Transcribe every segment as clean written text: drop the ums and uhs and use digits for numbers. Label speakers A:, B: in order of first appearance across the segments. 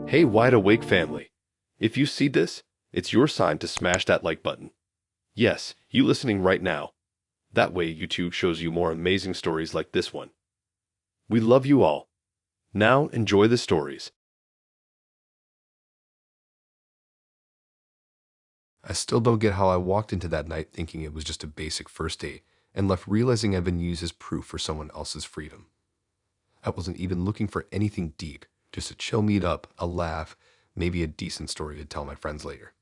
A: Hey, Wide Awake family. If you see this, it's your sign to smash that like button. Yes, you listening right now. That way YouTube shows you more amazing stories like this one. We love you all. Now enjoy the stories.
B: I still don't get how I walked into that night thinking it was just a basic first date and left realizing I'd been used as proof for someone else's freedom. I wasn't even looking for anything deep, just a chill meet up, a laugh, maybe a decent story to tell my friends later.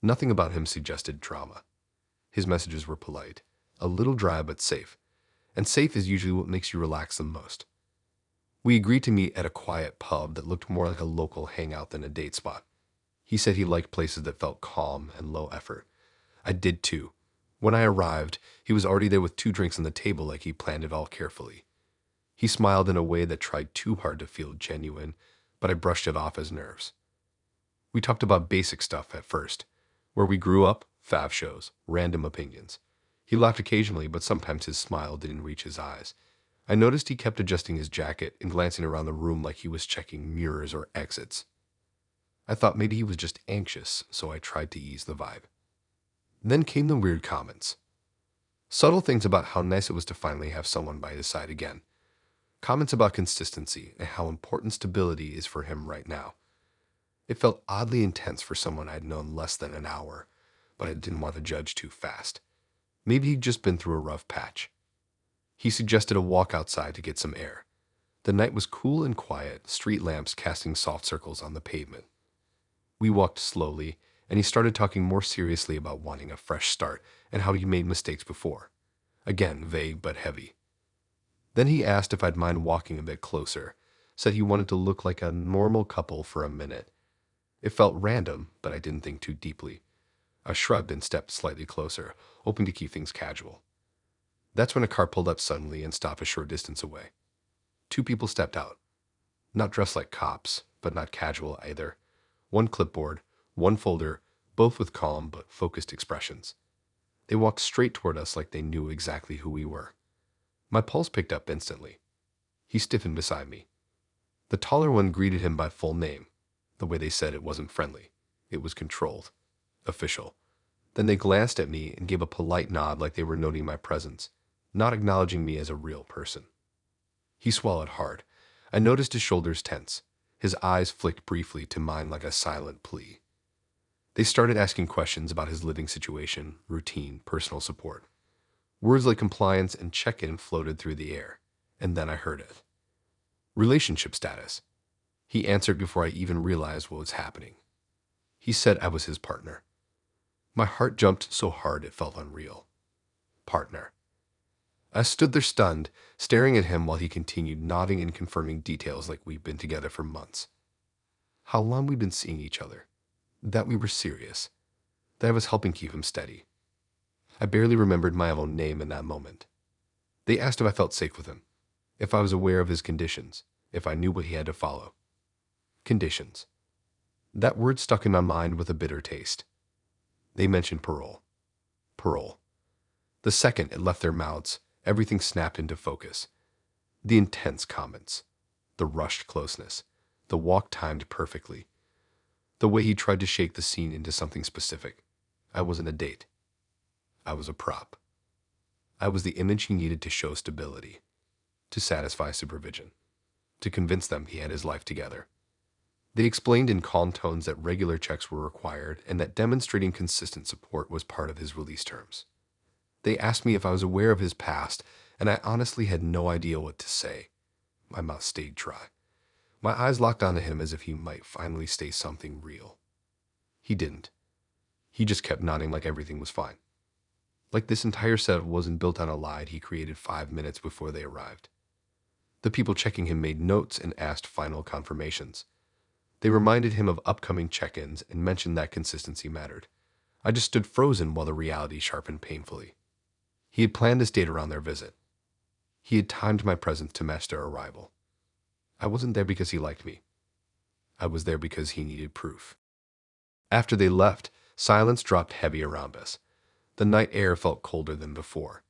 B: Nothing about him suggested drama. His messages were polite, a little dry but safe, and safe is usually what makes you relax the most. We agreed to meet at a quiet pub that looked more like a local hangout than a date spot. He said he liked places that felt calm and low effort. I did too. When I arrived, he was already there with 2 drinks on the table like he planned it all carefully. He smiled in a way that tried too hard to feel genuine, but I brushed it off as nerves. We talked about basic stuff at first, where we grew up, fav shows, random opinions. He laughed occasionally, but sometimes his smile didn't reach his eyes. I noticed he kept adjusting his jacket and glancing around the room like he was checking mirrors or exits. I thought maybe he was just anxious, so I tried to ease the vibe. Then came the weird comments. Subtle things about how nice it was to finally have someone by his side again. Comments about consistency and how important stability is for him right now. It felt oddly intense for someone I'd known less than an hour, but I didn't want to judge too fast. Maybe he'd just been through a rough patch. He suggested a walk outside to get some air. The night was cool and quiet, street lamps casting soft circles on the pavement. We walked slowly, and he started talking more seriously about wanting a fresh start and how he made mistakes before. Again, vague but heavy. Then he asked if I'd mind walking a bit closer, said he wanted to look like a normal couple for a minute. It felt random, but I didn't think too deeply. I shrugged and stepped slightly closer, hoping to keep things casual. That's when a car pulled up suddenly and stopped a short distance away. 2 people stepped out. Not dressed like cops, but not casual either. One clipboard, one folder, both with calm but focused expressions. They walked straight toward us like they knew exactly who we were. My pulse picked up instantly. He stiffened beside me. The taller one greeted him by full name. The way they said it wasn't friendly. It was controlled. Official. Then they glanced at me and gave a polite nod like they were noting my presence, not acknowledging me as a real person. He swallowed hard. I noticed his shoulders tense. His eyes flicked briefly to mine like a silent plea. They started asking questions about his living situation, routine, personal support. Words like compliance and check-in floated through the air, and then I heard it. Relationship status. He answered before I even realized what was happening. He said I was his partner. My heart jumped so hard it felt unreal. Partner. I stood there stunned, staring at him while he continued nodding and confirming details like we'd been together for months. How long we'd been seeing each other. That we were serious. That I was helping keep him steady. I barely remembered my own name in that moment. They asked if I felt safe with him, if I was aware of his conditions, if I knew what he had to follow. Conditions. That word stuck in my mind with a bitter taste. They mentioned parole. Parole. The second it left their mouths, everything snapped into focus. The intense comments. The rushed closeness. The walk timed perfectly. The way he tried to shake the scene into something specific. I wasn't a date. I was a prop. I was the image he needed to show stability, to satisfy supervision, to convince them he had his life together. They explained in calm tones that regular checks were required and that demonstrating consistent support was part of his release terms. They asked me if I was aware of his past, and I honestly had no idea what to say. My mouth stayed dry. My eyes locked onto him as if he might finally say something real. He didn't. He just kept nodding like everything was fine. Like this entire setup wasn't built on a lie he created 5 minutes before they arrived. The people checking him made notes and asked final confirmations. They reminded him of upcoming check-ins and mentioned that consistency mattered. I just stood frozen while the reality sharpened painfully. He had planned his date around their visit. He had timed my presence to match their arrival. I wasn't there because he liked me. I was there because he needed proof. After they left, silence dropped heavy around us. The night air felt colder than before.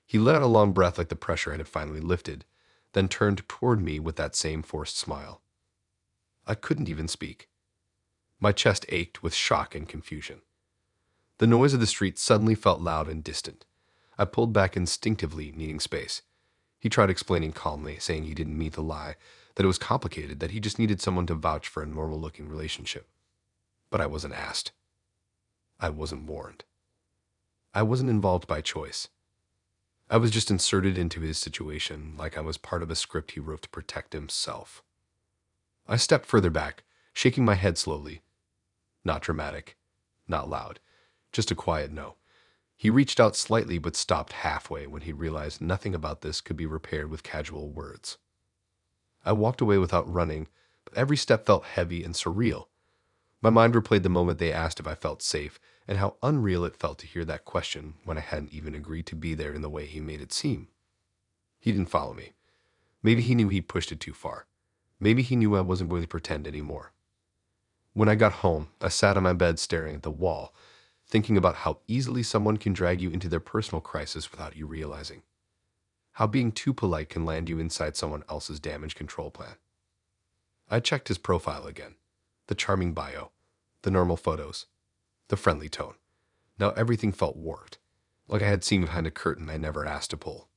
B: He let out a long breath like the pressure had finally lifted, then turned toward me with that same forced smile. I couldn't even speak. My chest ached with shock and confusion. The noise of the street suddenly felt loud and distant. I pulled back instinctively, needing space. He tried explaining calmly, saying he didn't mean to lie, that it was complicated, that he just needed someone to vouch for a normal-looking relationship. But I wasn't asked. I wasn't warned. I wasn't involved by choice. I was just inserted into his situation like I was part of a script he wrote to protect himself. I stepped further back, shaking my head slowly. Not dramatic, not loud, just a quiet no. He reached out slightly but stopped halfway when he realized nothing about this could be repaired with casual words. I walked away without running, but every step felt heavy and surreal. My mind replayed the moment they asked if I felt safe, and how unreal it felt to hear that question when I hadn't even agreed to be there in the way he made it seem. He didn't follow me. Maybe he knew he pushed it too far. Maybe he knew I wasn't going to pretend anymore. When I got home, I sat on my bed staring at the wall, thinking about how easily someone can drag you into their personal crisis without you realizing. How being too polite can land you inside someone else's damage control plan. I checked his profile again. The charming bio, the normal photos, the friendly tone. Now everything felt warped, like I had seen behind a curtain I never asked to pull.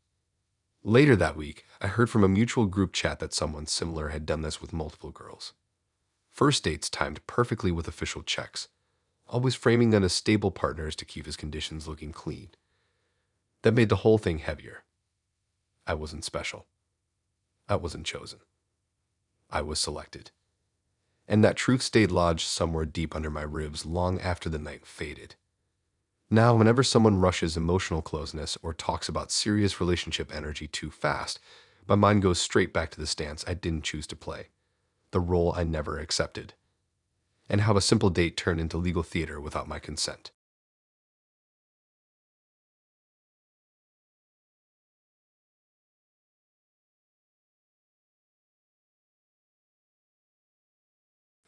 B: Later that week, I heard from a mutual group chat that someone similar had done this with multiple girls. First dates timed perfectly with official checks, always framing them as stable partners to keep his conditions looking clean. That made the whole thing heavier. I wasn't special. I wasn't chosen. I was selected. And that truth stayed lodged somewhere deep under my ribs long after the night faded. Now, whenever someone rushes emotional closeness or talks about serious relationship energy too fast, my mind goes straight back to the stance I didn't choose to play, the role I never accepted, and how a simple date turned into legal theater without my consent.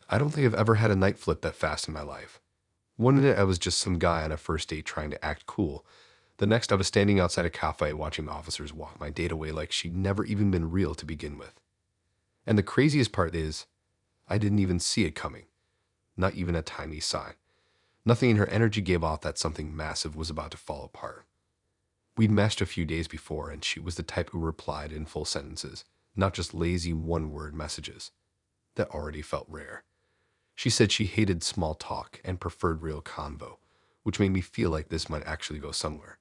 B: I don't think I've ever had a night flip that fast in my life. One minute I was just some guy on a first date trying to act cool. The next I was standing outside a cafe watching officers walk my date away like she'd never even been real to begin with. And the craziest part is, I didn't even see it coming. Not even a tiny sign. Nothing in her energy gave off that something massive was about to fall apart. We'd meshed a few days before, and she was the type who replied in full sentences, not just lazy one-word messages. That already felt rare. She said she hated small talk and preferred real convo, which made me feel like this might actually go somewhere.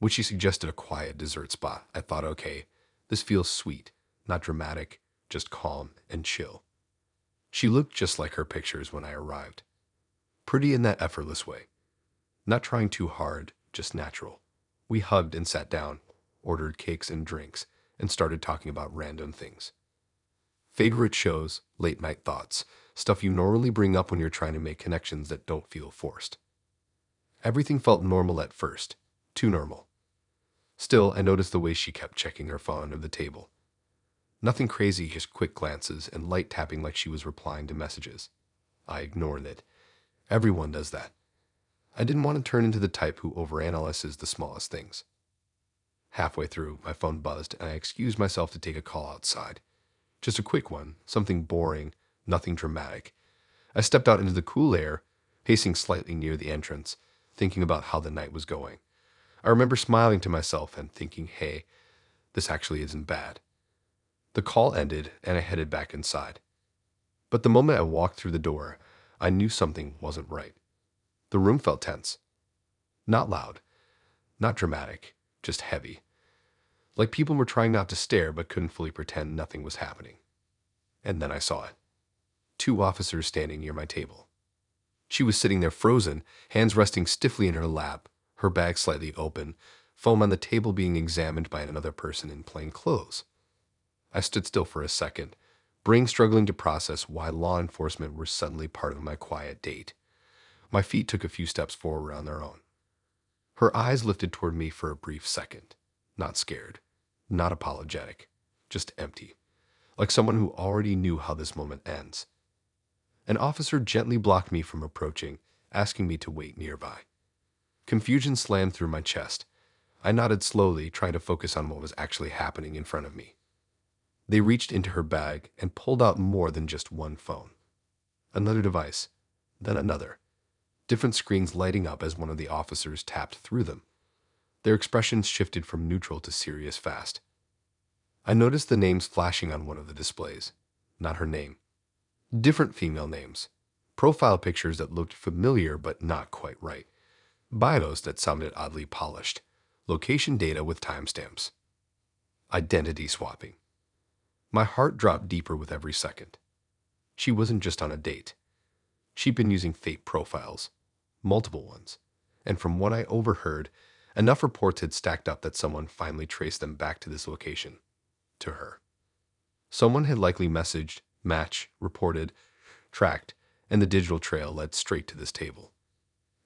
B: When she suggested a quiet dessert spot, I thought, okay, this feels sweet, not dramatic, just calm and chill. She looked just like her pictures when I arrived. Pretty in that effortless way. Not trying too hard, just natural. We hugged and sat down, ordered cakes and drinks, and started talking about random things. Favorite shows, late night thoughts, stuff you normally bring up when you're trying to make connections that don't feel forced. Everything felt normal at first, too normal. Still, I noticed the way she kept checking her phone under the table. Nothing crazy, just quick glances and light tapping like she was replying to messages. I ignored it. Everyone does that. I didn't want to turn into the type who overanalyzes the smallest things. Halfway through, my phone buzzed and I excused myself to take a call outside. Just a quick one, something boring, nothing dramatic. I stepped out into the cool air, pacing slightly near the entrance, thinking about how the night was going. I remember smiling to myself and thinking, hey, this actually isn't bad. The call ended and I headed back inside. But the moment I walked through the door, I knew something wasn't right. The room felt tense. Not loud, not dramatic, just heavy. Like people were trying not to stare but couldn't fully pretend nothing was happening. And then I saw it. 2 officers standing near my table. She was sitting there frozen, hands resting stiffly in her lap, her bag slightly open, phone on the table being examined by another person in plain clothes. I stood still for a second, brain struggling to process why law enforcement were suddenly part of my quiet date. My feet took a few steps forward on their own. Her eyes lifted toward me for a brief second. Not scared, not apologetic, just empty, like someone who already knew how this moment ends. An officer gently blocked me from approaching, asking me to wait nearby. Confusion slammed through my chest. I nodded slowly, trying to focus on what was actually happening in front of me. They reached into her bag and pulled out more than just one phone. Another device, then another. Different screens lighting up as one of the officers tapped through them. Their expressions shifted from neutral to serious fast. I noticed the names flashing on one of the displays. Not her name. Different female names. Profile pictures that looked familiar but not quite right. Bios that sounded oddly polished. Location data with timestamps. Identity swapping. My heart dropped deeper with every second. She wasn't just on a date. She'd been using fake profiles. Multiple ones. And from what I overheard, enough reports had stacked up that someone finally traced them back to this location. To her. Someone had likely messaged, matched, reported, tracked, and the digital trail led straight to this table.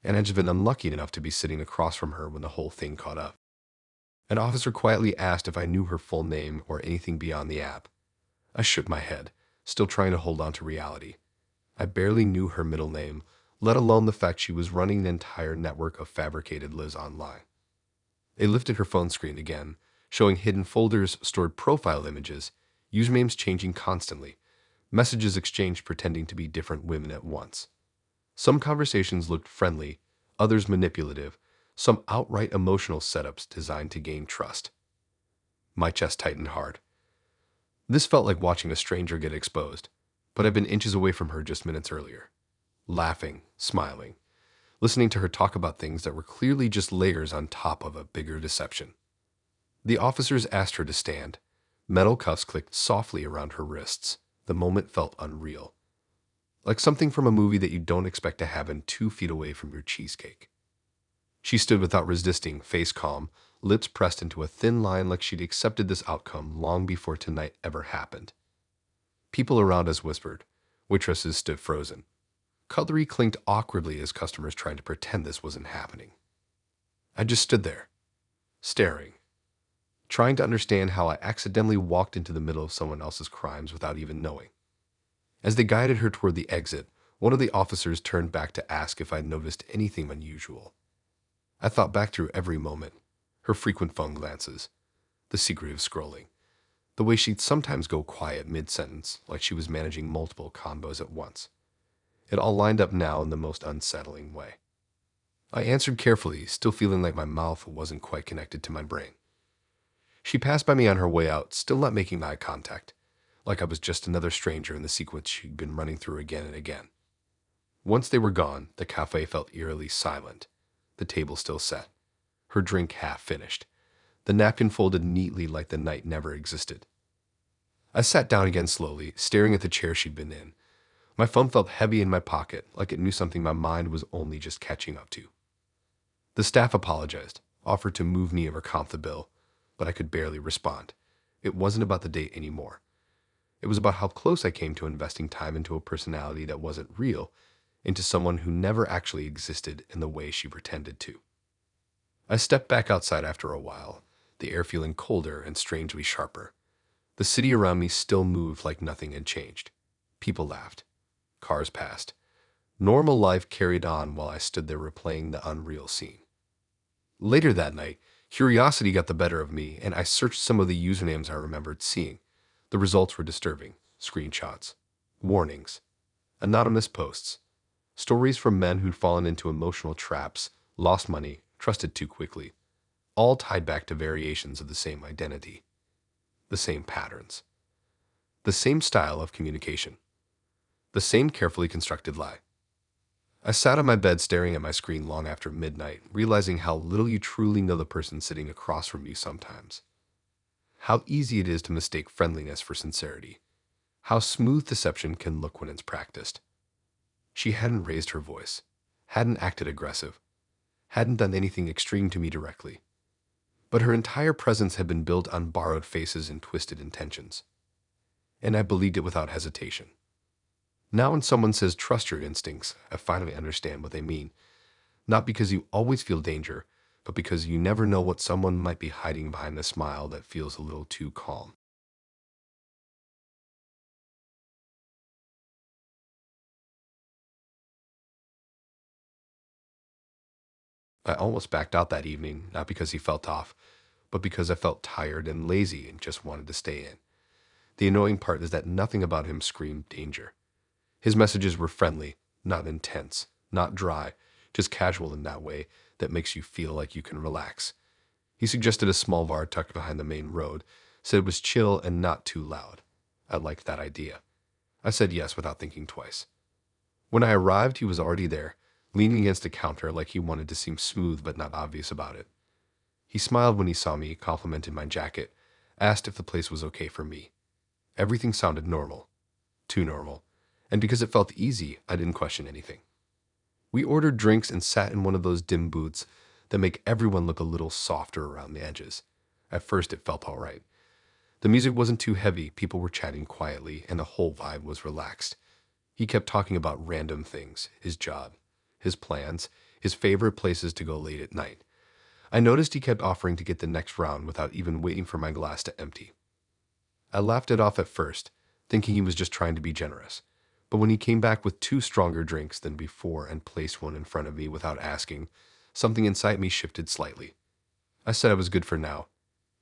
B: And I'd just been unlucky enough to be sitting across from her when the whole thing caught up. An officer quietly asked if I knew her full name or anything beyond the app. I shook my head, still trying to hold on to reality. I barely knew her middle name, let alone the fact she was running an entire network of fabricated lives online. They lifted her phone screen again, showing hidden folders, stored profile images, usernames changing constantly, messages exchanged pretending to be different women at once. Some conversations looked friendly, others manipulative, some outright emotional setups designed to gain trust. My chest tightened hard. This felt like watching a stranger get exposed, but I'd been inches away from her just minutes earlier. Laughing, smiling, listening to her talk about things that were clearly just layers on top of a bigger deception. The officers asked her to stand. Metal cuffs clicked softly around her wrists. The moment felt unreal. Like something from a movie that you don't expect to happen 2 feet away from your cheesecake. She stood without resisting, face calm, lips pressed into a thin line like she'd accepted this outcome long before tonight ever happened. People around us whispered. Waitresses stood frozen. Cutlery clinked awkwardly as customers tried to pretend this wasn't happening. I just stood there, staring, trying to understand how I accidentally walked into the middle of someone else's crimes without even knowing. As they guided her toward the exit, one of the officers turned back to ask if I'd noticed anything unusual. I thought back through every moment, her frequent phone glances, the secretive scrolling, the way she'd sometimes go quiet mid-sentence like she was managing multiple combos at once. It all lined up now in the most unsettling way. I answered carefully, still feeling like my mouth wasn't quite connected to my brain. She passed by me on her way out, still not making eye contact, like I was just another stranger in the sequence she'd been running through again and again. Once they were gone, the cafe felt eerily silent, the table still set, her drink half finished, the napkin folded neatly like the night never existed. I sat down again slowly, staring at the chair she'd been in. My phone felt heavy in my pocket, like it knew something my mind was only just catching up to. The staff apologized, offered to move me or comp the bill, but I could barely respond. It wasn't about the date anymore. It was about how close I came to investing time into a personality that wasn't real, into someone who never actually existed in the way she pretended to. I stepped back outside after a while, the air feeling colder and strangely sharper. The city around me still moved like nothing had changed. People laughed. Cars passed. Normal life carried on while I stood there replaying the unreal scene. Later that night, curiosity got the better of me, and I searched some of the usernames I remembered seeing. The results were disturbing. Screenshots. Warnings. Anonymous posts. Stories from men who'd fallen into emotional traps, lost money, trusted too quickly. All tied back to variations of the same identity. The same patterns. The same style of communication. The same carefully constructed lie. I sat on my bed staring at my screen long after midnight, realizing how little you truly know the person sitting across from you sometimes. How easy it is to mistake friendliness for sincerity. How smooth deception can look when it's practiced. She hadn't raised her voice, hadn't acted aggressive, hadn't done anything extreme to me directly. But her entire presence had been built on borrowed faces and twisted intentions. And I believed it without hesitation. Now when someone says trust your instincts, I finally understand what they mean. Not because you always feel danger, but because you never know what someone might be hiding behind a smile that feels a little too calm. I almost backed out that evening, not because he felt off, but because I felt tired and lazy and just wanted to stay in. The annoying part is that nothing about him screamed danger. His messages were friendly, not intense, not dry, just casual in that way that makes you feel like you can relax. He suggested a small bar tucked behind the main road, said it was chill and not too loud. I liked that idea. I said yes without thinking twice. When I arrived, he was already there, leaning against a counter like he wanted to seem smooth but not obvious about it. He smiled when he saw me, complimented my jacket, asked if the place was okay for me. Everything sounded normal. Too normal. And because it felt easy, I didn't question anything. We ordered drinks and sat in one of those dim booths that make everyone look a little softer around the edges. At first, it felt all right. The music wasn't too heavy, people were chatting quietly, and the whole vibe was relaxed. He kept talking about random things, his job, his plans, his favorite places to go late at night. I noticed he kept offering to get the next round without even waiting for my glass to empty. I laughed it off at first, thinking he was just trying to be generous. But when he came back with 2 stronger drinks than before and placed one in front of me without asking, something inside me shifted slightly. I said I was good for now.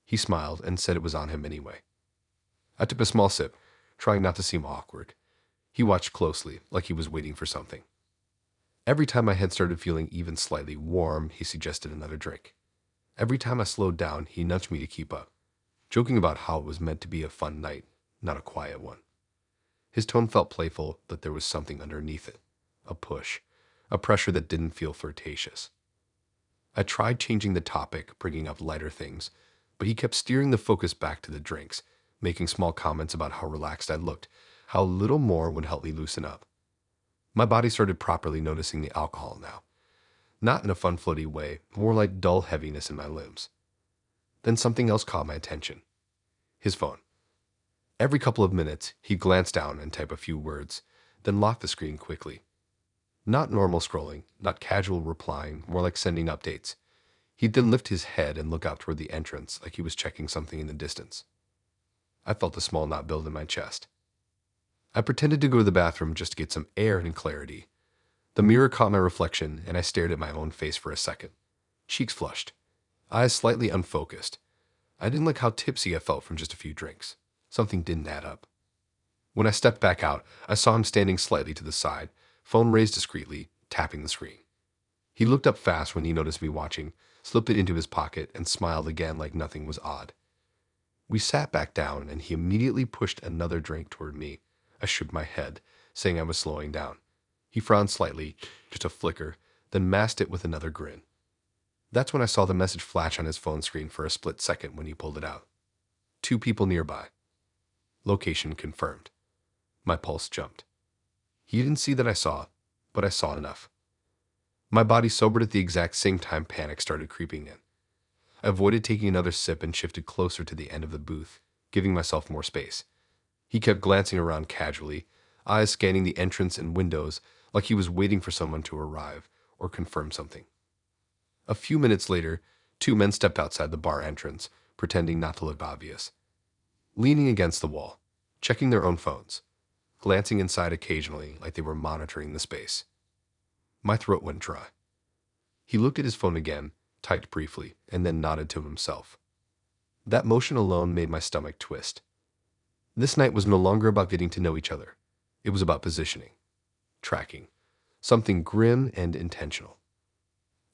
B: He smiled and said it was on him anyway. I took a small sip, trying not to seem awkward. He watched closely, like he was waiting for something. Every time my head started feeling even slightly warm, he suggested another drink. Every time I slowed down, he nudged me to keep up, joking about how it was meant to be a fun night, not a quiet one. His tone felt playful, but there was something underneath it. A push. A pressure that didn't feel flirtatious. I tried changing the topic, bringing up lighter things, but he kept steering the focus back to the drinks, making small comments about how relaxed I looked, how little more would help me loosen up. My body started properly noticing the alcohol now. Not in a fun, floaty way, more like dull heaviness in my limbs. Then something else caught my attention. His phone. Every couple of minutes, he'd glance down and type a few words, then lock the screen quickly. Not normal scrolling, not casual replying, more like sending updates. He'd then lift his head and look out toward the entrance like he was checking something in the distance. I felt a small knot build in my chest. I pretended to go to the bathroom just to get some air and clarity. The mirror caught my reflection, and I stared at my own face for a second. Cheeks flushed, eyes slightly unfocused. I didn't like how tipsy I felt from just a few drinks. Something didn't add up. When I stepped back out, I saw him standing slightly to the side, phone raised discreetly, tapping the screen. He looked up fast when he noticed me watching, slipped it into his pocket, and smiled again like nothing was odd. We sat back down, and he immediately pushed another drink toward me. I shook my head, saying I was slowing down. He frowned slightly, just a flicker, then masked it with another grin. That's when I saw the message flash on his phone screen for a split second when he pulled it out. 2 people nearby. Location confirmed. My pulse jumped. He didn't see that I saw, but I saw enough. My body sobered at the exact same time panic started creeping in. I avoided taking another sip and shifted closer to the end of the booth, giving myself more space. He kept glancing around casually, eyes scanning the entrance and windows like he was waiting for someone to arrive or confirm something. A few minutes later, 2 men stepped outside the bar entrance, pretending not to look obvious. Leaning against the wall, checking their own phones, glancing inside occasionally like they were monitoring the space. My throat went dry. He looked at his phone again, typed briefly, and then nodded to himself. That motion alone made my stomach twist. This night was no longer about getting to know each other. It was about positioning, tracking, something grim and intentional.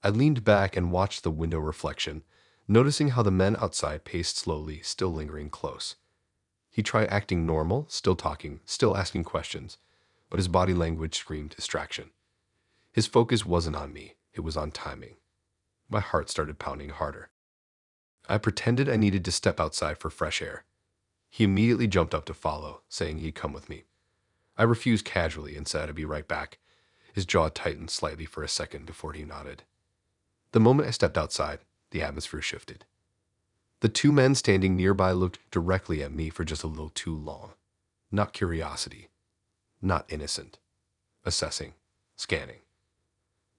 B: I leaned back and watched the window reflection, noticing how the men outside paced slowly, still lingering close. He tried acting normal, still talking, still asking questions, but his body language screamed distraction. His focus wasn't on me, it was on timing. My heart started pounding harder. I pretended I needed to step outside for fresh air. He immediately jumped up to follow, saying he'd come with me. I refused casually and said I'd be right back. His jaw tightened slightly for a second before he nodded. The moment I stepped outside, the atmosphere shifted. The 2 men standing nearby looked directly at me for just a little too long. Not curiosity. Not innocent. Assessing. Scanning.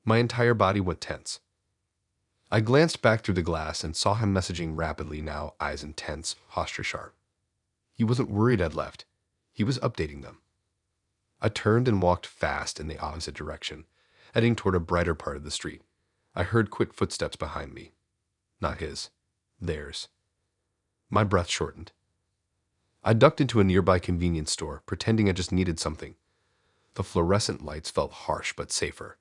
B: My entire body went tense. I glanced back through the glass and saw him messaging rapidly now, eyes intense, posture sharp. He wasn't worried I'd left. He was updating them. I turned and walked fast in the opposite direction, heading toward a brighter part of the street. I heard quick footsteps behind me. Not his. Theirs. My breath shortened. I ducked into a nearby convenience store, pretending I just needed something. The fluorescent lights felt harsh but safer.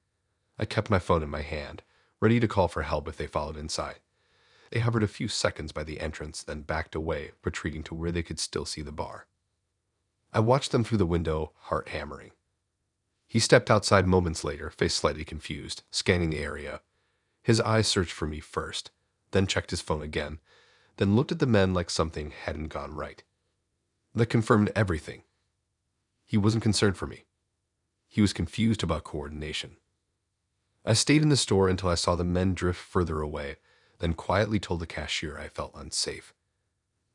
B: I kept my phone in my hand, ready to call for help if they followed inside. They hovered a few seconds by the entrance, then backed away, retreating to where they could still see the bar. I watched them through the window, heart hammering. He stepped outside moments later, face slightly confused, scanning the area. His eyes searched for me first, then checked his phone again, then looked at the men like something hadn't gone right. That confirmed everything. He wasn't concerned for me. He was confused about coordination. I stayed in the store until I saw the men drift further away, then quietly told the cashier I felt unsafe.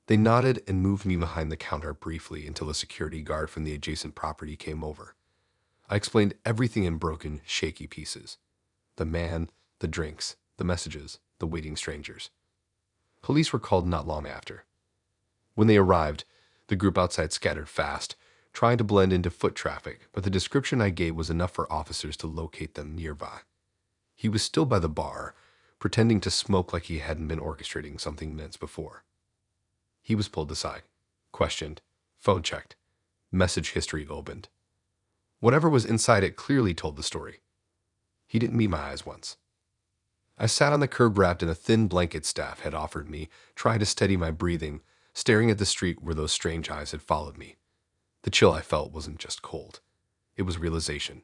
B: They nodded and moved me behind the counter briefly until a security guard from the adjacent property came over. I explained everything in broken, shaky pieces. The man, the drinks, the messages, the waiting strangers. Police were called not long after. When they arrived, the group outside scattered fast, trying to blend into foot traffic, but the description I gave was enough for officers to locate them nearby. He was still by the bar, pretending to smoke like he hadn't been orchestrating something minutes before. He was pulled aside, questioned, phone checked, message history opened. Whatever was inside it clearly told the story. He didn't meet my eyes once. I sat on the curb wrapped in a thin blanket staff had offered me, trying to steady my breathing, staring at the street where those strange eyes had followed me. The chill I felt wasn't just cold. It was realization.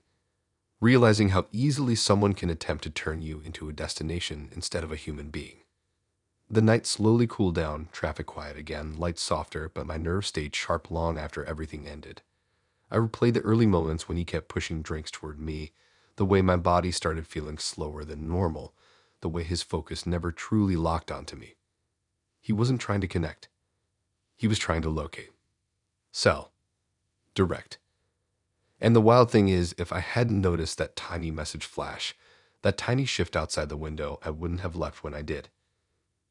B: Realizing how easily someone can attempt to turn you into a destination instead of a human being. The night slowly cooled down, traffic quiet again, lights softer, but my nerves stayed sharp long after everything ended. I replayed the early moments when he kept pushing drinks toward me, the way my body started feeling slower than normal, the way his focus never truly locked onto me. He wasn't trying to connect. He was trying to locate. Sell. Direct. And the wild thing is, if I hadn't noticed that tiny message flash, that tiny shift outside the window, I wouldn't have left when I did.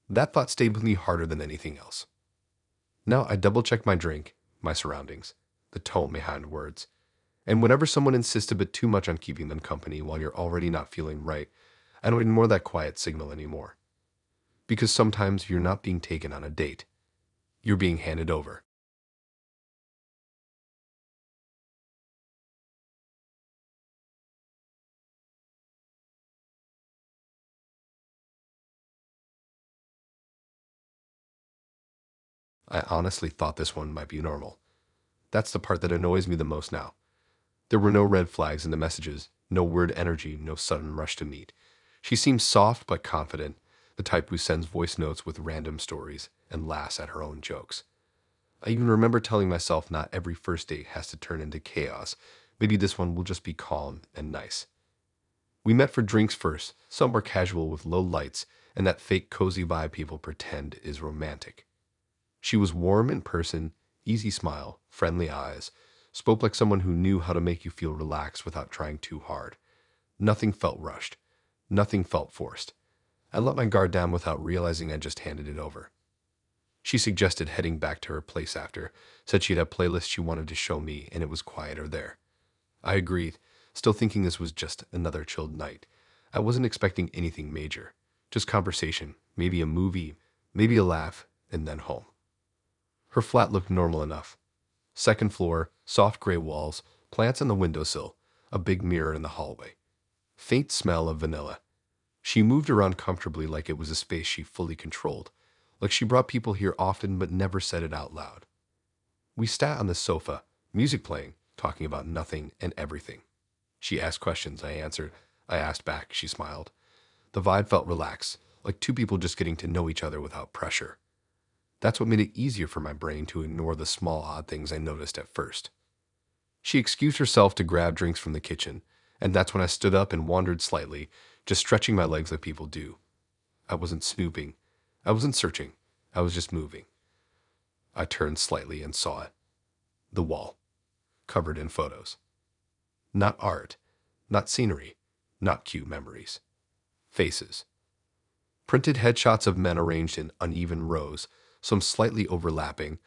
B: That thought stayed with me harder than anything else. Now I double-check my drink, my surroundings, the tone behind words. And whenever someone insists a bit too much on keeping them company while you're already not feeling right, I don't ignore that quiet signal anymore. Because sometimes you're not being taken on a date. You're being handed over. I honestly thought this one might be normal. That's the part that annoys me the most now. There were no red flags in the messages, no weird energy, no sudden rush to meet. She seemed soft but confident, the type who sends voice notes with random stories and laughs at her own jokes. I even remember telling myself not every first date has to turn into chaos. Maybe this one will just be calm and nice. We met for drinks first, somewhere casual with low lights and that fake cozy vibe people pretend is romantic. She was warm in person, easy smile, friendly eyes, spoke like someone who knew how to make you feel relaxed without trying too hard. Nothing felt rushed. Nothing felt forced. I let my guard down without realizing I just handed it over. She suggested heading back to her place after, said she'd have playlists she wanted to show me and it was quieter there. I agreed, still thinking this was just another chilled night. I wasn't expecting anything major. Just conversation, maybe a movie, maybe a laugh, and then home. Her flat looked normal enough. Second floor, soft gray walls, plants on the windowsill, a big mirror in the hallway. Faint smell of vanilla. She moved around comfortably like it was a space she fully controlled, like she brought people here often but never said it out loud. We sat on the sofa, music playing, talking about nothing and everything. She asked questions, I answered. I asked back, she smiled. The vibe felt relaxed, like two people just getting to know each other without pressure. That's what made it easier for my brain to ignore the small odd things I noticed at first. She excused herself to grab drinks from the kitchen, and that's when I stood up and wandered slightly, just stretching my legs like people do. I wasn't snooping. I wasn't searching. I was just moving. I turned slightly and saw it. The wall, covered in photos. Not art, not scenery, not cute memories. Faces. Printed headshots of men arranged in uneven rows, some slightly overlapping,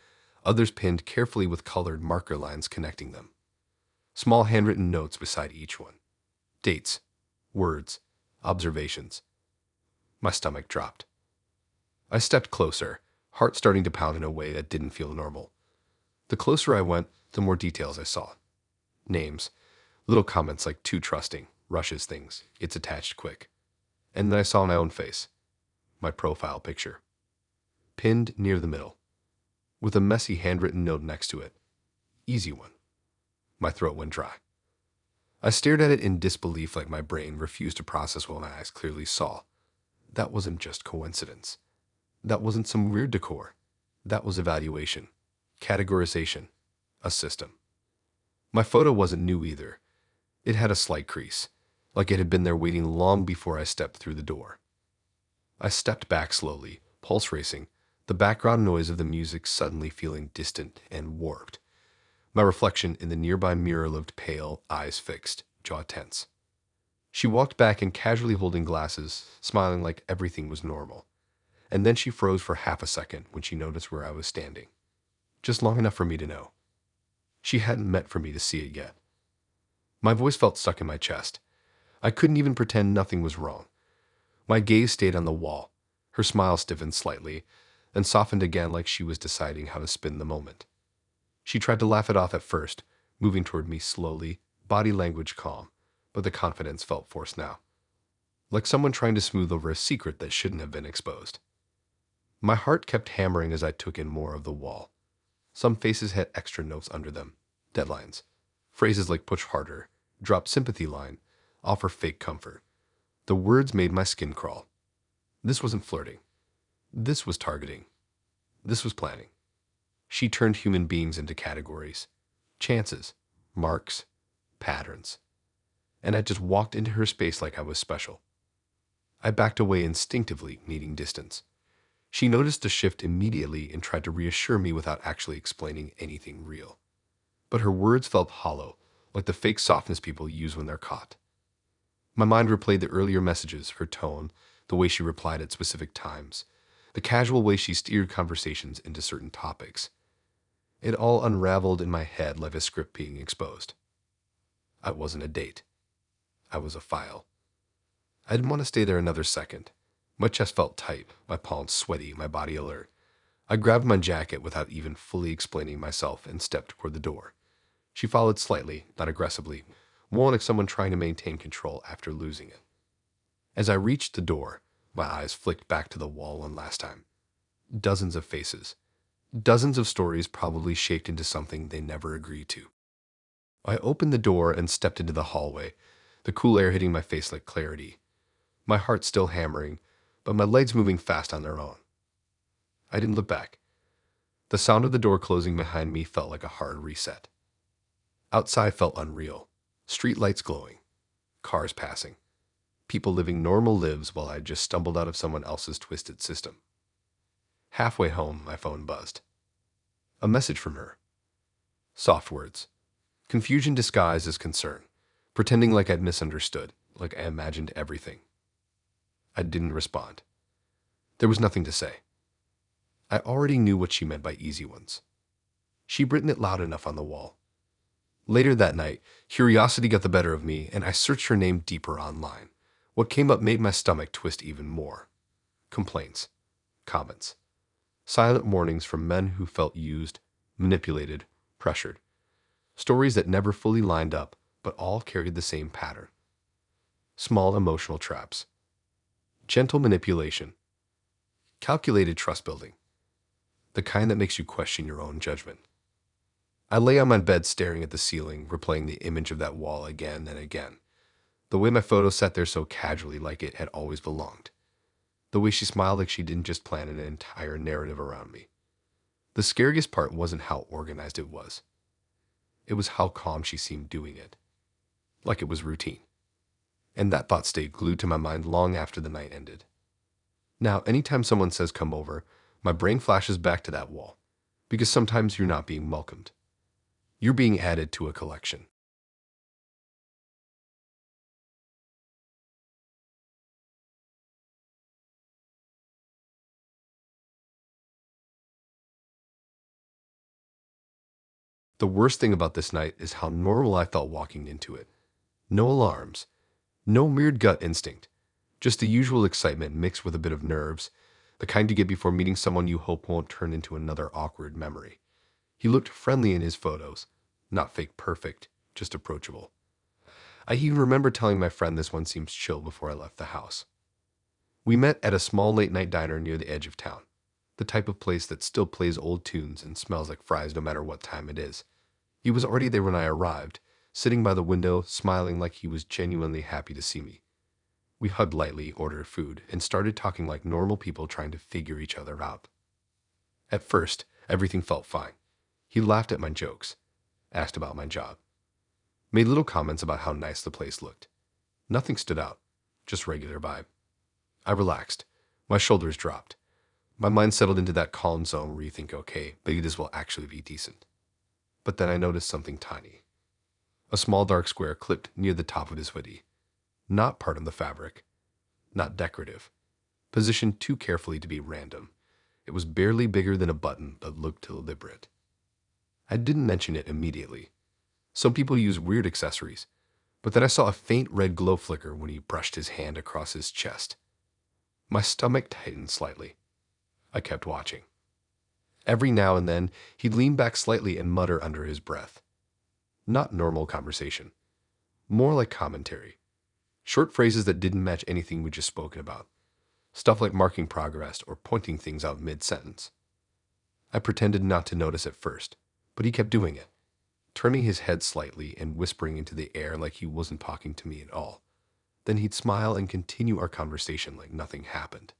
B: others pinned carefully with colored marker lines connecting them. Small handwritten notes beside each one. Dates, words, Observations. My stomach dropped. I stepped closer, heart starting to pound in a way that didn't feel normal. The closer I went, the more details I saw. Names, little comments like too trusting, rushes things, it's attached quick. And then I saw my own face, my profile picture, pinned near the middle, with a messy handwritten note next to it. Easy one. My throat went dry. I stared at it in disbelief, like my brain refused to process what my eyes clearly saw. That wasn't just coincidence. That wasn't some weird decor. That was evaluation, categorization, a system. My photo wasn't new either. It had a slight crease, like it had been there waiting long before I stepped through the door. I stepped back slowly, pulse racing, the background noise of the music suddenly feeling distant and warped. My reflection in the nearby mirror looked pale, eyes fixed, jaw tense. She walked back and casually holding glasses, smiling like everything was normal. And then she froze for half a second when she noticed where I was standing. Just long enough for me to know. She hadn't meant for me to see it yet. My voice felt stuck in my chest. I couldn't even pretend nothing was wrong. My gaze stayed on the wall. Her smile stiffened slightly, then softened again like she was deciding how to spin the moment. She tried to laugh it off at first, moving toward me slowly, body language calm, but the confidence felt forced now. Like someone trying to smooth over a secret that shouldn't have been exposed. My heart kept hammering as I took in more of the wall. Some faces had extra notes under them, deadlines, phrases like push harder, drop sympathy line, offer fake comfort. The words made my skin crawl. This wasn't flirting. This was targeting. This was planning. She turned human beings into categories, chances, marks, patterns. And I just walked into her space like I was special. I backed away instinctively, needing distance. She noticed the shift immediately and tried to reassure me without actually explaining anything real. But her words felt hollow, like the fake softness people use when they're caught. My mind replayed the earlier messages, her tone, the way she replied at specific times, the casual way she steered conversations into certain topics. It all unraveled in my head like a script being exposed. I wasn't a date. I was a file. I didn't want to stay there another second. My chest felt tight, my palms sweaty, my body alert. I grabbed my jacket without even fully explaining myself and stepped toward the door. She followed slightly, not aggressively, more like someone trying to maintain control after losing it. As I reached the door, my eyes flicked back to the wall one last time. Dozens of faces. Dozens of stories probably shaped into something they never agreed to. I opened the door and stepped into the hallway, the cool air hitting my face like clarity. My heart still hammering, but my legs moving fast on their own. I didn't look back. The sound of the door closing behind me felt like a hard reset. Outside felt unreal. Street lights glowing. Cars passing. People living normal lives while I had just stumbled out of someone else's twisted system. Halfway home, my phone buzzed. A message from her. Soft words. Confusion disguised as concern. Pretending like I'd misunderstood, like I imagined everything. I didn't respond. There was nothing to say. I already knew what she meant by easy ones. She'd written it loud enough on the wall. Later that night, curiosity got the better of me, and I searched her name deeper online. What came up made my stomach twist even more. Complaints. Comments. Silent warnings from men who felt used, manipulated, pressured. Stories that never fully lined up, but all carried the same pattern. Small emotional traps. Gentle manipulation. Calculated trust building. The kind that makes you question your own judgment. I lay on my bed staring at the ceiling, replaying the image of that wall again and again. The way my photo sat there so casually like it had always belonged. The way she smiled like she didn't just plan an entire narrative around me. The scariest part wasn't how organized it was. It was how calm she seemed doing it. Like it was routine. And that thought stayed glued to my mind long after the night ended. Now, anytime someone says come over, my brain flashes back to that wall. Because sometimes you're not being welcomed. You're being added to a collection. The worst thing about this night is how normal I felt walking into it. No alarms. No weird gut instinct. Just the usual excitement mixed with a bit of nerves, the kind you get before meeting someone you hope won't turn into another awkward memory. He looked friendly in his photos, not fake perfect, just approachable. I even remember telling my friend this one seems chill before I left the house. We met at a small late-night diner near the edge of town, the type of place that still plays old tunes and smells like fries no matter what time it is. He was already there when I arrived, sitting by the window, smiling like he was genuinely happy to see me. We hugged lightly, ordered food, and started talking like normal people trying to figure each other out. At first, everything felt fine. He laughed at my jokes, asked about my job, made little comments about how nice the place looked. Nothing stood out, just regular vibe. I relaxed. My shoulders dropped. My mind settled into that calm zone where you think, okay, maybe this will actually be decent. But then I noticed something tiny. A small dark square clipped near the top of his hoodie. Not part of the fabric. Not decorative. Positioned too carefully to be random. It was barely bigger than a button, but looked deliberate. I didn't mention it immediately. Some people use weird accessories, but then I saw a faint red glow flicker when he brushed his hand across his chest. My stomach tightened slightly. I kept watching. Every now and then, he'd lean back slightly and mutter under his breath. Not normal conversation. More like commentary. Short phrases that didn't match anything we'd just spoken about. Stuff like marking progress or pointing things out mid-sentence. I pretended not to notice at first, but he kept doing it, turning his head slightly and whispering into the air like he wasn't talking to me at all. Then he'd smile and continue our conversation like nothing happened.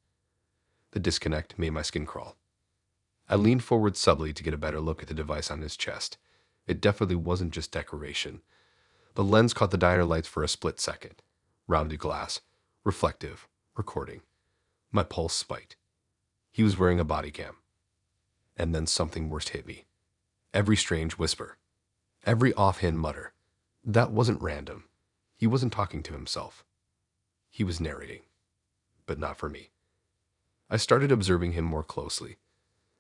B: The disconnect made my skin crawl. I leaned forward subtly to get a better look at the device on his chest. It definitely wasn't just decoration. The lens caught the diner lights for a split second. Rounded glass, reflective, recording. My pulse spiked. He was wearing a body cam. And then something worse hit me. Every strange whisper. Every offhand mutter. That wasn't random. He wasn't talking to himself. He was narrating. But not for me. I started observing him more closely.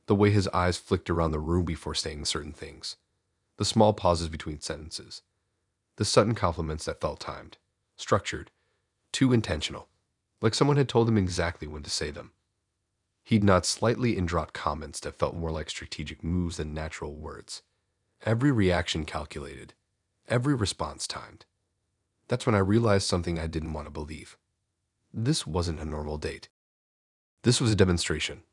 B: The way his eyes flicked around the room before saying certain things. The small pauses between sentences. The sudden compliments that felt timed. Structured. Too intentional. Like someone had told him exactly when to say them. He'd nod slightly and drop comments that felt more like strategic moves than natural words. Every reaction calculated. Every response timed. That's when I realized something I didn't want to believe. This wasn't a normal date. This was a demonstration.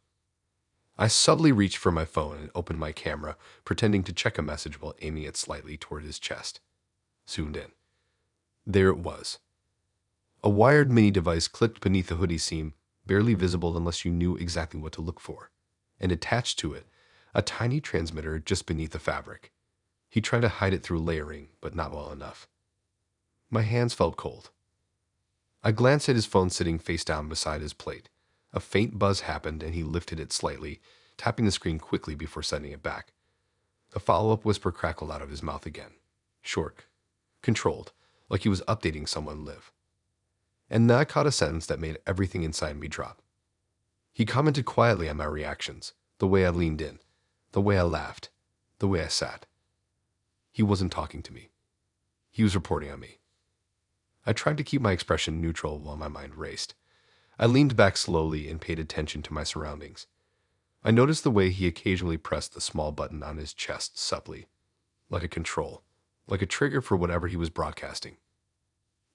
B: I subtly reached for my phone and opened my camera, pretending to check a message while aiming it slightly toward his chest. Zoomed in. There it was. A wired mini device clipped beneath the hoodie seam, barely visible unless you knew exactly what to look for, and attached to it, a tiny transmitter just beneath the fabric. He tried to hide it through layering, but not well enough. My hands felt cold. I glanced at his phone sitting face down beside his plate. A faint buzz happened and he lifted it slightly, tapping the screen quickly before setting it back. A follow-up whisper crackled out of his mouth again. Short. Controlled, like he was updating someone live. And then I caught a sentence that made everything inside me drop. He commented quietly on my reactions, the way I leaned in, the way I laughed, the way I sat. He wasn't talking to me. He was reporting on me. I tried to keep my expression neutral while my mind raced. I leaned back slowly and paid attention to my surroundings. I noticed the way he occasionally pressed the small button on his chest subtly, like a control, like a trigger for whatever he was broadcasting.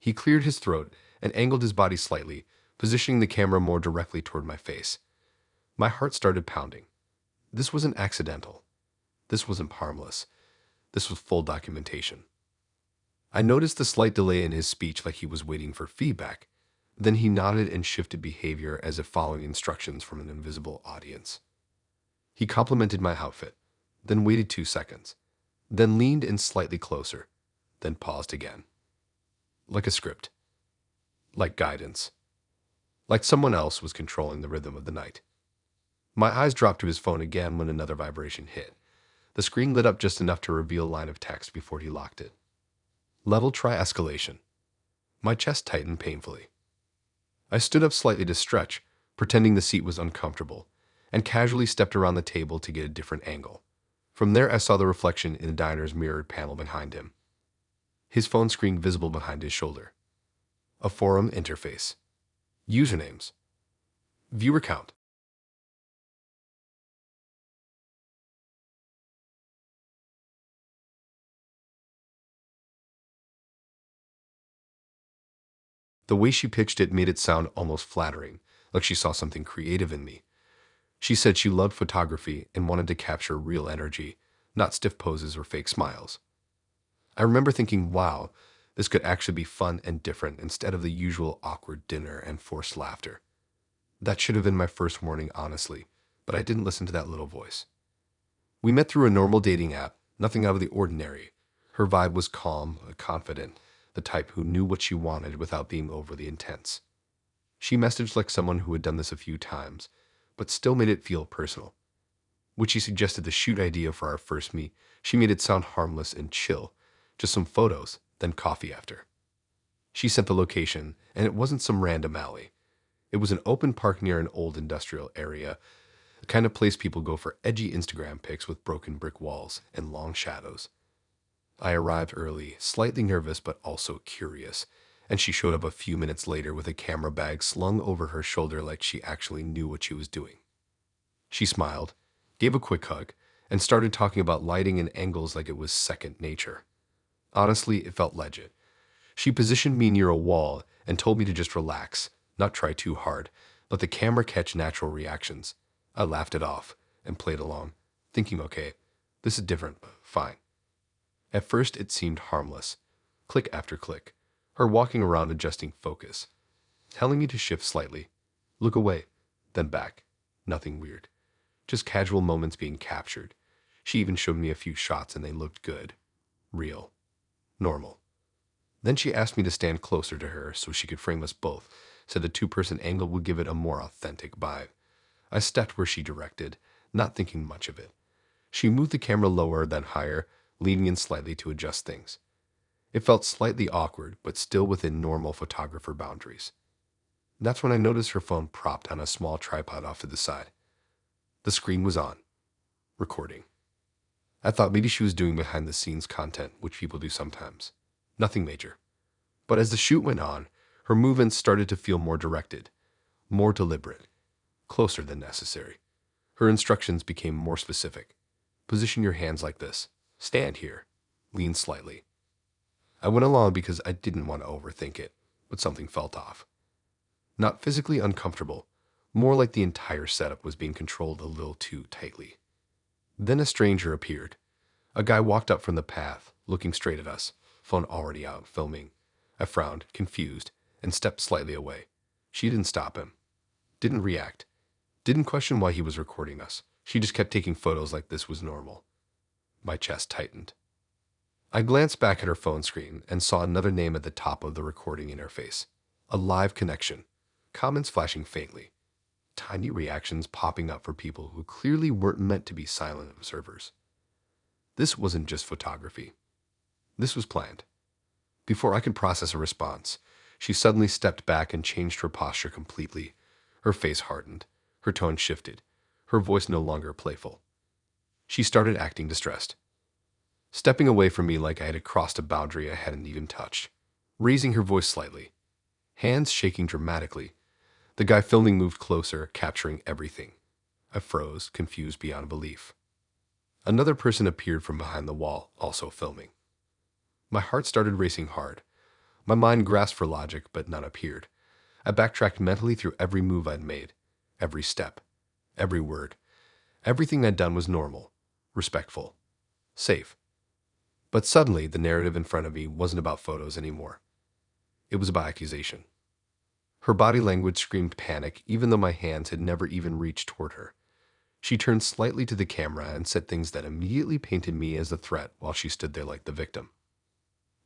B: He cleared his throat and angled his body slightly, positioning the camera more directly toward my face. My heart started pounding. This wasn't accidental. This wasn't harmless. This was full documentation. I noticed the slight delay in his speech, like he was waiting for feedback. Then he nodded and shifted behavior as if following instructions from an invisible audience. He complimented my outfit, then waited 2 seconds, then leaned in slightly closer, then paused again. Like a script. Like guidance. Like someone else was controlling the rhythm of the night. My eyes dropped to his phone again when another vibration hit. The screen lit up just enough to reveal a line of text before he locked it. Level try escalation. My chest tightened painfully. I stood up slightly to stretch, pretending the seat was uncomfortable, and casually stepped around the table to get a different angle. From there, I saw the reflection in the diner's mirrored panel behind him. His phone screen visible behind his shoulder. A forum interface. Usernames. Viewer count. The way she pitched it made it sound almost flattering, like she saw something creative in me. She said she loved photography and wanted to capture real energy, not stiff poses or fake smiles. I remember thinking, wow, this could actually be fun and different instead of the usual awkward dinner and forced laughter. That should have been my first warning, honestly, but I didn't listen to that little voice. We met through a normal dating app, nothing out of the ordinary. Her vibe was calm, confident, the type who knew what she wanted without being overly intense. She messaged like someone who had done this a few times, but still made it feel personal. When she suggested the shoot idea for our first meet, she made it sound harmless and chill, just some photos, then coffee after. She sent the location, and it wasn't some random alley. It was an open park near an old industrial area, the kind of place people go for edgy Instagram pics with broken brick walls and long shadows. I arrived early, slightly nervous but also curious, and she showed up a few minutes later with a camera bag slung over her shoulder like she actually knew what she was doing. She smiled, gave a quick hug, and started talking about lighting and angles like it was second nature. Honestly, it felt legit. She positioned me near a wall and told me to just relax, not try too hard, let the camera catch natural reactions. I laughed it off and played along, thinking, okay, this is different, but fine. At first, it seemed harmless. Click after click, her walking around adjusting focus, telling me to shift slightly, look away, then back. Nothing weird. Just casual moments being captured. She even showed me a few shots and they looked good. Real. Normal. Then she asked me to stand closer to her so she could frame us both, said the two-person angle would give it a more authentic vibe. I stepped where she directed, not thinking much of it. She moved the camera lower then higher, leaning in slightly to adjust things. It felt slightly awkward, but still within normal photographer boundaries. That's when I noticed her phone propped on a small tripod off to the side. The screen was on. Recording. I thought maybe she was doing behind-the-scenes content, which people do sometimes. Nothing major. But as the shoot went on, her movements started to feel more directed, more deliberate, closer than necessary. Her instructions became more specific. Position your hands like this. Stand here. Lean slightly. I went along because I didn't want to overthink it, but something felt off. Not physically uncomfortable, more like the entire setup was being controlled a little too tightly. Then a stranger appeared. A guy walked up from the path, looking straight at us, phone already out, filming. I frowned, confused, and stepped slightly away. She didn't stop him. Didn't react. Didn't question why he was recording us. She just kept taking photos like this was normal. My chest tightened. I glanced back at her phone screen and saw another name at the top of the recording interface. A live connection. Comments flashing faintly. Tiny reactions popping up for people who clearly weren't meant to be silent observers. This wasn't just photography. This was planned. Before I could process a response, she suddenly stepped back and changed her posture completely. Her face hardened. Her tone shifted. Her voice no longer playful. She started acting distressed. Stepping away from me like I had crossed a boundary I hadn't even touched. Raising her voice slightly. Hands shaking dramatically. The guy filming moved closer, capturing everything. I froze, confused beyond belief. Another person appeared from behind the wall, also filming. My heart started racing hard. My mind grasped for logic, but none appeared. I backtracked mentally through every move I'd made, every step, every word. Everything I'd done was normal, respectful, safe. But suddenly, the narrative in front of me wasn't about photos anymore. It was about accusation. Her body language screamed panic, even though my hands had never even reached toward her. She turned slightly to the camera and said things that immediately painted me as the threat while she stood there like the victim.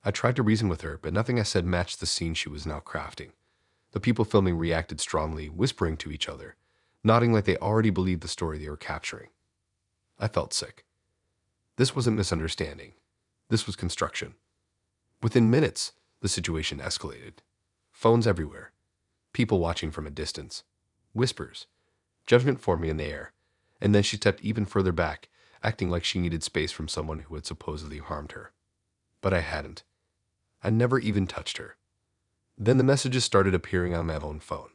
B: I tried to reason with her, but nothing I said matched the scene she was now crafting. The people filming reacted strongly, whispering to each other, nodding like they already believed the story they were capturing. I felt sick. This wasn't misunderstanding. This was construction. Within minutes, the situation escalated. Phones everywhere. People watching from a distance. Whispers. Judgment forming in the air. And then she stepped even further back, acting like she needed space from someone who had supposedly harmed her. But I hadn't. I never even touched her. Then the messages started appearing on my own phone.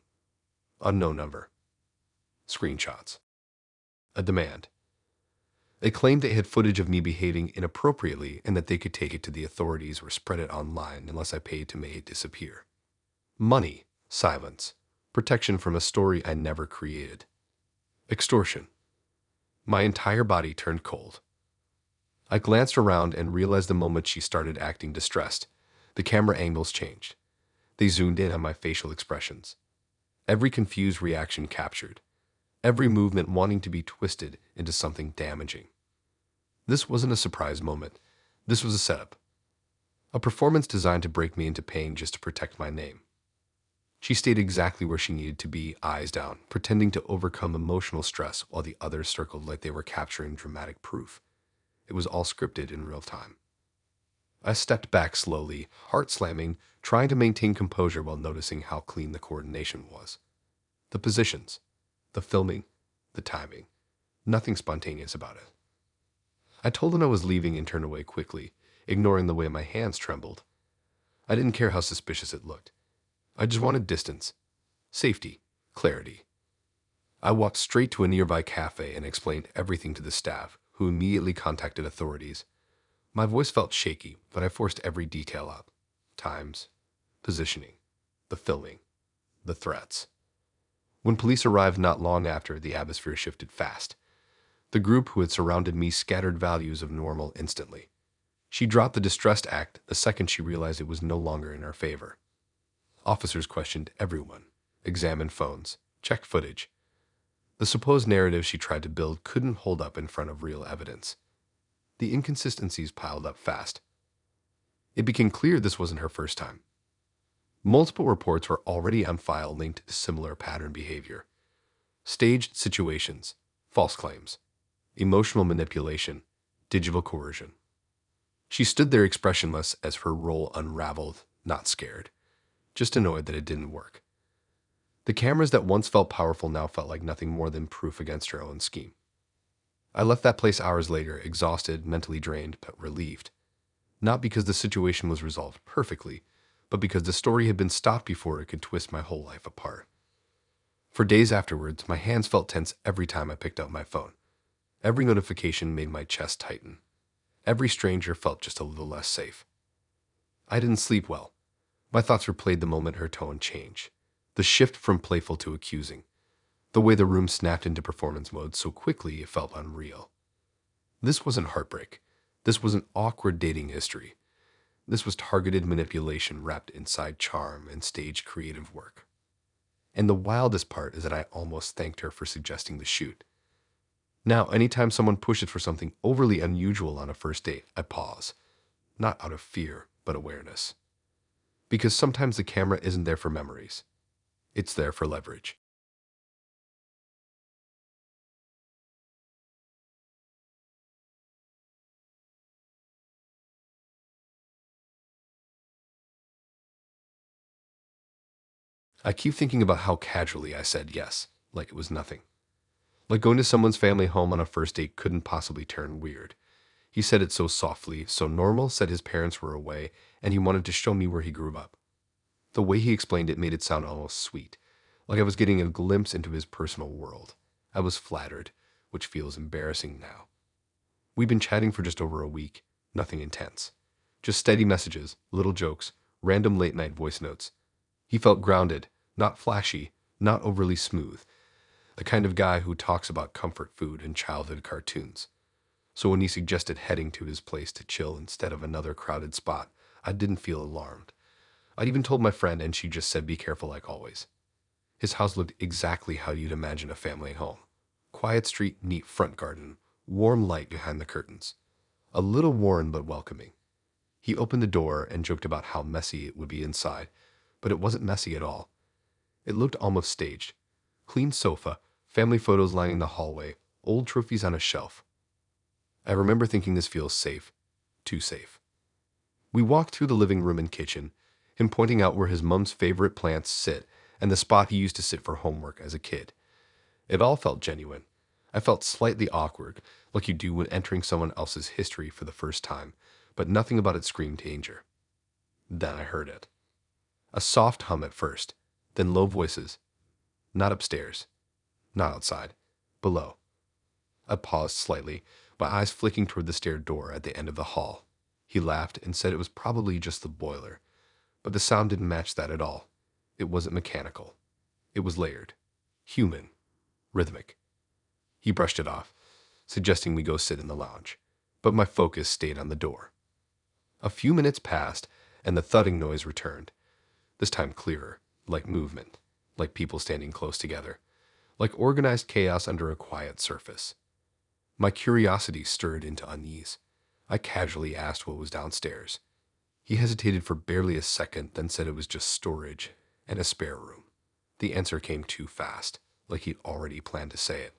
B: Unknown number. Screenshots. A demand. They claimed they had footage of me behaving inappropriately and that they could take it to the authorities or spread it online unless I paid to make it disappear. Money. Silence. Protection from a story I never created. Extortion. My entire body turned cold. I glanced around and realized the moment she started acting distressed, the camera angles changed. They zoomed in on my facial expressions. Every confused reaction captured. Every movement wanting to be twisted into something damaging. This wasn't a surprise moment. This was a setup. A performance designed to break me into pain just to protect my name. She stayed exactly where she needed to be, eyes down, pretending to overcome emotional stress while the others circled like they were capturing dramatic proof. It was all scripted in real time. I stepped back slowly, heart slamming, trying to maintain composure while noticing how clean the coordination was. The positions, the filming, the timing. Nothing spontaneous about it. I told them I was leaving and turned away quickly, ignoring the way my hands trembled. I didn't care how suspicious it looked. I just wanted distance, safety, clarity. I walked straight to a nearby cafe and explained everything to the staff, who immediately contacted authorities. My voice felt shaky, but I forced every detail out. Times, positioning, the filming, the threats. When police arrived not long after, the atmosphere shifted fast. The group who had surrounded me scattered values of normal instantly. She dropped the distressed act the second she realized it was no longer in her favor. Officers questioned everyone, examined phones, checked footage. The supposed narrative she tried to build couldn't hold up in front of real evidence. The inconsistencies piled up fast. It became clear this wasn't her first time. Multiple reports were already on file linked to similar pattern behavior. Staged situations, false claims, emotional manipulation, digital coercion. She stood there expressionless as her role unraveled, not scared, just annoyed that it didn't work. The cameras that once felt powerful now felt like nothing more than proof against her own scheme. I left that place hours later, exhausted, mentally drained, but relieved. Not because the situation was resolved perfectly, but because the story had been stopped before it could twist my whole life apart. For days afterwards, my hands felt tense every time I picked up my phone. Every notification made my chest tighten. Every stranger felt just a little less safe. I didn't sleep well. My thoughts replayed the moment her tone changed. The shift from playful to accusing. The way the room snapped into performance mode so quickly it felt unreal. This wasn't heartbreak. This wasn't awkward dating history. This was targeted manipulation wrapped inside charm and staged creative work. And the wildest part is that I almost thanked her for suggesting the shoot. Now, anytime someone pushes for something overly unusual on a first date, I pause. Not out of fear, but awareness. Because sometimes the camera isn't there for memories. It's there for leverage. I keep thinking about how casually I said yes, like it was nothing. Like going to someone's family home on a first date couldn't possibly turn weird. He said it so softly, so normal, said his parents were away, and he wanted to show me where he grew up. The way he explained it made it sound almost sweet, like I was getting a glimpse into his personal world. I was flattered, which feels embarrassing now. We'd been chatting for just over a week, nothing intense. Just steady messages, little jokes, random late-night voice notes. He felt grounded, not flashy, not overly smooth. The kind of guy who talks about comfort food and childhood cartoons. So when he suggested heading to his place to chill instead of another crowded spot, I didn't feel alarmed. I'd even told my friend and she just said be careful like always. His house looked exactly how you'd imagine a family home. Quiet street, neat front garden, warm light behind the curtains. A little worn but welcoming. He opened the door and joked about how messy it would be inside, but it wasn't messy at all. It looked almost staged. Clean sofa, family photos lining the hallway, old trophies on a shelf. I remember thinking this feels safe. Too safe. We walked through the living room and kitchen, him pointing out where his mom's favorite plants sit and the spot he used to sit for homework as a kid. It all felt genuine. I felt slightly awkward, like you do when entering someone else's history for the first time, but nothing about it screamed danger. Then I heard it. A soft hum at first, then low voices. Not upstairs. Not outside. Below. I paused slightly, my eyes flicking toward the stair door at the end of the hall. He laughed and said it was probably just the boiler, but the sound didn't match that at all. It wasn't mechanical. It was layered. Human. Rhythmic. He brushed it off, suggesting we go sit in the lounge, but my focus stayed on the door. A few minutes passed, and the thudding noise returned, this time clearer, like movement, like people standing close together, like organized chaos under a quiet surface. My curiosity stirred into unease. I casually asked what was downstairs. He hesitated for barely a second, then said it was just storage and a spare room. The answer came too fast, like he'd already planned to say it.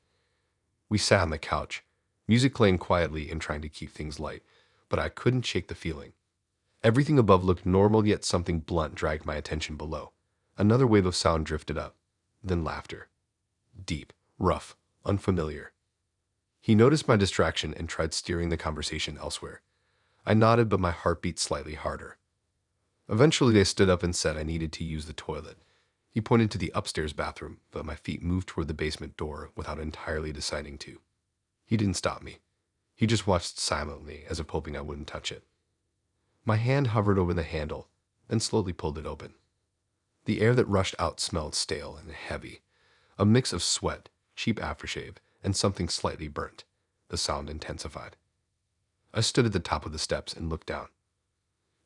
B: We sat on the couch, music playing quietly and trying to keep things light, but I couldn't shake the feeling. Everything above looked normal, yet something blunt dragged my attention below. Another wave of sound drifted up, then laughter. Deep, rough, unfamiliar. He noticed my distraction and tried steering the conversation elsewhere. I nodded, but my heart beat slightly harder. Eventually, they stood up and said I needed to use the toilet. He pointed to the upstairs bathroom, but my feet moved toward the basement door without entirely deciding to. He didn't stop me. He just watched silently, as if hoping I wouldn't touch it. My hand hovered over the handle, then slowly pulled it open. The air that rushed out smelled stale and heavy, a mix of sweat, cheap aftershave, and something slightly burnt. The sound intensified. I stood at the top of the steps and looked down.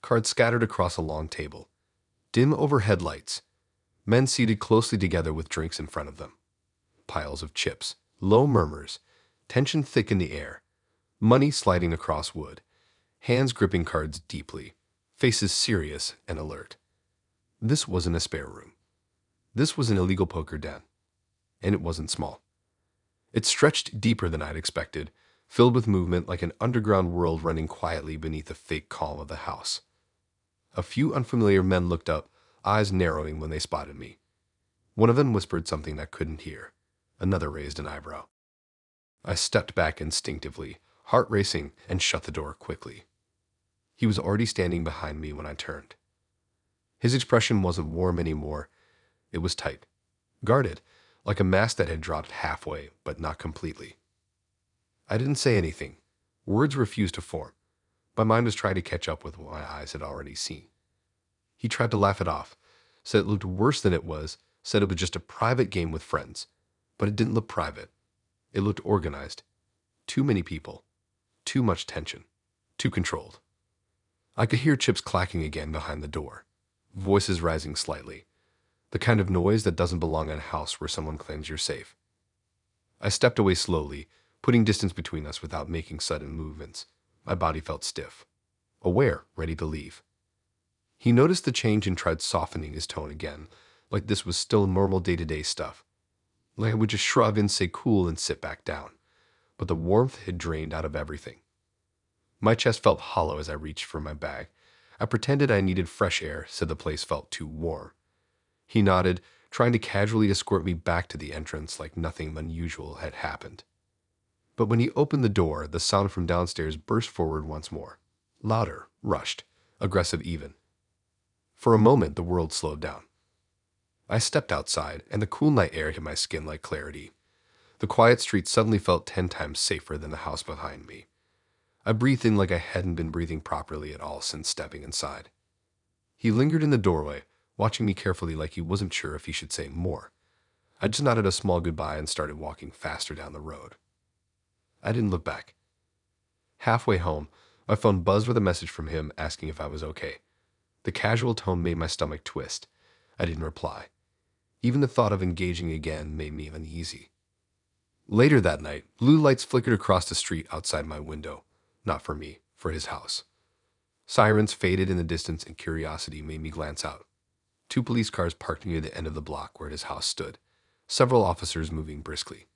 B: Cards scattered across a long table. Dim overhead lights. Men seated closely together with drinks in front of them. Piles of chips. Low murmurs. Tension thick in the air. Money sliding across wood. Hands gripping cards deeply. Faces serious and alert. This wasn't a spare room. This was an illegal poker den. And it wasn't small. It stretched deeper than I'd expected, filled with movement like an underground world running quietly beneath the fake calm of the house. A few unfamiliar men looked up, eyes narrowing when they spotted me. One of them whispered something I couldn't hear. Another raised an eyebrow. I stepped back instinctively, heart racing, and shut the door quickly. He was already standing behind me when I turned. His expression wasn't warm anymore. It was tight, guarded, like a mask that had dropped halfway, but not completely. I didn't say anything. Words refused to form. My mind was trying to catch up with what my eyes had already seen. He tried to laugh it off, said it looked worse than it was, said it was just a private game with friends. But it didn't look private. It looked organized. Too many people. Too much tension. Too controlled. I could hear chips clacking again behind the door. Voices rising slightly. The kind of noise that doesn't belong in a house where someone claims you're safe. I stepped away slowly, putting distance between us without making sudden movements. My body felt stiff. Aware, ready to leave. He noticed the change and tried softening his tone again, like this was still normal day-to-day stuff. Like I would just shrug and say cool and sit back down. But the warmth had drained out of everything. My chest felt hollow as I reached for my bag. I pretended I needed fresh air, said the place felt too warm. He nodded, trying to casually escort me back to the entrance like nothing unusual had happened. But when he opened the door, the sound from downstairs burst forward once more. Louder, rushed, aggressive even. For a moment, the world slowed down. I stepped outside, and the cool night air hit my skin like clarity. The quiet street suddenly felt 10 times safer than the house behind me. I breathed in like I hadn't been breathing properly at all since stepping inside. He lingered in the doorway, watching me carefully like he wasn't sure if he should say more. I just nodded a small goodbye and started walking faster down the road. I didn't look back. Halfway home, my phone buzzed with a message from him asking if I was okay. The casual tone made my stomach twist. I didn't reply. Even the thought of engaging again made me uneasy. Later that night, blue lights flickered across the street outside my window. Not for me, for his house. Sirens faded in the distance and curiosity made me glance out. 2 police cars parked near the end of the block where his house stood. Several officers moving briskly.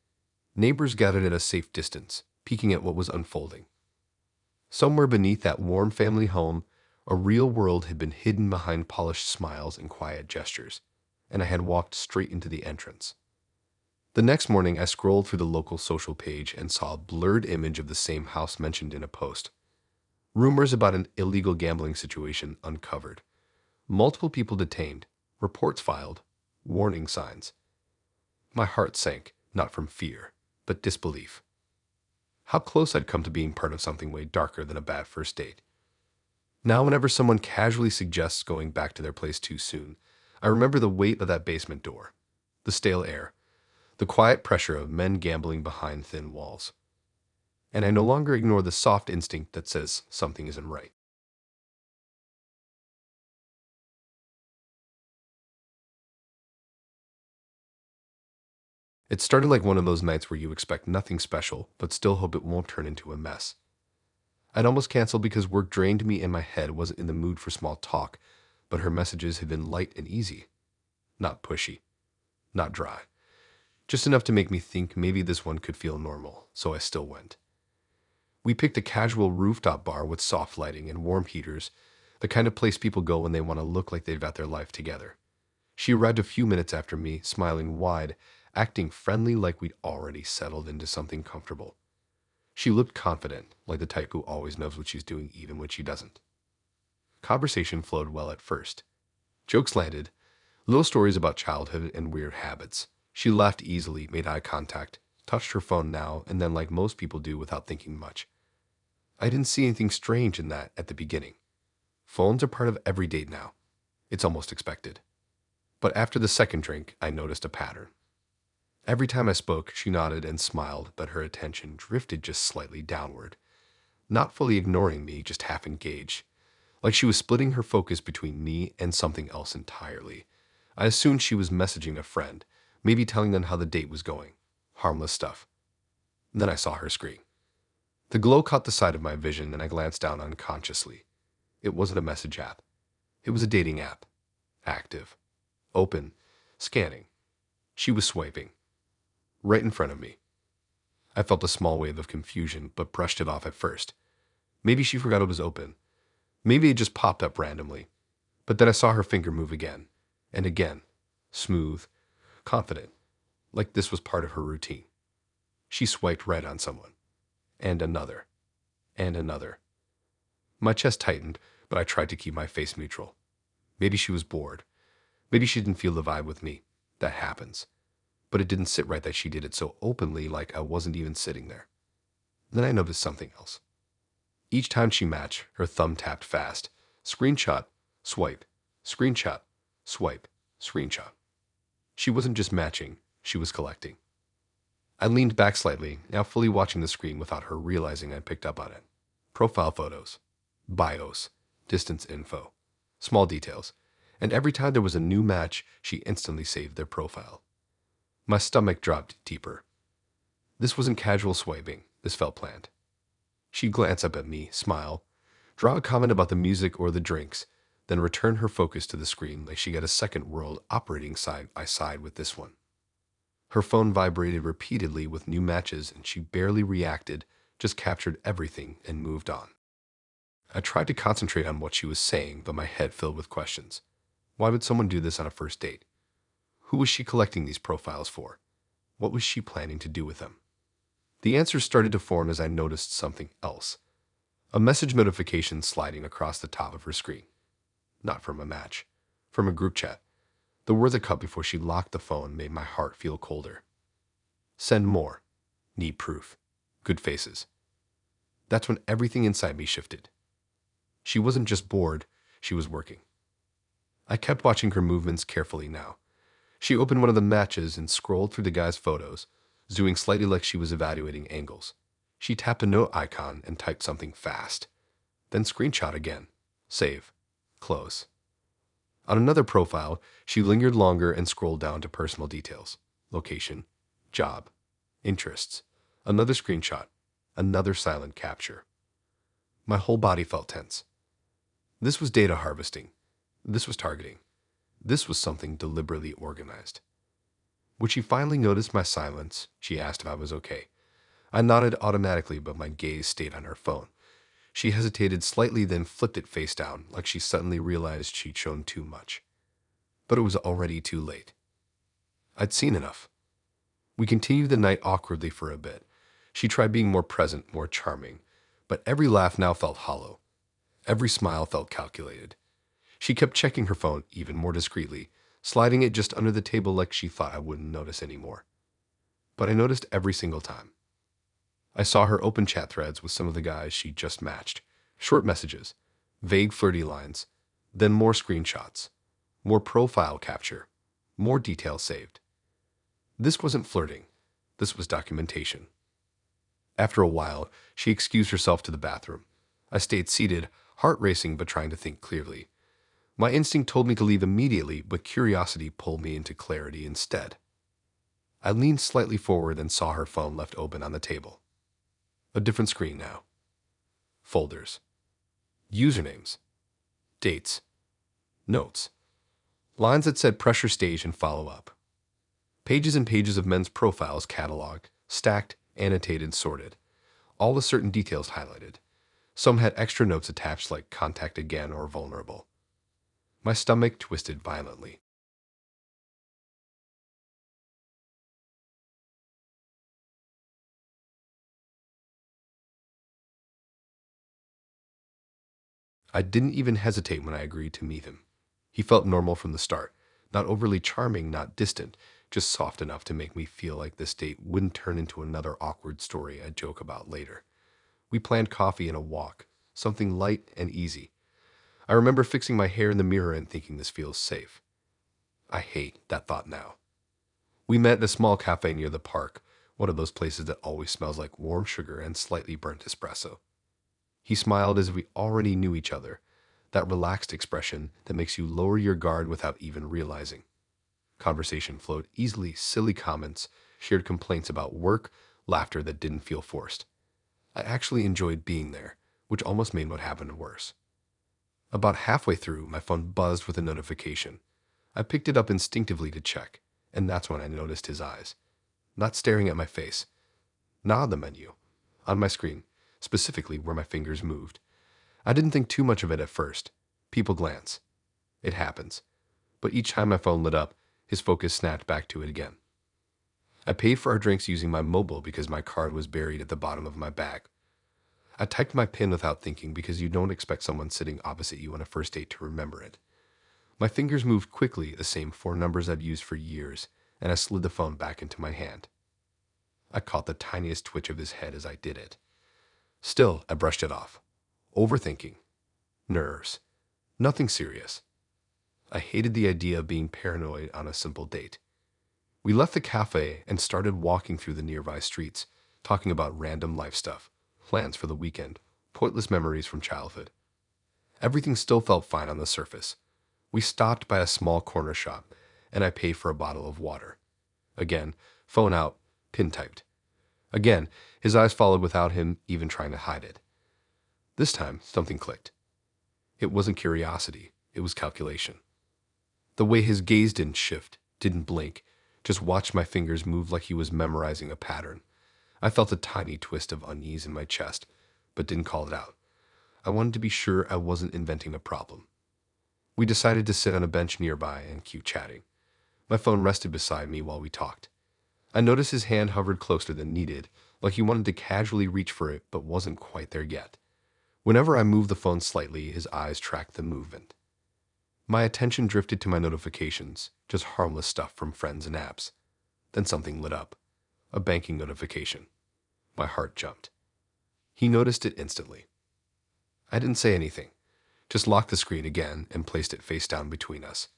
B: Neighbors gathered at a safe distance, peeking at what was unfolding. Somewhere beneath that warm family home, a real world had been hidden behind polished smiles and quiet gestures, and I had walked straight into the entrance. The next morning, I scrolled through the local social page and saw a blurred image of the same house mentioned in a post. Rumors about an illegal gambling situation uncovered. Multiple people detained, reports filed, warning signs. My heart sank, not from fear, but disbelief. How close I'd come to being part of something way darker than a bad first date. Now, whenever someone casually suggests going back to their place too soon, I remember the weight of that basement door, the stale air, the quiet pressure of men gambling behind thin walls. And I no longer ignore the soft instinct that says something isn't right. It started like one of those nights where you expect nothing special, but still hope it won't turn into a mess. I'd almost canceled because work drained me and my head wasn't in the mood for small talk, but her messages had been light and easy. Not pushy. Not dry. Just enough to make me think maybe this one could feel normal, so I still went. We picked a casual rooftop bar with soft lighting and warm heaters, the kind of place people go when they want to look like they've got their life together. She arrived a few minutes after me, smiling wide, acting friendly like we'd already settled into something comfortable. She looked confident, like the type who always knows what she's doing even when she doesn't. Conversation flowed well at first. Jokes landed, little stories about childhood and weird habits. She laughed easily, made eye contact, touched her phone now and then like most people do without thinking much. I didn't see anything strange in that at the beginning. Phones are part of every date now. It's almost expected. But after the second drink, I noticed a pattern. Every time I spoke, she nodded and smiled, but her attention drifted just slightly downward. Not fully ignoring me, just half engaged. Like she was splitting her focus between me and something else entirely. I assumed she was messaging a friend, maybe telling them how the date was going. Harmless stuff. Then I saw her screen. The glow caught the side of my vision and I glanced down unconsciously. It wasn't a message app. It was a dating app. Active. Open. Scanning. She was swiping. Right in front of me. I felt a small wave of confusion, but brushed it off at first. Maybe she forgot it was open. Maybe it just popped up randomly. But then I saw her finger move again. And again. Smooth. Confident. Like this was part of her routine. She swiped right on someone. And another. And another. My chest tightened, but I tried to keep my face neutral. Maybe she was bored. Maybe she didn't feel the vibe with me. That happens. But it didn't sit right that she did it so openly like I wasn't even sitting there. Then I noticed something else. Each time she matched, her thumb tapped fast. Screenshot, swipe, screenshot, swipe, screenshot. She wasn't just matching, she was collecting. I leaned back slightly, now fully watching the screen without her realizing I'd picked up on it. Profile photos, bios, distance info, small details, and every time there was a new match, she instantly saved their profile. My stomach dropped deeper. This wasn't casual swiping, this felt planned. She'd glance up at me, smile, draw a comment about the music or the drinks, then return her focus to the screen like she got a second world operating side by side with this one. Her phone vibrated repeatedly with new matches and she barely reacted, just captured everything and moved on. I tried to concentrate on what she was saying, but my head filled with questions. Why would someone do this on a first date? Who was she collecting these profiles for? What was she planning to do with them? The answers started to form as I noticed something else. A message notification sliding across the top of her screen. Not from a match. From a group chat. The word that cut before she locked the phone made my heart feel colder. Send more. Need proof. Good faces. That's when everything inside me shifted. She wasn't just bored, she was working. I kept watching her movements carefully now. She opened one of the matches and scrolled through the guy's photos, zooming slightly like she was evaluating angles. She tapped a note icon and typed something fast. Then screenshot again. Save. Close. On another profile, she lingered longer and scrolled down to personal details. Location. Job. Interests. Another screenshot. Another silent capture. My whole body felt tense. This was data harvesting. This was targeting. This was something deliberately organized. When she finally noticed my silence, she asked if I was okay. I nodded automatically, but my gaze stayed on her phone. She hesitated slightly, then flipped it face down, like she suddenly realized she'd shown too much. But it was already too late. I'd seen enough. We continued the night awkwardly for a bit. She tried being more present, more charming, but every laugh now felt hollow. Every smile felt calculated. She kept checking her phone even more discreetly, sliding it just under the table like she thought I wouldn't notice anymore. But I noticed every single time. I saw her open chat threads with some of the guys she just matched. Short messages, vague flirty lines, then more screenshots, more profile capture, more details saved. This wasn't flirting. This was documentation. After a while, she excused herself to the bathroom. I stayed seated, heart racing but trying to think clearly. My instinct told me to leave immediately, but curiosity pulled me into clarity instead. I leaned slightly forward and saw her phone left open on the table. A different screen now. Folders. Usernames. Dates. Notes. Lines that said pressure stage and follow up. Pages and pages of men's profiles cataloged, stacked, annotated, sorted. All with certain details highlighted. Some had extra notes attached like contact again or vulnerable. My stomach twisted violently. I didn't even hesitate when I agreed to meet him. He felt normal from the start, not overly charming, not distant, just soft enough to make me feel like this date wouldn't turn into another awkward story I'd joke about later. We planned coffee and a walk, something light and easy. I remember fixing my hair in the mirror and thinking this feels safe. I hate that thought now. We met at a small cafe near the park, one of those places that always smells like warm sugar and slightly burnt espresso. He smiled as if we already knew each other, that relaxed expression that makes you lower your guard without even realizing. Conversation flowed easily, silly comments, shared complaints about work, laughter that didn't feel forced. I actually enjoyed being there, which almost made what happened worse. About halfway through, my phone buzzed with a notification. I picked it up instinctively to check, and that's when I noticed his eyes. Not staring at my face. Not on the menu. On my screen, specifically where my fingers moved. I didn't think too much of it at first. People glance. It happens. But each time my phone lit up, his focus snapped back to it again. I paid for our drinks using my mobile because my card was buried at the bottom of my bag. I typed my PIN without thinking because you don't expect someone sitting opposite you on a first date to remember it. My fingers moved quickly, the same 4 numbers I'd used for years, and I slid the phone back into my hand. I caught the tiniest twitch of his head as I did it. Still, I brushed it off. Overthinking. Nerves. Nothing serious. I hated the idea of being paranoid on a simple date. We left the cafe and started walking through the nearby streets, talking about random life stuff, plans for the weekend, pointless memories from childhood. Everything still felt fine on the surface. We stopped by a small corner shop, and I paid for a bottle of water. Again, phone out, PIN typed. Again, his eyes followed without him even trying to hide it. This time, something clicked. It wasn't curiosity, it was calculation. The way his gaze didn't shift, didn't blink, just watched my fingers move like he was memorizing a pattern. I felt a tiny twist of unease in my chest, but didn't call it out. I wanted to be sure I wasn't inventing a problem. We decided to sit on a bench nearby and keep chatting. My phone rested beside me while we talked. I noticed his hand hovered closer than needed, like he wanted to casually reach for it but wasn't quite there yet. Whenever I moved the phone slightly, his eyes tracked the movement. My attention drifted to my notifications, just harmless stuff from friends and apps. Then something lit up. A banking notification. My heart jumped. He noticed it instantly. I didn't say anything, just locked the screen again and placed it face down between us.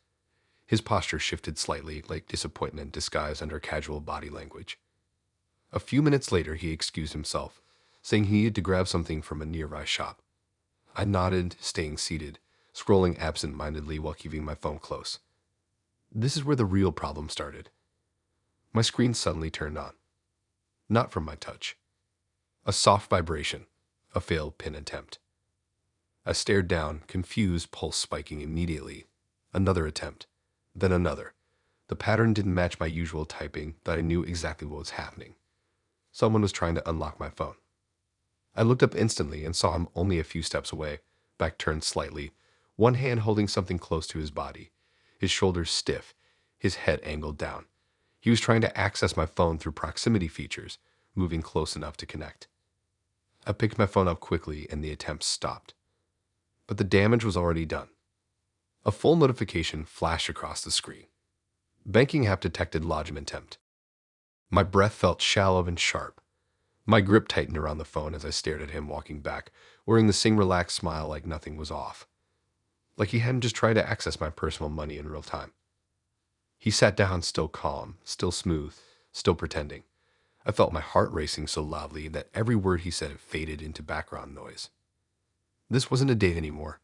B: His posture shifted slightly, like disappointment disguised under casual body language. A few minutes later, he excused himself, saying he needed to grab something from a nearby shop. I nodded, staying seated, scrolling absent-mindedly while keeping my phone close. This is where the real problem started. My screen suddenly turned on. Not from my touch. A soft vibration, a failed PIN attempt. I stared down, confused, pulse spiking immediately. Another attempt, then another. The pattern didn't match my usual typing, but I knew exactly what was happening. Someone was trying to unlock my phone. I looked up instantly and saw him only a few steps away, back turned slightly, one hand holding something close to his body, his shoulders stiff, his head angled down. He was trying to access my phone through proximity features, moving close enough to connect. I picked my phone up quickly and the attempt stopped. But the damage was already done. A full notification flashed across the screen. Banking app detected lodgement attempt. My breath felt shallow and sharp. My grip tightened around the phone as I stared at him walking back, wearing the same relaxed smile like nothing was off. Like he hadn't just tried to access my personal money in real time. He sat down, still calm, still smooth, still pretending. I felt my heart racing so loudly that every word he said faded into background noise. This wasn't a date anymore.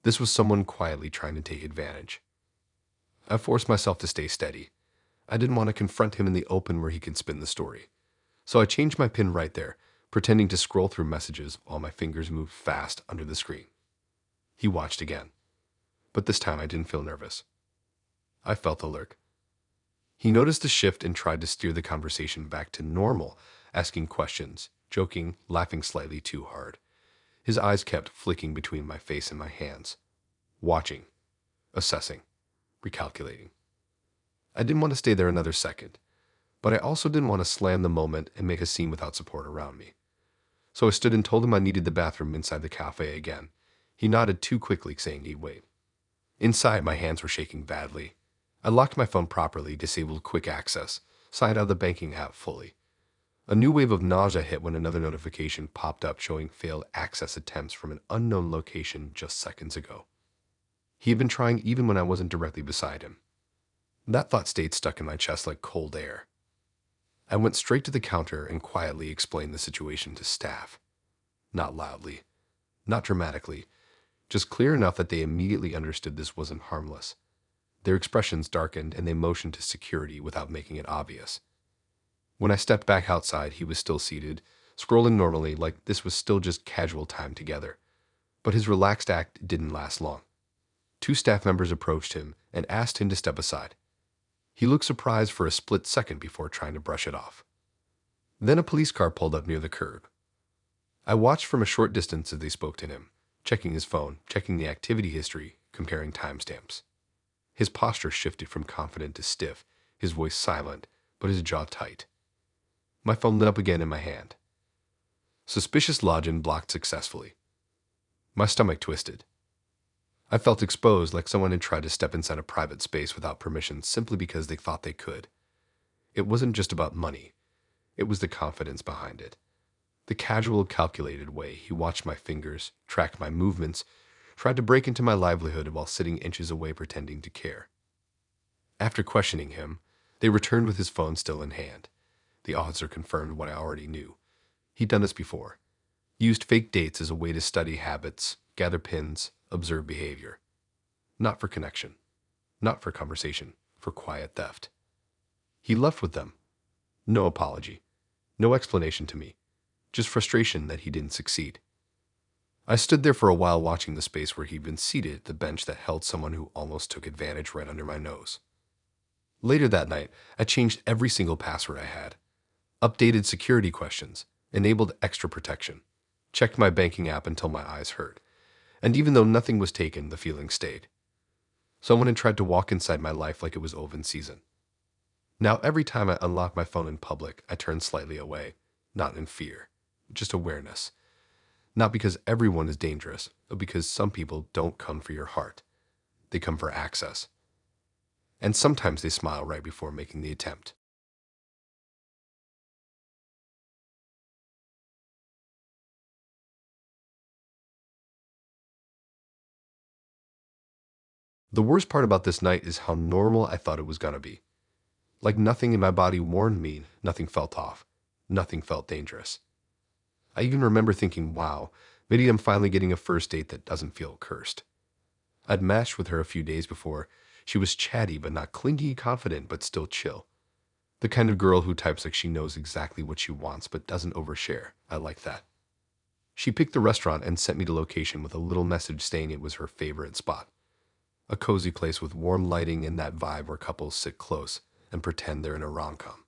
B: This was someone quietly trying to take advantage. I forced myself to stay steady. I didn't want to confront him in the open where he could spin the story. So I changed my pin right there, pretending to scroll through messages while my fingers moved fast under the screen. He watched again. But this time I didn't feel nervous. I felt alert. He noticed the shift and tried to steer the conversation back to normal, asking questions, joking, laughing slightly too hard. His eyes kept flicking between my face and my hands, watching, assessing, recalculating. I didn't want to stay there another second, but I also didn't want to slam the moment and make a scene without support around me. So I stood and told him I needed the bathroom inside the cafe again. He nodded too quickly, saying he'd wait. Inside, my hands were shaking badly. I locked my phone properly, disabled quick access, signed out of the banking app fully. A new wave of nausea hit when another notification popped up showing failed access attempts from an unknown location just seconds ago. He had been trying even when I wasn't directly beside him. That thought stayed stuck in my chest like cold air. I went straight to the counter and quietly explained the situation to staff. Not loudly, not dramatically, just clear enough that they immediately understood this wasn't harmless. Their expressions darkened and they motioned to security without making it obvious. When I stepped back outside, he was still seated, scrolling normally like this was still just casual time together. But his relaxed act didn't last long. Two staff members approached him and asked him to step aside. He looked surprised for a split second before trying to brush it off. Then a police car pulled up near the curb. I watched from a short distance as they spoke to him, checking his phone, checking the activity history, comparing timestamps. His posture shifted from confident to stiff, his voice silent, but his jaw tight. My phone lit up again in my hand. Suspicious login blocked successfully. My stomach twisted. I felt exposed, like someone had tried to step inside a private space without permission simply because they thought they could. It wasn't just about money. It was the confidence behind it. The casual, calculated way he watched my fingers, tracked my movements, tried to break into my livelihood while sitting inches away pretending to care. After questioning him, they returned with his phone still in hand. The officer confirmed what I already knew. He'd done this before. Used fake dates as a way to study habits, gather pins, observe behavior. Not for connection. Not for conversation. For quiet theft. He left with them. No apology. No explanation to me. Just frustration that he didn't succeed. I stood there for a while watching the space where he'd been seated at the bench that held someone who almost took advantage right under my nose. Later that night, I changed every single password I had. Updated security questions, enabled extra protection, checked my banking app until my eyes hurt, and even though nothing was taken, the feeling stayed. Someone had tried to walk inside my life like it was open season. Now every time I unlock my phone in public, I turn slightly away, not in fear, just awareness. Not because everyone is dangerous, but because some people don't come for your heart. They come for access. And sometimes they smile right before making the attempt. The worst part about this night is how normal I thought it was gonna be. Like nothing in my body warned me, nothing felt off, nothing felt dangerous. I even remember thinking, wow, maybe I'm finally getting a first date that doesn't feel cursed. I'd matched with her a few days before. She was chatty but not clingy, confident but still chill. The kind of girl who types like she knows exactly what she wants but doesn't overshare. I like that. She picked the restaurant and sent me the location with a little message saying it was her favorite spot. A cozy place with warm lighting and that vibe where couples sit close and pretend they're in a rom-com.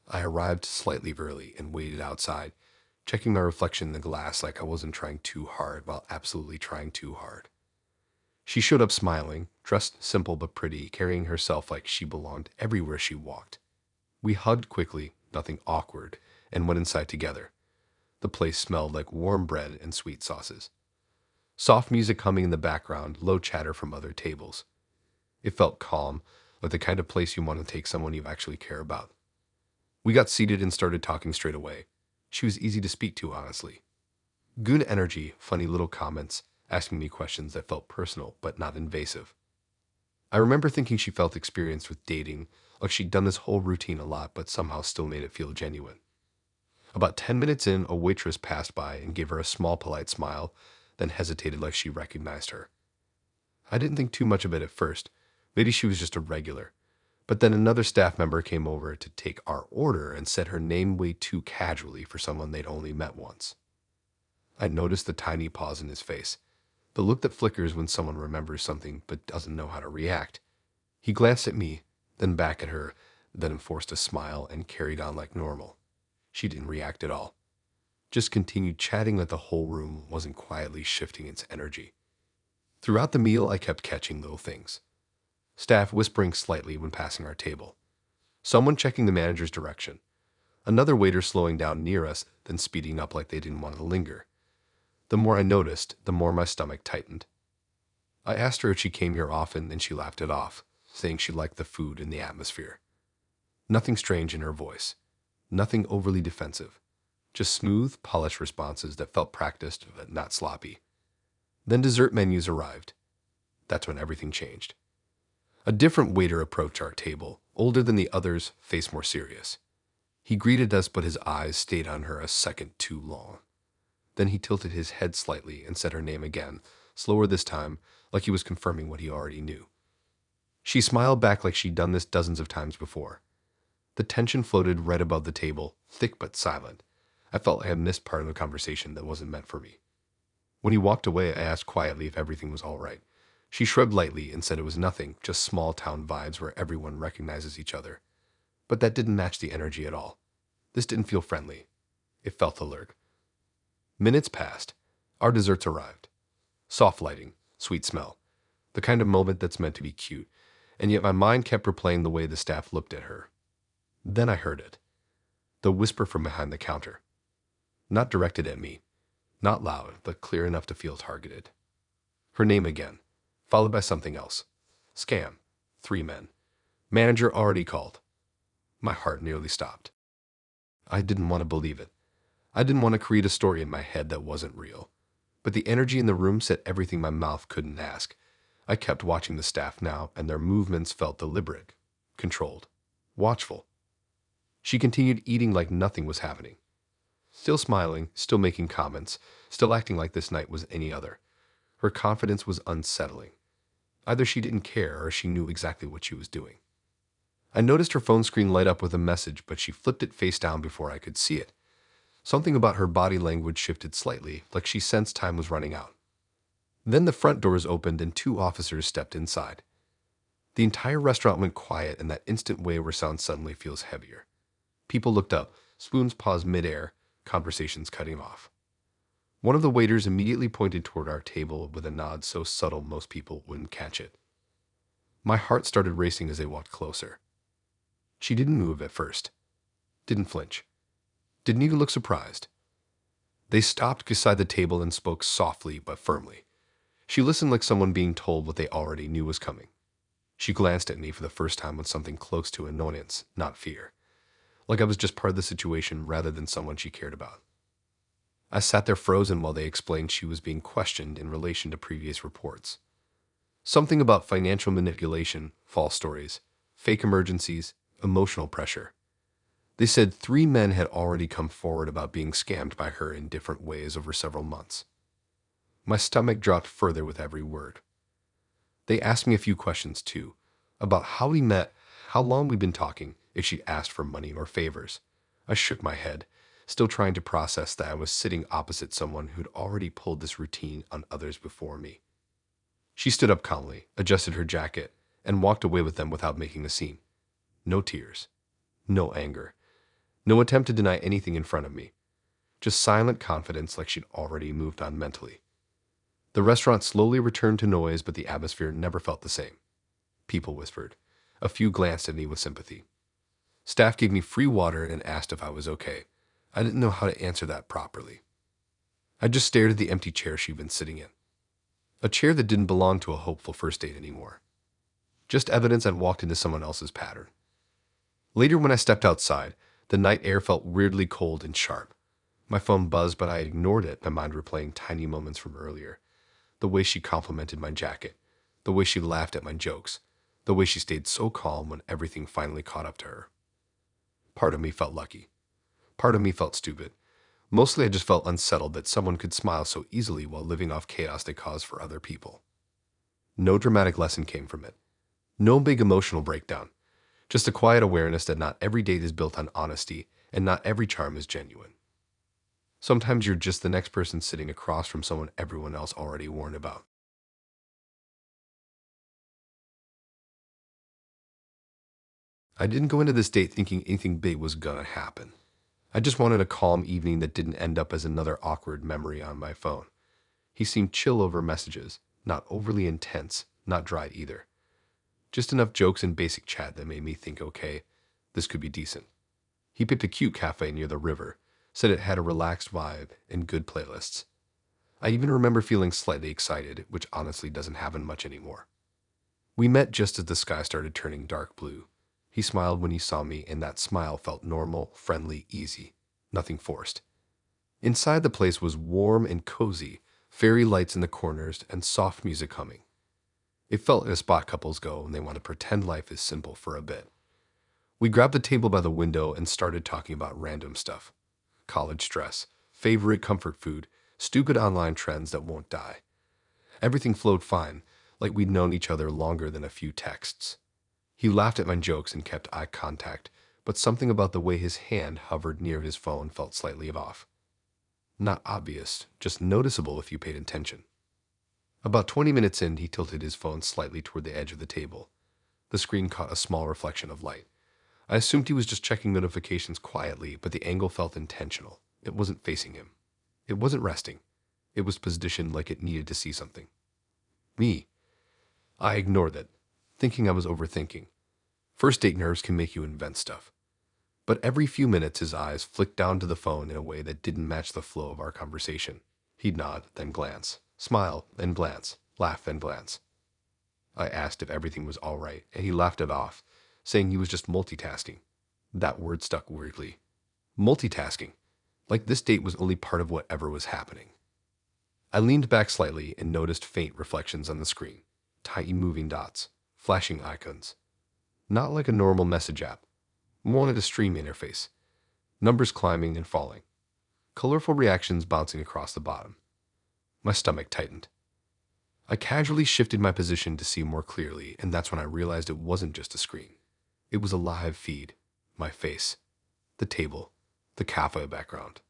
B: I arrived slightly early and waited outside, checking my reflection in the glass like I wasn't trying too hard while absolutely trying too hard. She showed up smiling, dressed simple but pretty, carrying herself like she belonged everywhere she walked. We hugged quickly, nothing awkward, and went inside together. The place smelled like warm bread and sweet sauces. Soft music humming in the background, low chatter from other tables. It felt calm, like the kind of place you want to take someone you actually care about. We got seated and started talking straight away. She was easy to speak to, honestly. Good energy, funny little comments, asking me questions that felt personal but not invasive. I remember thinking she felt experienced with dating, like she'd done this whole routine a lot but somehow still made it feel genuine. About 10 minutes in, a waitress passed by and gave her a small polite smile, then hesitated like she recognized her. I didn't think too much of it at first. Maybe she was just a regular. But then another staff member came over to take our order and said her name way too casually for someone they'd only met once. I noticed the tiny pause in his face, the look that flickers when someone remembers something but doesn't know how to react. He glanced at me, then back at her, then enforced a smile and carried on like normal. She didn't react at all. Just continued chatting like the whole room wasn't quietly shifting its energy. Throughout the meal, I kept catching little things. Staff whispering slightly when passing our table. Someone checking the manager's direction. Another waiter slowing down near us, then speeding up like they didn't want to linger. The more I noticed, the more my stomach tightened. I asked her if she came here often, and she laughed it off, saying she liked the food and the atmosphere. Nothing strange in her voice. Nothing overly defensive. Just smooth, polished responses that felt practiced but not sloppy. Then dessert menus arrived. That's when everything changed. A different waiter approached our table, older than the others, face more serious. He greeted us, but his eyes stayed on her a second too long. Then he tilted his head slightly and said her name again, slower this time, like he was confirming what he already knew. She smiled back like she'd done this dozens of times before. The tension floated right above the table, thick but silent. I felt I had missed part of the conversation that wasn't meant for me. When he walked away, I asked quietly if everything was all right. She shrugged lightly and said it was nothing, just small town vibes where everyone recognizes each other. But that didn't match the energy at all. This didn't feel friendly. It felt alert. Minutes passed. Our desserts arrived. Soft lighting, sweet smell. The kind of moment that's meant to be cute, and yet my mind kept replaying the way the staff looked at her. Then I heard it. The whisper from behind the counter. Not directed at me. Not loud, but clear enough to feel targeted. Her name again, followed by something else. Scam. 3 men. Manager already called. My heart nearly stopped. I didn't want to believe it. I didn't want to create a story in my head that wasn't real. But the energy in the room said everything my mouth couldn't ask. I kept watching the staff now, and their movements felt deliberate, controlled, watchful. She continued eating like nothing was happening. Still smiling, still making comments, still acting like this night was any other. Her confidence was unsettling. Either she didn't care or she knew exactly what she was doing. I noticed her phone screen light up with a message, but she flipped it face down before I could see it. Something about her body language shifted slightly, like she sensed time was running out. Then the front doors opened and 2 officers stepped inside. The entire restaurant went quiet in that instant way where sound suddenly feels heavier. People looked up, spoons paused midair, conversations cutting off. One of the waiters immediately pointed toward our table with a nod so subtle most people wouldn't catch it. My heart started racing as they walked closer. She didn't move at first. Didn't flinch. Didn't even look surprised. They stopped beside the table and spoke softly but firmly. She listened like someone being told what they already knew was coming. She glanced at me for the first time with something close to annoyance, not fear. Like I was just part of the situation rather than someone she cared about. I sat there frozen while they explained she was being questioned in relation to previous reports. Something about financial manipulation, false stories, fake emergencies, emotional pressure. They said 3 men had already come forward about being scammed by her in different ways over several months. My stomach dropped further with every word. They asked me a few questions too, about how we met, how long we'd been talking, if she'd asked for money or favors. I shook my head, still trying to process that I was sitting opposite someone who'd already pulled this routine on others before me. She stood up calmly, adjusted her jacket, and walked away with them without making a scene. No tears. No anger. No attempt to deny anything in front of me. Just silent confidence like she'd already moved on mentally. The restaurant slowly returned to noise, but the atmosphere never felt the same. People whispered. A few glanced at me with sympathy. Staff gave me free water and asked if I was okay. I didn't know how to answer that properly. I just stared at the empty chair she'd been sitting in. A chair that didn't belong to a hopeful first date anymore. Just evidence I'd walked into someone else's pattern. Later, when I stepped outside, the night air felt weirdly cold and sharp. My phone buzzed, but I ignored it, my mind replaying tiny moments from earlier. The way she complimented my jacket, the way she laughed at my jokes, the way she stayed so calm when everything finally caught up to her. Part of me felt lucky. Part of me felt stupid. Mostly I just felt unsettled that someone could smile so easily while living off chaos they caused for other people. No dramatic lesson came from it. No big emotional breakdown. Just a quiet awareness that not every date is built on honesty and not every charm is genuine. Sometimes you're just the next person sitting across from someone everyone else already warned about. I didn't go into this date thinking anything big was gonna happen. I just wanted a calm evening that didn't end up as another awkward memory on my phone. He seemed chill over messages, not overly intense, not dry either. Just enough jokes and basic chat that made me think, okay, this could be decent. He picked a cute cafe near the river, said it had a relaxed vibe and good playlists. I even remember feeling slightly excited, which honestly doesn't happen much anymore. We met just as the sky started turning dark blue. He smiled when he saw me, and that smile felt normal, friendly, easy. Nothing forced. Inside the place was warm and cozy, fairy lights in the corners and soft music humming. It felt like a spot couples go when they want to pretend life is simple for a bit. We grabbed the table by the window and started talking about random stuff. College stress, favorite comfort food, stupid online trends that won't die. Everything flowed fine, like we'd known each other longer than a few texts. He laughed at my jokes and kept eye contact, but something about the way his hand hovered near his phone felt slightly off. Not obvious, just noticeable if you paid attention. About 20 minutes in, he tilted his phone slightly toward the edge of the table. The screen caught a small reflection of light. I assumed he was just checking notifications quietly, but the angle felt intentional. It wasn't facing him. It wasn't resting. It was positioned like it needed to see something. Me. I ignored it, thinking I was overthinking. First date nerves can make you invent stuff. But every few minutes his eyes flicked down to the phone in a way that didn't match the flow of our conversation. He'd nod, then glance. Smile, then glance. Laugh, then glance. I asked if everything was all right, and he laughed it off, saying he was just multitasking. That word stuck weirdly. Multitasking. Like this date was only part of whatever was happening. I leaned back slightly and noticed faint reflections on the screen. Tiny moving dots. Flashing icons. Not like a normal message app. More like a stream interface. Numbers climbing and falling. Colorful reactions bouncing across the bottom. My stomach tightened. I casually shifted my position to see more clearly, and that's when I realized it wasn't just a screen. It was a live feed. My face. The table. The cafe background.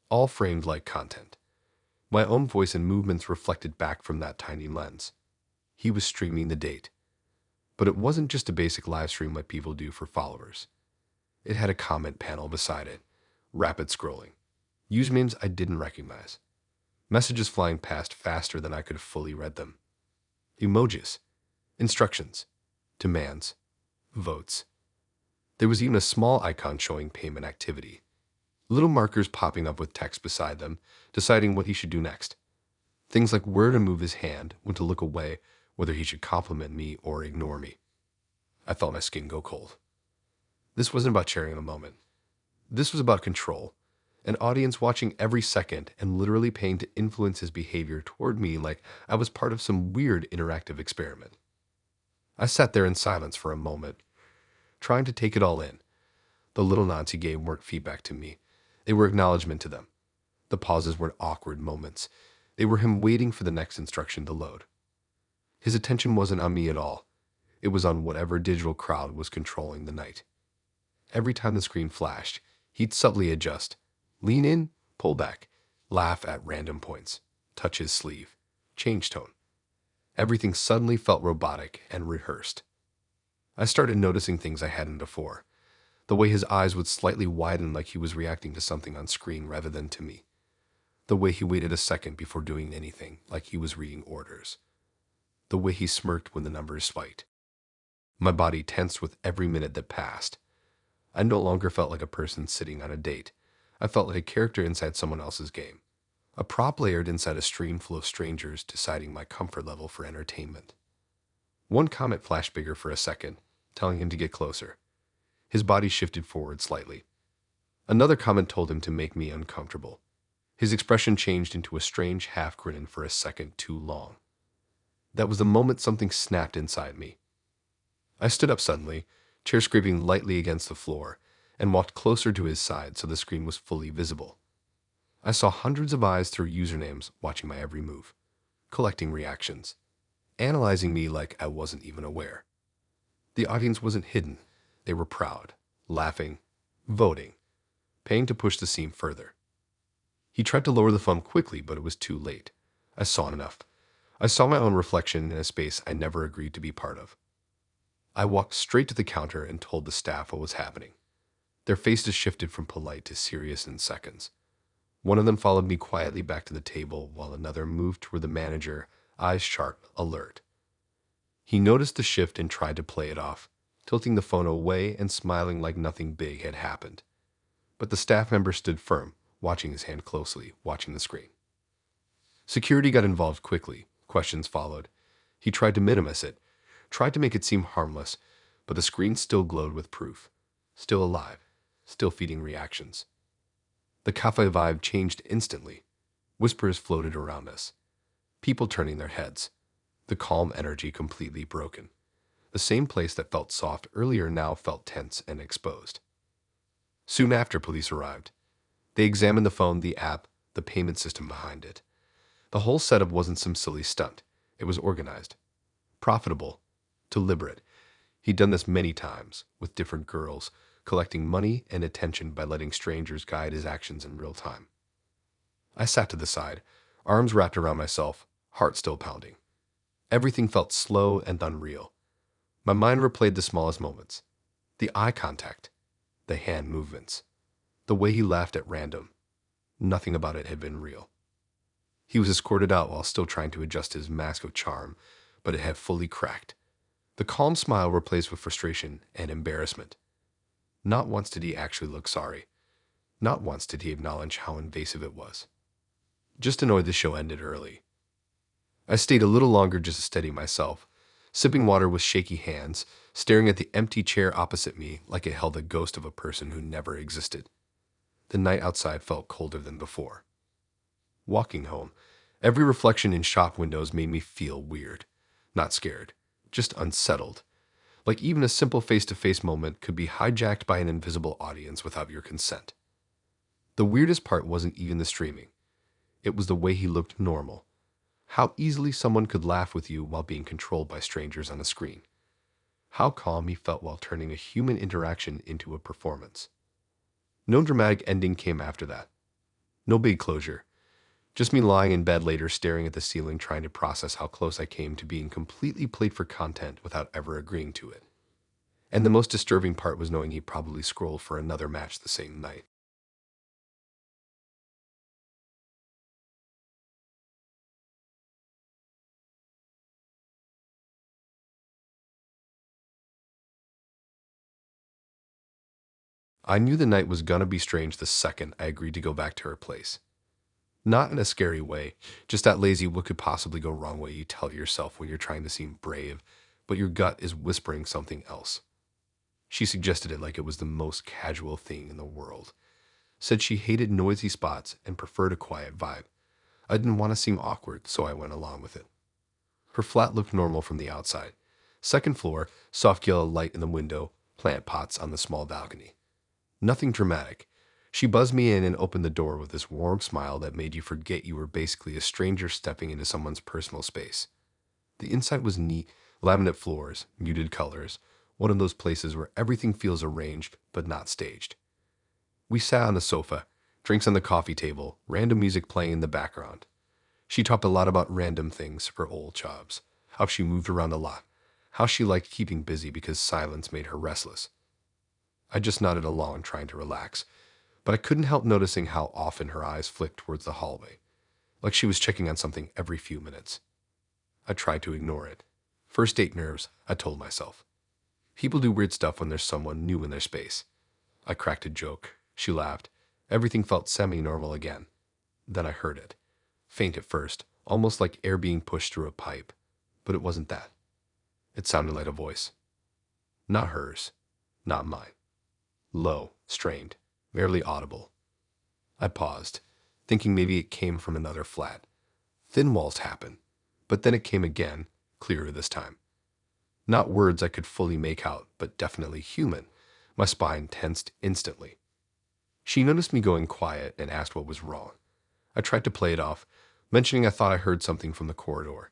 B: All framed like content. My own voice and movements reflected back from that tiny lens. He was streaming the date. But it wasn't just a basic live stream like people do for followers. It had a comment panel beside it. Rapid scrolling. Usernames I didn't recognize. Messages flying past faster than I could have fully read them. Emojis. Instructions. Demands. Votes. There was even a small icon showing payment activity. Little markers popping up with text beside them, deciding what he should do next. Things like where to move his hand, when to look away, whether he should compliment me or ignore me. I felt my skin go cold. This wasn't about sharing a moment. This was about control. An audience watching every second and literally paying to influence his behavior toward me like I was part of some weird interactive experiment. I sat there in silence for a moment, trying to take it all in. The little nods he gave weren't feedback to me. They were acknowledgement to them. The pauses weren't awkward moments. They were him waiting for the next instruction to load. His attention wasn't on me at all. It was on whatever digital crowd was controlling the night. Every time the screen flashed, he'd subtly adjust. Lean in, pull back, laugh at random points, touch his sleeve, change tone. Everything suddenly felt robotic and rehearsed. I started noticing things I hadn't before. The way his eyes would slightly widen like he was reacting to something on screen rather than to me. The way he waited a second before doing anything, like he was reading orders. The way he smirked when the numbers spiked. My body tensed with every minute that passed. I no longer felt like a person sitting on a date. I felt like a character inside someone else's game. A prop layered inside a stream full of strangers deciding my comfort level for entertainment. One comment flashed bigger for a second, telling him to get closer. His body shifted forward slightly. Another comment told him to make me uncomfortable. His expression changed into a strange half-grin for a second too long. That was the moment something snapped inside me. I stood up suddenly, chair scraping lightly against the floor, and walked closer to his side so the screen was fully visible. I saw hundreds of eyes through usernames watching my every move, collecting reactions, analyzing me like I wasn't even aware. The audience wasn't hidden. They were proud, laughing, voting, paying to push the scene further. He tried to lower the phone quickly, but it was too late. I saw enough. I saw my own reflection in a space I never agreed to be part of. I walked straight to the counter and told the staff what was happening. Their faces shifted from polite to serious in seconds. One of them followed me quietly back to the table, while another moved toward the manager, eyes sharp, alert. He noticed the shift and tried to play it off, tilting the phone away and smiling like nothing big had happened. But the staff member stood firm, watching his hand closely, watching the screen. Security got involved quickly. Questions followed. He tried to minimize it, tried to make it seem harmless, but the screen still glowed with proof. Still alive, still feeding reactions. The cafe vibe changed instantly. Whispers floated around us. People turning their heads. The calm energy completely broken. The same place that felt soft earlier now felt tense and exposed. Soon after, police arrived. They examined the phone, the app, the payment system behind it. The whole setup wasn't some silly stunt. It was organized, profitable, deliberate. He'd done this many times, with different girls, collecting money and attention by letting strangers guide his actions in real time. I sat to the side, arms wrapped around myself, heart still pounding. Everything felt slow and unreal. My mind replayed the smallest moments. The eye contact, the hand movements, the way he laughed at random. Nothing about it had been real. He was escorted out while still trying to adjust his mask of charm, but it had fully cracked. The calm smile replaced with frustration and embarrassment. Not once did he actually look sorry. Not once did he acknowledge how invasive it was. Just annoyed the show ended early. I stayed a little longer just to steady myself, sipping water with shaky hands, staring at the empty chair opposite me like it held the ghost of a person who never existed. The night outside felt colder than before. Walking home, every reflection in shop windows made me feel weird. Not scared, just unsettled. Like even a simple face-to-face moment could be hijacked by an invisible audience without your consent. The weirdest part wasn't even the streaming. It was the way he looked normal. How easily someone could laugh with you while being controlled by strangers on a screen. How calm he felt while turning a human interaction into a performance. No dramatic ending came after that. No big closure. Just me lying in bed later staring at the ceiling trying to process how close I came to being completely played for content without ever agreeing to it. And the most disturbing part was knowing he probably scrolled for another match the same night. I knew the night was gonna be strange the second I agreed to go back to her place. Not in a scary way, just that lazy what could possibly go wrong way you tell yourself when you're trying to seem brave, but your gut is whispering something else. She suggested it like it was the most casual thing in the world. Said she hated noisy spots and preferred a quiet vibe. I didn't want to seem awkward, so I went along with it. Her flat looked normal from the outside. Second floor, soft yellow light in the window, plant pots on the small balcony. Nothing dramatic. She buzzed me in and opened the door with this warm smile that made you forget you were basically a stranger stepping into someone's personal space. The inside was neat, laminate floors, muted colors, one of those places where everything feels arranged but not staged. We sat on the sofa, drinks on the coffee table, random music playing in the background. She talked a lot about random things, her old jobs, how she moved around a lot, how she liked keeping busy because silence made her restless. I just nodded along, trying to relax, but I couldn't help noticing how often her eyes flicked towards the hallway, like she was checking on something every few minutes. I tried to ignore it. First date nerves, I told myself. People do weird stuff when there's someone new in their space. I cracked a joke. She laughed. Everything felt semi-normal again. Then I heard it. Faint at first, almost like air being pushed through a pipe. But it wasn't that. It sounded like a voice. Not hers. Not mine. Low, strained, barely audible. I paused, thinking maybe it came from another flat. Thin walls happen, but then it came again, clearer this time. Not words I could fully make out, but definitely human. My spine tensed instantly. She noticed me going quiet and asked what was wrong. I tried to play it off, mentioning I thought I heard something from the corridor.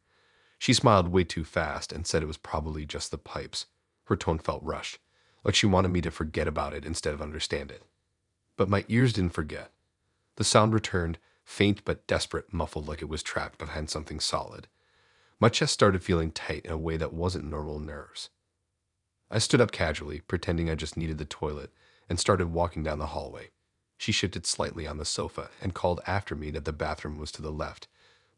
B: She smiled way too fast and said it was probably just the pipes. Her tone felt rushed, like she wanted me to forget about it instead of understand it. But my ears didn't forget. The sound returned, faint but desperate, muffled like it was trapped behind something solid. My chest started feeling tight in a way that wasn't normal nerves. I stood up casually, pretending I just needed the toilet, and started walking down the hallway. She shifted slightly on the sofa and called after me that the bathroom was to the left,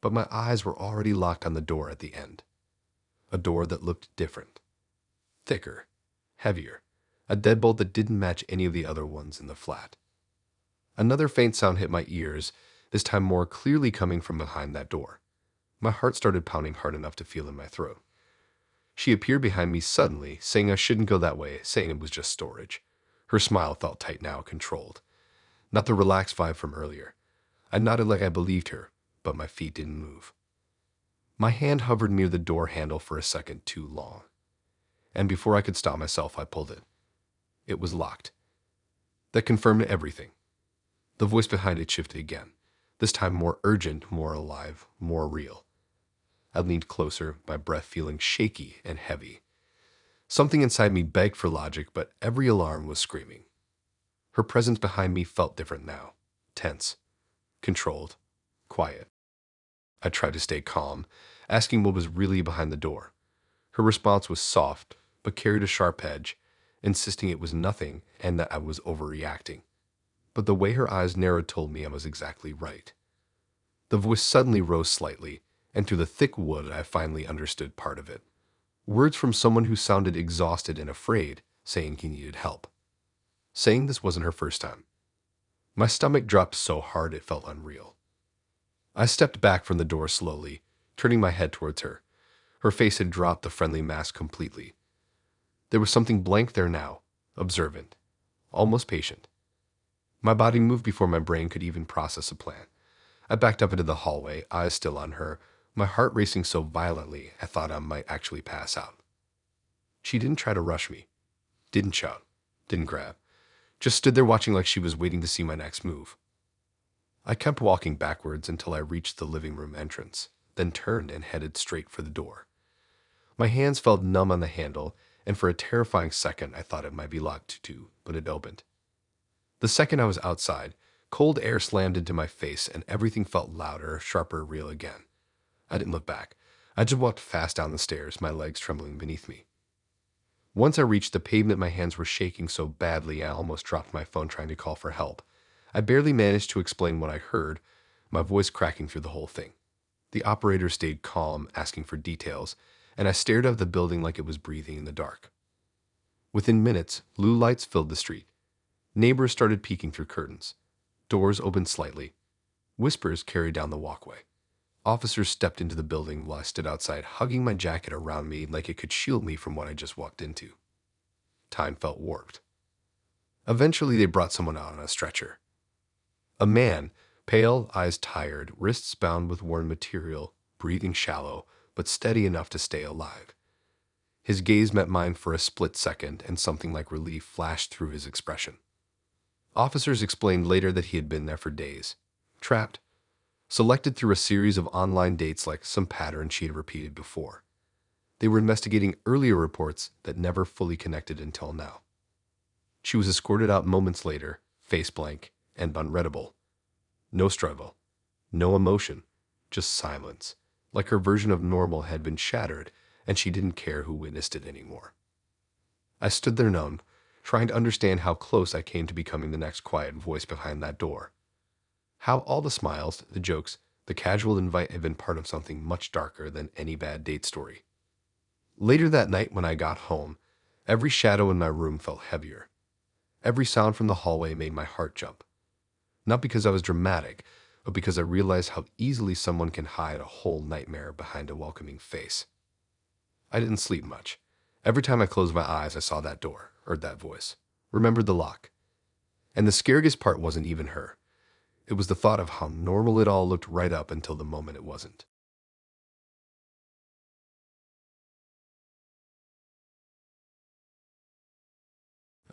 B: but my eyes were already locked on the door at the end. A door that looked different. Thicker. Heavier. A deadbolt that didn't match any of the other ones in the flat. Another faint sound hit my ears, this time more clearly coming from behind that door. My heart started pounding hard enough to feel in my throat. She appeared behind me suddenly, saying I shouldn't go that way, saying it was just storage. Her smile felt tight now, controlled. Not the relaxed vibe from earlier. I nodded like I believed her, but my feet didn't move. My hand hovered near the door handle for a second too long. And before I could stop myself, I pulled it. It was locked. That confirmed everything. The voice behind it shifted again, this time more urgent, more alive, more real. I leaned closer, my breath feeling shaky and heavy. Something inside me begged for logic, but every alarm was screaming. Her presence behind me felt different now. Tense. Controlled. Quiet. I tried to stay calm, asking what was really behind the door. Her response was soft, but carried a sharp edge, insisting it was nothing and that I was overreacting. But the way her eyes narrowed told me I was exactly right. The voice suddenly rose slightly, and through the thick wood I finally understood part of it. Words from someone who sounded exhausted and afraid, saying he needed help. Saying this wasn't her first time. My stomach dropped so hard it felt unreal. I stepped back from the door slowly, turning my head towards her. Her face had dropped the friendly mask completely. There was something blank there now, observant, almost patient. My body moved before my brain could even process a plan. I backed up into the hallway, eyes still on her, my heart racing so violently I thought I might actually pass out. She didn't try to rush me, didn't shout, didn't grab, just stood there watching like she was waiting to see my next move. I kept walking backwards until I reached the living room entrance, then turned and headed straight for the door. My hands felt numb on the handle, and for a terrifying second I thought it might be locked too, but it opened. The second I was outside, cold air slammed into my face and everything felt louder, sharper, real again. I didn't look back. I just walked fast down the stairs, my legs trembling beneath me. Once I reached the pavement, my hands were shaking so badly I almost dropped my phone trying to call for help. I barely managed to explain what I heard, my voice cracking through the whole thing. The operator stayed calm, asking for details, and I stared out of the building like it was breathing in the dark. Within minutes, blue lights filled the street. Neighbors started peeking through curtains. Doors opened slightly. Whispers carried down the walkway. Officers stepped into the building while I stood outside, hugging my jacket around me like it could shield me from what I just walked into. Time felt warped. Eventually, they brought someone out on a stretcher. A man, pale, eyes tired, wrists bound with worn material, breathing shallow, but steady enough to stay alive. His gaze met mine for a split second, and something like relief flashed through his expression. Officers explained later that he had been there for days. Trapped. Selected through a series of online dates like some pattern she had repeated before. They were investigating earlier reports that never fully connected until now. She was escorted out moments later, face blank and unreadable. No struggle. No emotion. Just silence. Like her version of normal had been shattered, and she didn't care who witnessed it anymore. I stood there numb, trying to understand how close I came to becoming the next quiet voice behind that door. How all the smiles, the jokes, the casual invite had been part of something much darker than any bad date story. Later that night when I got home, every shadow in my room felt heavier. Every sound from the hallway made my heart jump. Not because I was dramatic, but because I realized how easily someone can hide a whole nightmare behind a welcoming face. I didn't sleep much. Every time I closed my eyes, I saw that door, heard that voice, remembered the lock. And the scariest part wasn't even her. It was the thought of how normal it all looked right up until the moment it wasn't.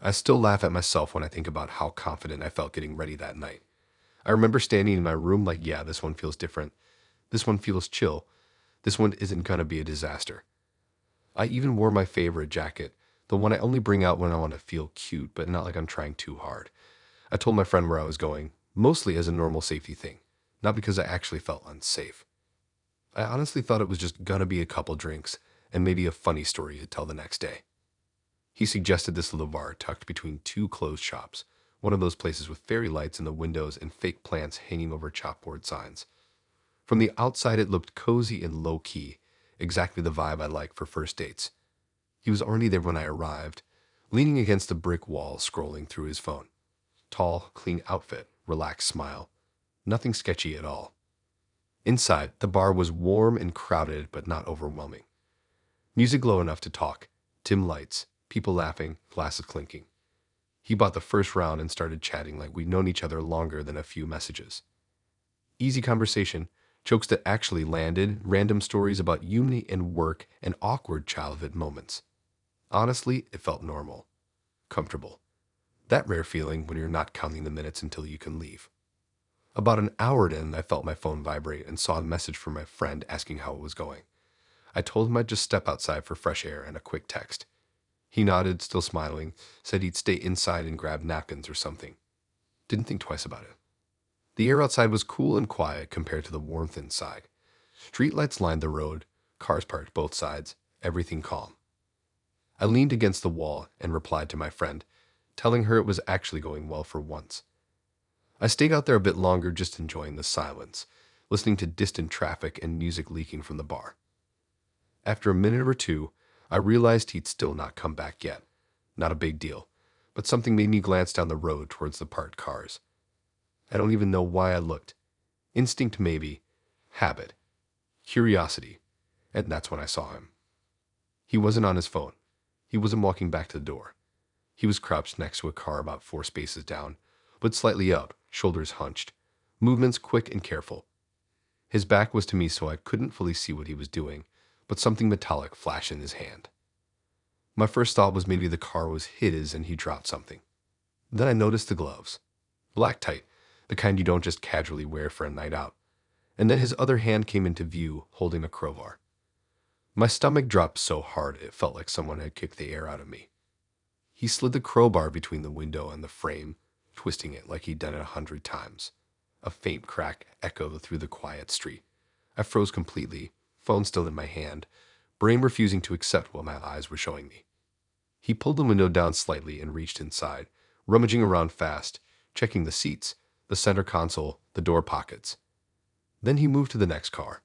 B: I still laugh at myself when I think about how confident I felt getting ready that night. I remember standing in my room like, yeah, this one feels different. This one feels chill. This one isn't gonna be a disaster. I even wore my favorite jacket, the one I only bring out when I want to feel cute, but not like I'm trying too hard. I told my friend where I was going, mostly as a normal safety thing, not because I actually felt unsafe. I honestly thought it was just gonna be a couple drinks and maybe a funny story to tell the next day. He suggested this little bar tucked between two closed shops, one of those places with fairy lights in the windows and fake plants hanging over chalkboard signs. From the outside, it looked cozy and low-key, exactly the vibe I like for first dates. He was already there when I arrived, leaning against the brick wall, scrolling through his phone. Tall, clean outfit, relaxed smile. Nothing sketchy at all. Inside, the bar was warm and crowded, but not overwhelming. Music low enough to talk, dim lights, people laughing, glasses clinking. He bought the first round and started chatting like we'd known each other longer than a few messages. Easy conversation, jokes that actually landed, random stories about uni and work, and awkward childhood moments. Honestly, it felt normal, comfortable. That rare feeling when you're not counting the minutes until you can leave. About an hour in, I felt my phone vibrate and saw a message from my friend asking how it was going. I told him I'd just step outside for fresh air and a quick text. He nodded, still smiling, said he'd stay inside and grab napkins or something. Didn't think twice about it. The air outside was cool and quiet compared to the warmth inside. Streetlights lined the road, cars parked both sides, everything calm. I leaned against the wall and replied to my friend, telling her it was actually going well for once. I stayed out there a bit longer, just enjoying the silence, listening to distant traffic and music leaking from the bar. After a minute or two, I realized he'd still not come back yet. Not a big deal, but something made me glance down the road towards the parked cars. I don't even know why I looked. Instinct maybe, habit, curiosity, and that's when I saw him. He wasn't on his phone. He wasn't walking back to the door. He was crouched next to a car about 4 spaces down, but slightly up, shoulders hunched, movements quick and careful. His back was to me so I couldn't fully see what he was doing, but something metallic flashed in his hand. My first thought was maybe the car was his and he dropped something. Then I noticed the gloves. Black tight, the kind you don't just casually wear for a night out. And then his other hand came into view, holding a crowbar. My stomach dropped so hard it felt like someone had kicked the air out of me. He slid the crowbar between the window and the frame, twisting it like he'd done it 100 times. A faint crack echoed through the quiet street. I froze completely, phone still in my hand, brain refusing to accept what my eyes were showing me. He pulled the window down slightly and reached inside, rummaging around fast, checking the seats, the center console, the door pockets. Then he moved to the next car.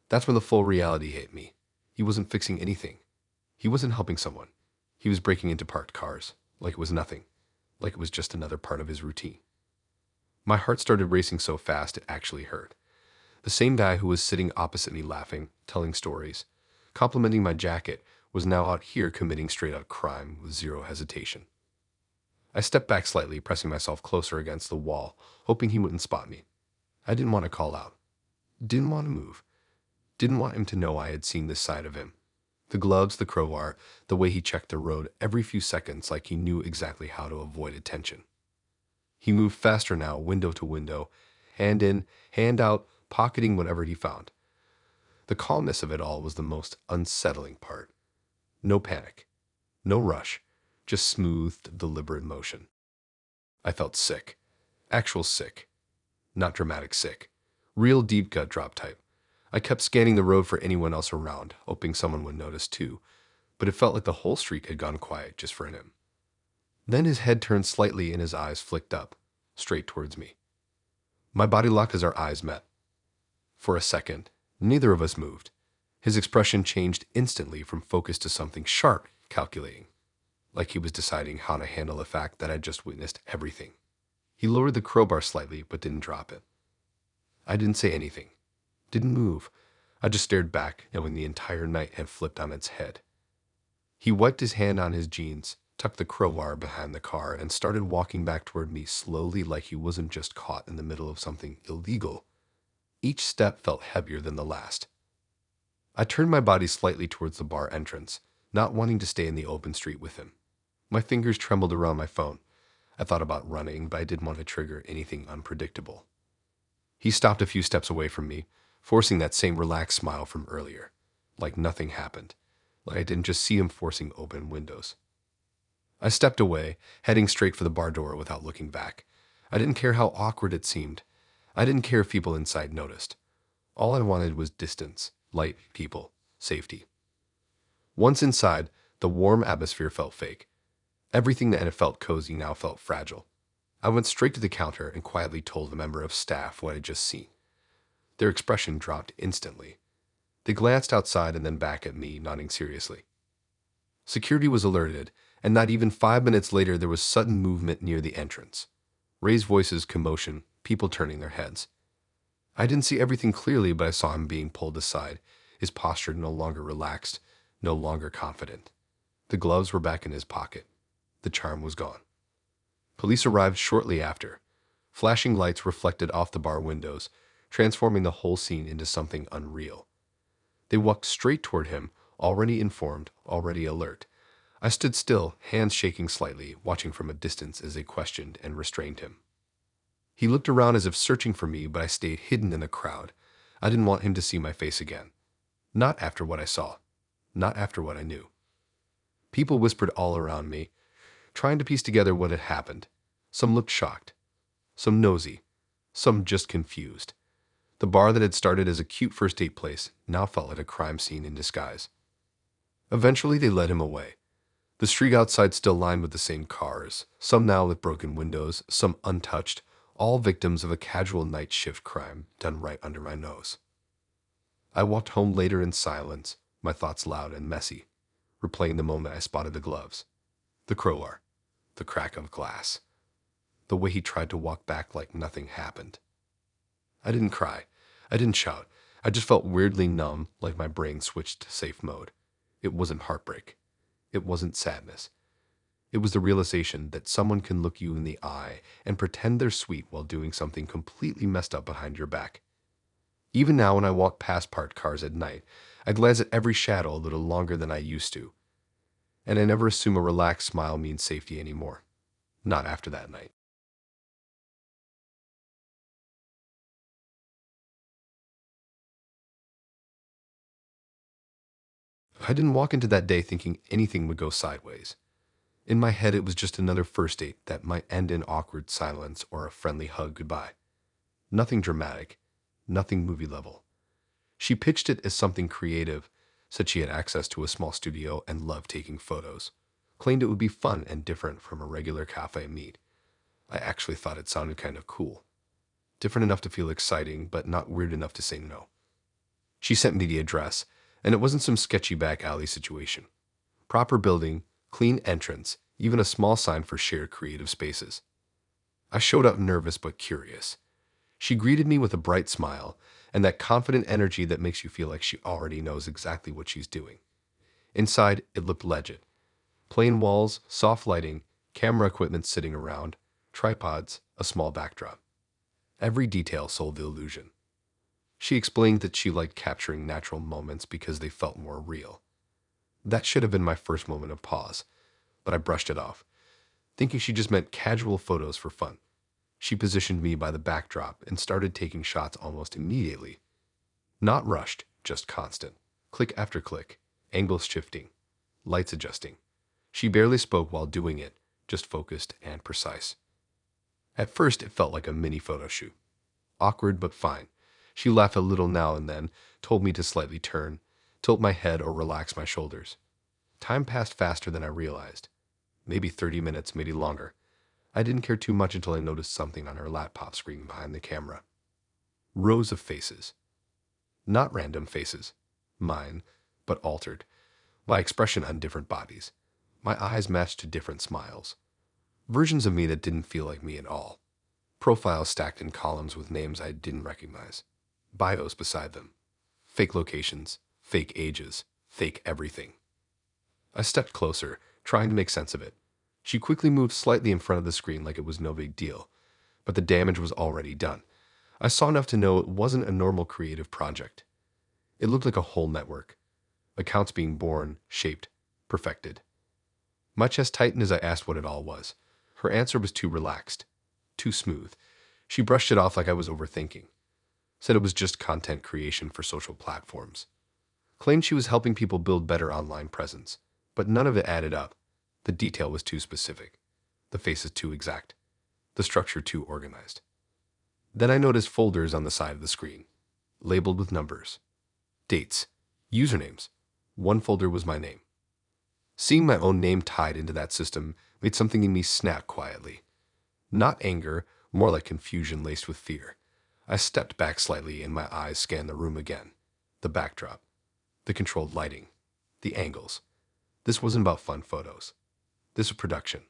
B: That's when the full reality hit me. He wasn't fixing anything. He wasn't helping someone. He was breaking into parked cars, like it was nothing, like it was just another part of his routine. My heart started racing so fast it actually hurt. The same guy who was sitting opposite me laughing, telling stories, complimenting my jacket, was now out here committing straight-out crime with zero hesitation. I stepped back slightly, pressing myself closer against the wall, hoping he wouldn't spot me. I didn't want to call out. Didn't want to move. Didn't want him to know I had seen this side of him. The gloves, the crowbar, the way he checked the road every few seconds like he knew exactly how to avoid attention. He moved faster now, window to window, hand in, hand out, pocketing whatever he found. The calmness of it all was the most unsettling part. No panic. No rush. Just smooth, deliberate motion. I felt sick. Actual sick. Not dramatic sick. Real deep gut drop type. I kept scanning the road for anyone else around, hoping someone would notice too, but it felt like the whole street had gone quiet just for him. Then his head turned slightly and his eyes flicked up, straight towards me. My body locked as our eyes met. For a second, neither of us moved. His expression changed instantly from focus to something sharp, calculating, like he was deciding how to handle the fact that I'd just witnessed everything. He lowered the crowbar slightly, but didn't drop it. I didn't say anything. Didn't move. I just stared back, knowing the entire night had flipped on its head. He wiped his hand on his jeans, tucked the crowbar behind the car, and started walking back toward me slowly, like he wasn't just caught in the middle of something illegal. Each step felt heavier than the last. I turned my body slightly towards the bar entrance, not wanting to stay in the open street with him. My fingers trembled around my phone. I thought about running, but I didn't want to trigger anything unpredictable. He stopped a few steps away from me, forcing that same relaxed smile from earlier, like nothing happened, like I didn't just see him forcing open windows. I stepped away, heading straight for the bar door without looking back. I didn't care how awkward it seemed. I didn't care if people inside noticed. All I wanted was distance, light, people, safety. Once inside, the warm atmosphere felt fake. Everything that had felt cozy now felt fragile. I went straight to the counter and quietly told a member of staff what I had just seen. Their expression dropped instantly. They glanced outside and then back at me, nodding seriously. Security was alerted, and not even 5 minutes later there was sudden movement near the entrance. Raised voices, commotion, people turning their heads. I didn't see everything clearly, but I saw him being pulled aside, his posture no longer relaxed, no longer confident. The gloves were back in his pocket. The charm was gone. Police arrived shortly after. Flashing lights reflected off the bar windows, transforming the whole scene into something unreal. They walked straight toward him, already informed, already alert. I stood still, hands shaking slightly, watching from a distance as they questioned and restrained him. He looked around as if searching for me, but I stayed hidden in the crowd. I didn't want him to see my face again. Not after what I saw. Not after what I knew. People whispered all around me, trying to piece together what had happened. Some looked shocked, some nosy, some just confused. The bar that had started as a cute first date place now felt like a crime scene in disguise. Eventually they led him away. The street outside still lined with the same cars, some now with broken windows, some untouched, all victims of a casual night shift crime done right under my nose. I walked home later in silence, my thoughts loud and messy, replaying the moment I spotted the gloves, the crowbar, the crack of glass, the way he tried to walk back like nothing happened. I didn't cry. I didn't shout. I just felt weirdly numb, like my brain switched to safe mode. It wasn't heartbreak. It wasn't sadness. It was the realization that someone can look you in the eye and pretend they're sweet while doing something completely messed up behind your back. Even now when I walk past parked cars at night, I glance at every shadow a little longer than I used to. And I never assume a relaxed smile means safety anymore. Not after that night. I didn't walk into that day thinking anything would go sideways. In my head, it was just another first date that might end in awkward silence or a friendly hug goodbye. Nothing dramatic, nothing movie level. She pitched it as something creative, said she had access to a small studio and loved taking photos, claimed it would be fun and different from a regular cafe meet. I actually thought it sounded kind of cool. Different enough to feel exciting, but not weird enough to say no. She sent me the address, and it wasn't some sketchy back alley situation. Proper building, clean entrance, even a small sign for shared creative spaces. I showed up nervous but curious. She greeted me with a bright smile and that confident energy that makes you feel like she already knows exactly what she's doing. Inside, it looked legit. Plain walls, soft lighting, camera equipment sitting around, tripods, a small backdrop. Every detail sold the illusion. She explained that she liked capturing natural moments because they felt more real. That should have been my first moment of pause, but I brushed it off, thinking she just meant casual photos for fun. She positioned me by the backdrop and started taking shots almost immediately. Not rushed, just constant. Click after click, angles shifting, lights adjusting. She barely spoke while doing it, just focused and precise. At first, it felt like a mini photo shoot. Awkward but fine. She laughed a little now and then, told me to slightly turn, tilt my head or relax my shoulders. Time passed faster than I realized. Maybe 30 minutes, maybe longer. I didn't care too much until I noticed something on her laptop screen behind the camera. Rows of faces. Not random faces. Mine, but altered. My expression on different bodies. My eyes matched to different smiles. Versions of me that didn't feel like me at all. Profiles stacked in columns with names I didn't recognize. Bios beside them. Fake locations, fake ages, fake everything. I stepped closer, trying to make sense of it. She quickly moved slightly in front of the screen like it was no big deal, but the damage was already done. I saw enough to know it wasn't a normal creative project. It looked like a whole network. Accounts being born, shaped, perfected. My chest tightened as I asked what it all was. Her answer was too relaxed, too smooth. She brushed it off like I was overthinking. Said it was just content creation for social platforms. Claimed she was helping people build better online presence, but none of it added up. The detail was too specific. The faces too exact. The structure too organized. Then I noticed folders on the side of the screen, labeled with numbers, dates, usernames. One folder was my name. Seeing my own name tied into that system made something in me snap quietly. Not anger, more like confusion laced with fear. I stepped back slightly and my eyes scanned the room again. The backdrop, the controlled lighting, the angles. This wasn't about fun photos. This was production.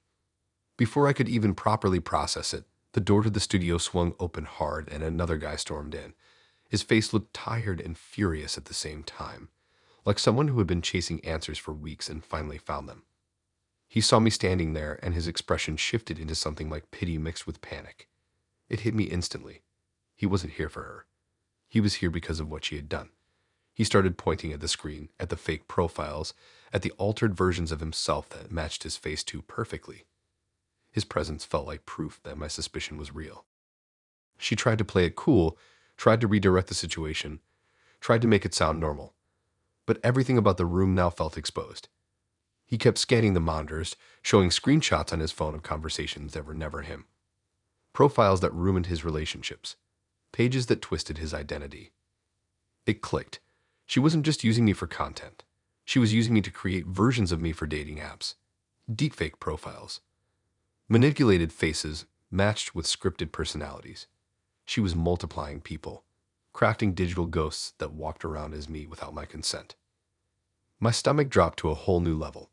B: Before I could even properly process it, the door to the studio swung open hard and another guy stormed in. His face looked tired and furious at the same time, like someone who had been chasing answers for weeks and finally found them. He saw me standing there and his expression shifted into something like pity mixed with panic. It hit me instantly. He wasn't here for her. He was here because of what she had done. He started pointing at the screen, at the fake profiles, at the altered versions of himself that matched his face too perfectly. His presence felt like proof that my suspicion was real. She tried to play it cool, tried to redirect the situation, tried to make it sound normal. But everything about the room now felt exposed. He kept scanning the monitors, showing screenshots on his phone of conversations that were never him. Profiles that ruined his relationships. Pages that twisted his identity. It clicked. She wasn't just using me for content. She was using me to create versions of me for dating apps. Deepfake profiles. Manipulated faces matched with scripted personalities. She was multiplying people, crafting digital ghosts that walked around as me without my consent. My stomach dropped to a whole new level.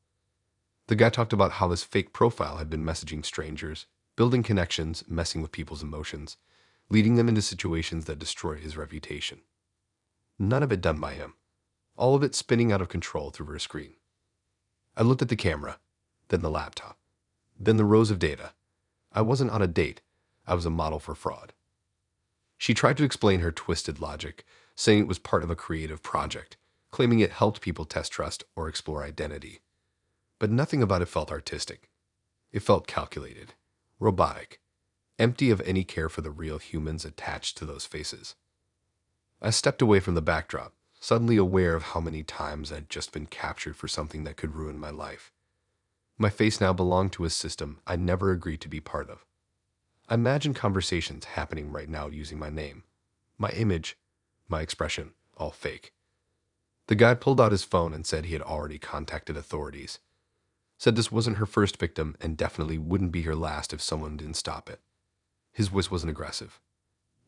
B: The guy talked about how this fake profile had been messaging strangers, building connections, messing with people's emotions, leading them into situations that destroyed his reputation. None of it done by him. All of it spinning out of control through her screen. I looked at the camera, then the laptop, then the rows of data. I wasn't on a date. I was a model for fraud. She tried to explain her twisted logic, saying it was part of a creative project, claiming it helped people test trust or explore identity. But nothing about it felt artistic. It felt calculated, robotic, empty of any care for the real humans attached to those faces. I stepped away from the backdrop, suddenly aware of how many times I'd just been captured for something that could ruin my life. My face now belonged to a system I never agreed to be part of. I imagined conversations happening right now using my name, my image, my expression, all fake. The guy pulled out his phone and said he had already contacted authorities. Said this wasn't her first victim and definitely wouldn't be her last if someone didn't stop it. His voice wasn't aggressive.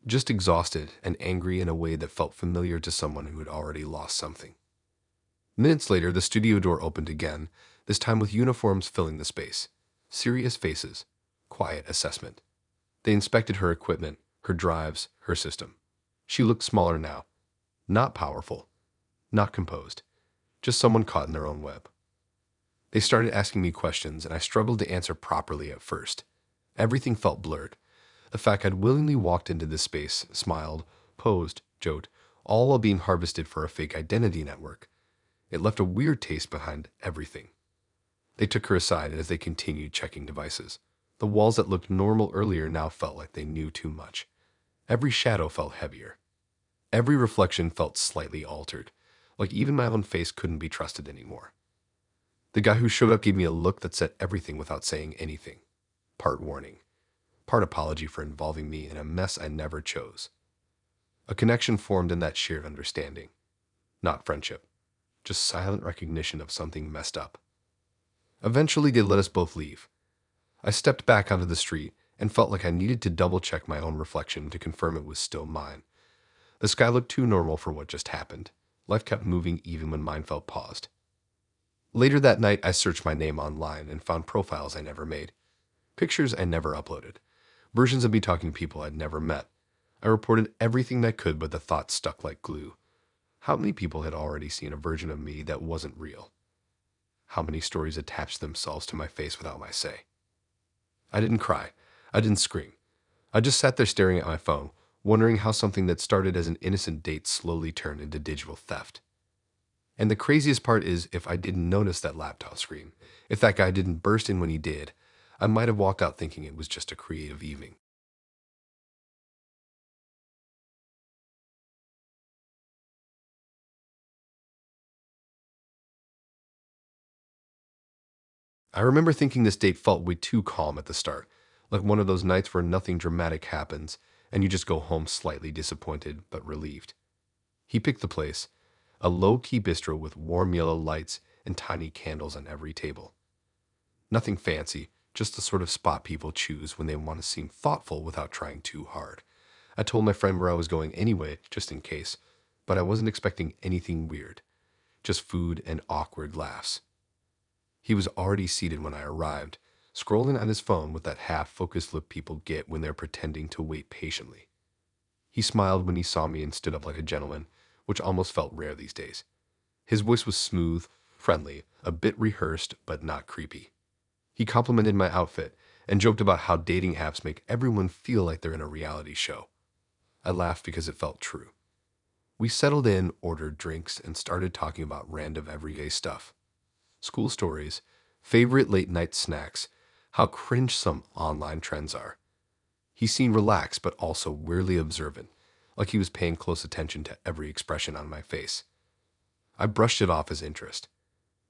B: Just exhausted and angry in a way that felt familiar to someone who had already lost something. Minutes later, the studio door opened again, this time with uniforms filling the space. Serious faces. Quiet assessment. They inspected her equipment, her drives, her system. She looked smaller now. Not powerful. Not composed. Just someone caught in their own web. They started asking me questions, and I struggled to answer properly at first. Everything felt blurred. The fact I'd willingly walked into this space, smiled, posed, joked, all while being harvested for a fake identity network. It left a weird taste behind everything. They took her aside as they continued checking devices. The walls that looked normal earlier now felt like they knew too much. Every shadow felt heavier. Every reflection felt slightly altered, like even my own face couldn't be trusted anymore. The guy who showed up gave me a look that said everything without saying anything. Part warning. Part apology for involving me in a mess I never chose. A connection formed in that shared understanding. Not friendship. Just silent recognition of something messed up. Eventually, they let us both leave. I stepped back onto the street and felt like I needed to double-check my own reflection to confirm it was still mine. The sky looked too normal for what just happened. Life kept moving even when mine felt paused. Later that night, I searched my name online and found profiles I never made. Pictures I never uploaded. Versions of me talking to people I'd never met. I reported everything I could, but the thoughts stuck like glue. How many people had already seen a version of me that wasn't real? How many stories attached themselves to my face without my say? I didn't cry. I didn't scream. I just sat there staring at my phone, wondering how something that started as an innocent date slowly turned into digital theft. And the craziest part is, if I didn't notice that laptop screen, if that guy didn't burst in when he did, I might have walked out thinking it was just a creative evening. I remember thinking this date felt way too calm at the start, like one of those nights where nothing dramatic happens and you just go home slightly disappointed but relieved. He picked the place, a low-key bistro with warm yellow lights and tiny candles on every table. Nothing fancy, just the sort of spot people choose when they want to seem thoughtful without trying too hard. I told my friend where I was going anyway, just in case, but I wasn't expecting anything weird, just food and awkward laughs. He was already seated when I arrived, scrolling on his phone with that half-focused look people get when they're pretending to wait patiently. He smiled when he saw me and stood up like a gentleman, which almost felt rare these days. His voice was smooth, friendly, a bit rehearsed, but not creepy. He complimented my outfit and joked about how dating apps make everyone feel like they're in a reality show. I laughed because it felt true. We settled in, ordered drinks, and started talking about random everyday stuff. School stories, favorite late-night snacks, how cringe some online trends are. He seemed relaxed but also weirdly observant, like he was paying close attention to every expression on my face. I brushed it off as interest.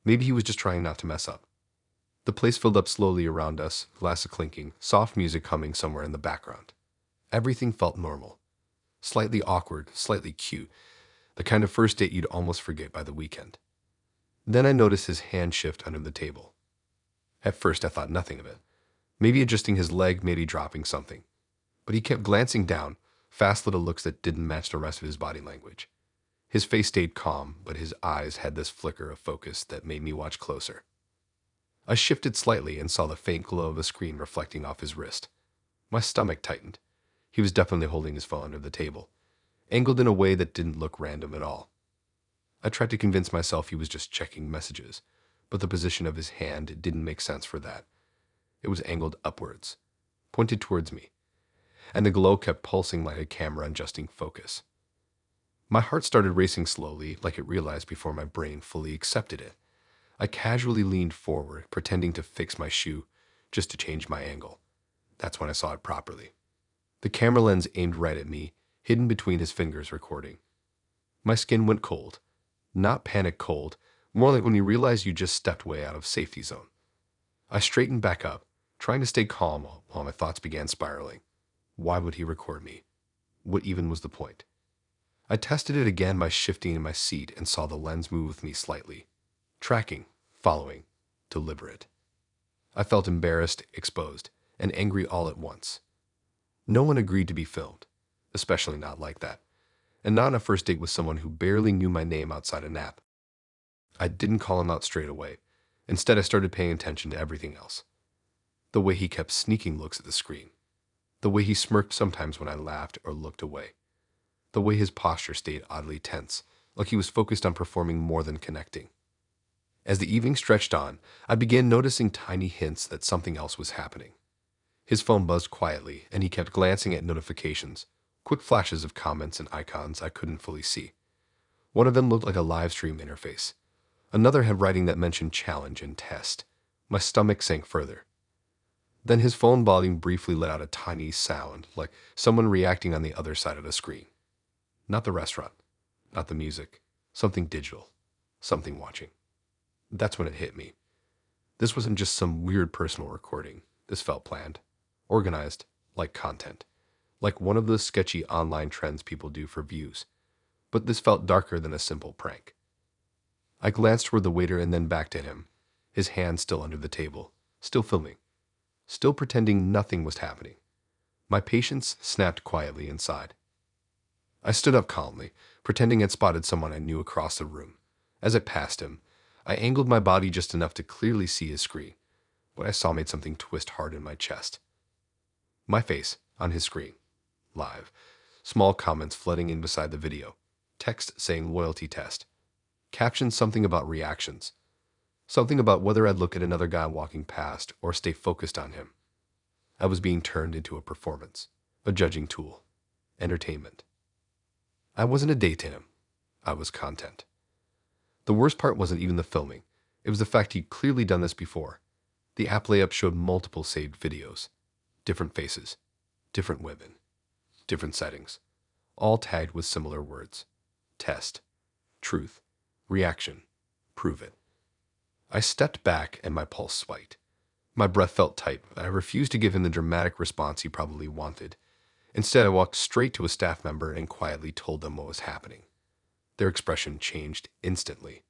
B: Maybe he was just trying not to mess up. The place filled up slowly around us, glasses clinking, soft music humming somewhere in the background. Everything felt normal. Slightly awkward, slightly cute, the kind of first date you'd almost forget by the weekend. Then I noticed his hand shift under the table. At first I thought nothing of it. Maybe adjusting his leg, maybe dropping something. But he kept glancing down, fast little looks that didn't match the rest of his body language. His face stayed calm, but his eyes had this flicker of focus that made me watch closer. I shifted slightly and saw the faint glow of a screen reflecting off his wrist. My stomach tightened. He was definitely holding his phone under the table, angled in a way that didn't look random at all. I tried to convince myself he was just checking messages, but the position of his hand didn't make sense for that. It was angled upwards, pointed towards me, and the glow kept pulsing like a camera adjusting focus. My heart started racing slowly, like it realized before my brain fully accepted it. I casually leaned forward, pretending to fix my shoe, just to change my angle. That's when I saw it properly. The camera lens aimed right at me, hidden between his fingers recording. My skin went cold. Not panic cold, more like when you realize you just stepped way out of safety zone. I straightened back up, trying to stay calm while my thoughts began spiraling. Why would he record me? What even was the point? I tested it again by shifting in my seat and saw the lens move with me slightly. Tracking, following, deliberate. I felt embarrassed, exposed, and angry all at once. No one agreed to be filmed, especially not like that, and not on a first date with someone who barely knew my name outside a nap. I didn't call him out straight away. Instead, I started paying attention to everything else. The way he kept sneaking looks at the screen. The way he smirked sometimes when I laughed or looked away. The way his posture stayed oddly tense, like he was focused on performing more than connecting. As the evening stretched on, I began noticing tiny hints that something else was happening. His phone buzzed quietly, and he kept glancing at notifications, quick flashes of comments and icons I couldn't fully see. One of them looked like a live stream interface. Another had writing that mentioned challenge and test. My stomach sank further. Then his phone volume briefly let out a tiny sound, like someone reacting on the other side of the screen. Not the restaurant, not the music, something digital, something watching. That's when it hit me. This wasn't just some weird personal recording. This felt planned, organized, like content, like one of those sketchy online trends people do for views. But this felt darker than a simple prank. I glanced toward the waiter and then back to him, his hand still under the table, still filming, still pretending nothing was happening. My patience snapped quietly inside. I stood up calmly, pretending I'd spotted someone I knew across the room. As I passed him, I angled my body just enough to clearly see his screen. What I saw made something twist hard in my chest. My face, on his screen. Live. Small comments flooding in beside the video. text saying loyalty test, caption something about reactions, something about whether I'd look at another guy walking past or stay focused on him. I was being turned into a performance, a judging tool, entertainment. I wasn't a date to him. I was content. The worst part wasn't even the filming. It was the fact he'd clearly done this before. The app layup showed multiple saved videos, different faces, different women, different settings, all tagged with similar words. Test, truth, reaction, prove it. I stepped back and my pulse spiked. My breath felt tight, but I refused to give him the dramatic response he probably wanted. Instead, I walked straight to a staff member and quietly told them what was happening. Their expression changed instantly.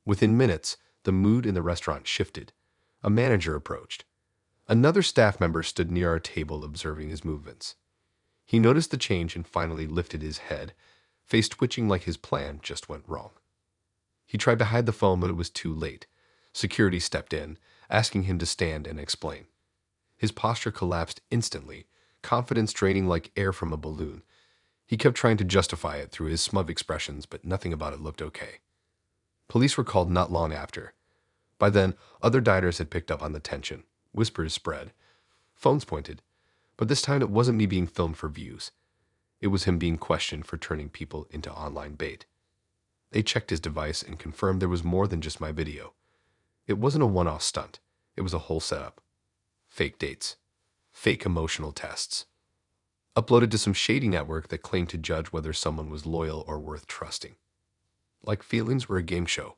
B: Within minutes, the mood in the restaurant shifted. A manager approached. Another staff member stood near our table observing his movements. He noticed the change and finally lifted his head, face twitching like his plan just went wrong. He tried to hide the phone, but it was too late. Security stepped in, asking him to stand and explain. His posture collapsed instantly, confidence draining like air from a balloon. He kept trying to justify it through his smug expressions, but nothing about it looked okay. Police were called not long after. By then, other diners had picked up on the tension. Whispers spread. Phones pointed. But this time it wasn't me being filmed for views. It was him being questioned for turning people into online bait. They checked his device and confirmed there was more than just my video. It wasn't a one-off stunt. It was a whole setup. Fake dates. Fake emotional tests. Uploaded to some shady network that claimed to judge whether someone was loyal or worth trusting. Like feelings were a game show.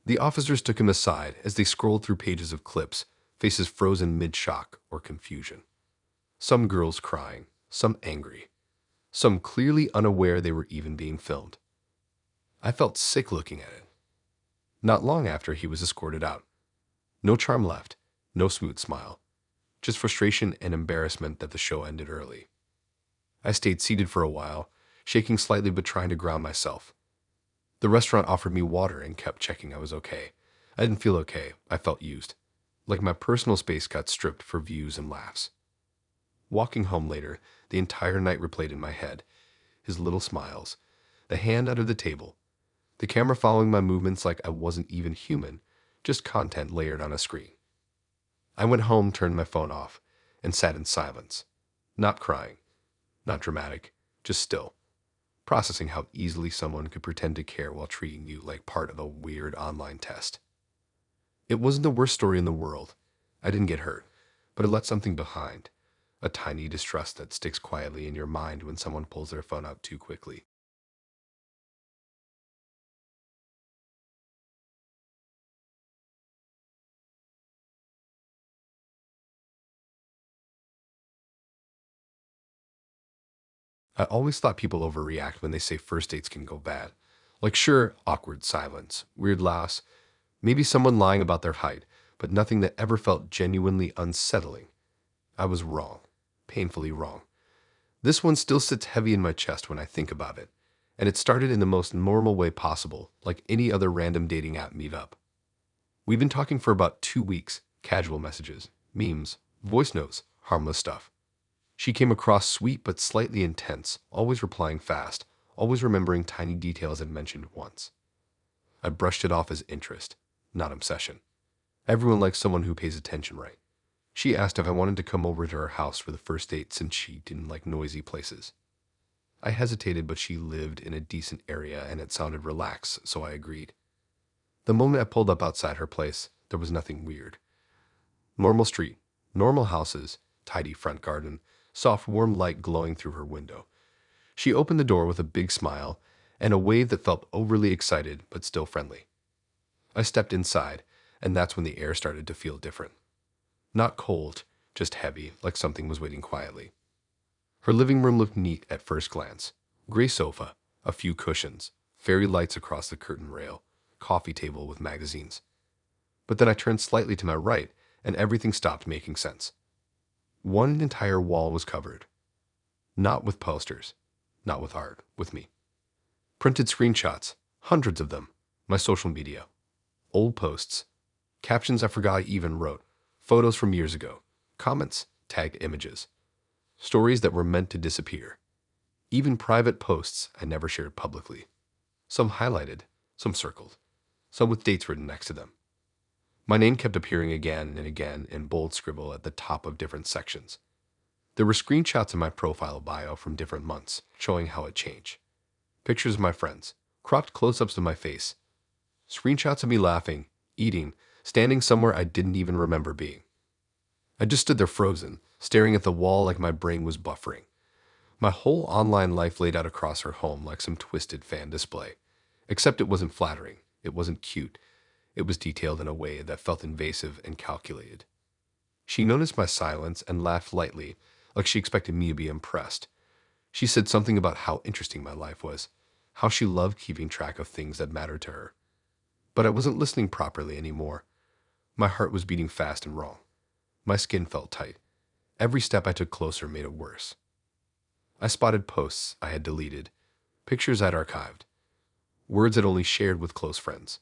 B: The officers took him aside as they scrolled through pages of clips, faces frozen mid-shock or confusion. Some girls crying, some angry, some clearly unaware they were even being filmed. I felt sick looking at it. Not long after, he was escorted out. No charm left, no smooth smile, just frustration and embarrassment that the show ended early. I stayed seated for a while, shaking slightly but trying to ground myself. The restaurant offered me water and kept checking I was okay. I didn't feel okay. I felt used, like my personal space got stripped for views and laughs. Walking home later, the entire night replayed in my head. His little smiles, the hand under the table, the camera following my movements like I wasn't even human, just content layered on a screen. I went home, turned my phone off, and sat in silence. Not crying, not dramatic, just still, processing how easily someone could pretend to care while treating you like part of a weird online test. It wasn't the worst story in the world. I didn't get hurt, but it left something behind. A tiny distrust that sticks quietly in your mind when someone pulls their phone out too quickly. I always thought people overreact when they say first dates can go bad. Like, sure, awkward silence, weird laughs, maybe someone lying about their height, but nothing that ever felt genuinely unsettling. I was wrong, painfully wrong. This one still sits heavy in my chest when I think about it, and it started in the most normal way possible, like any other random dating app meetup. We've been talking for about 2 weeks, casual messages, memes, voice notes, harmless stuff. She came across sweet but slightly intense, always replying fast, always remembering tiny details I'd mentioned once. I brushed it off as interest, not obsession. Everyone likes someone who pays attention right. She asked if I wanted to come over to her house for the first date since she didn't like noisy places. I hesitated, but she lived in a decent area and it sounded relaxed, so I agreed. The moment I pulled up outside her place, there was nothing weird. Normal street, normal houses, tidy front garden, soft warm light glowing through her window. She opened the door with a big smile and a wave that felt overly excited but still friendly. I stepped inside, and that's when the air started to feel different. Not cold, just heavy, like something was waiting quietly. Her living room looked neat at first glance. Gray sofa, a few cushions, fairy lights across the curtain rail, coffee table with magazines. But then I turned slightly to my right, and everything stopped making sense. One entire wall was covered. Not with posters, not with art, with me. Printed screenshots, hundreds of them, my social media. Old posts, captions I forgot I even wrote, photos from years ago, comments, tagged images. Stories that were meant to disappear. Even private posts I never shared publicly. Some highlighted, some circled, some with dates written next to them. My name kept appearing again and again in bold scribble at the top of different sections. There were screenshots of my profile bio from different months, showing how it changed. Pictures of my friends, cropped close-ups of my face, screenshots of me laughing, eating, standing somewhere I didn't even remember being. I just stood there frozen, staring at the wall like my brain was buffering. My whole online life laid out across her home like some twisted fan display. Except it wasn't flattering, it wasn't cute, it was detailed in a way that felt invasive and calculated. She noticed my silence and laughed lightly, like she expected me to be impressed. She said something about how interesting my life was, how she loved keeping track of things that mattered to her. But I wasn't listening properly anymore. My heart was beating fast and wrong. My skin felt tight. Every step I took closer made it worse. I spotted posts I had deleted, pictures I'd archived, words I'd only shared with close friends,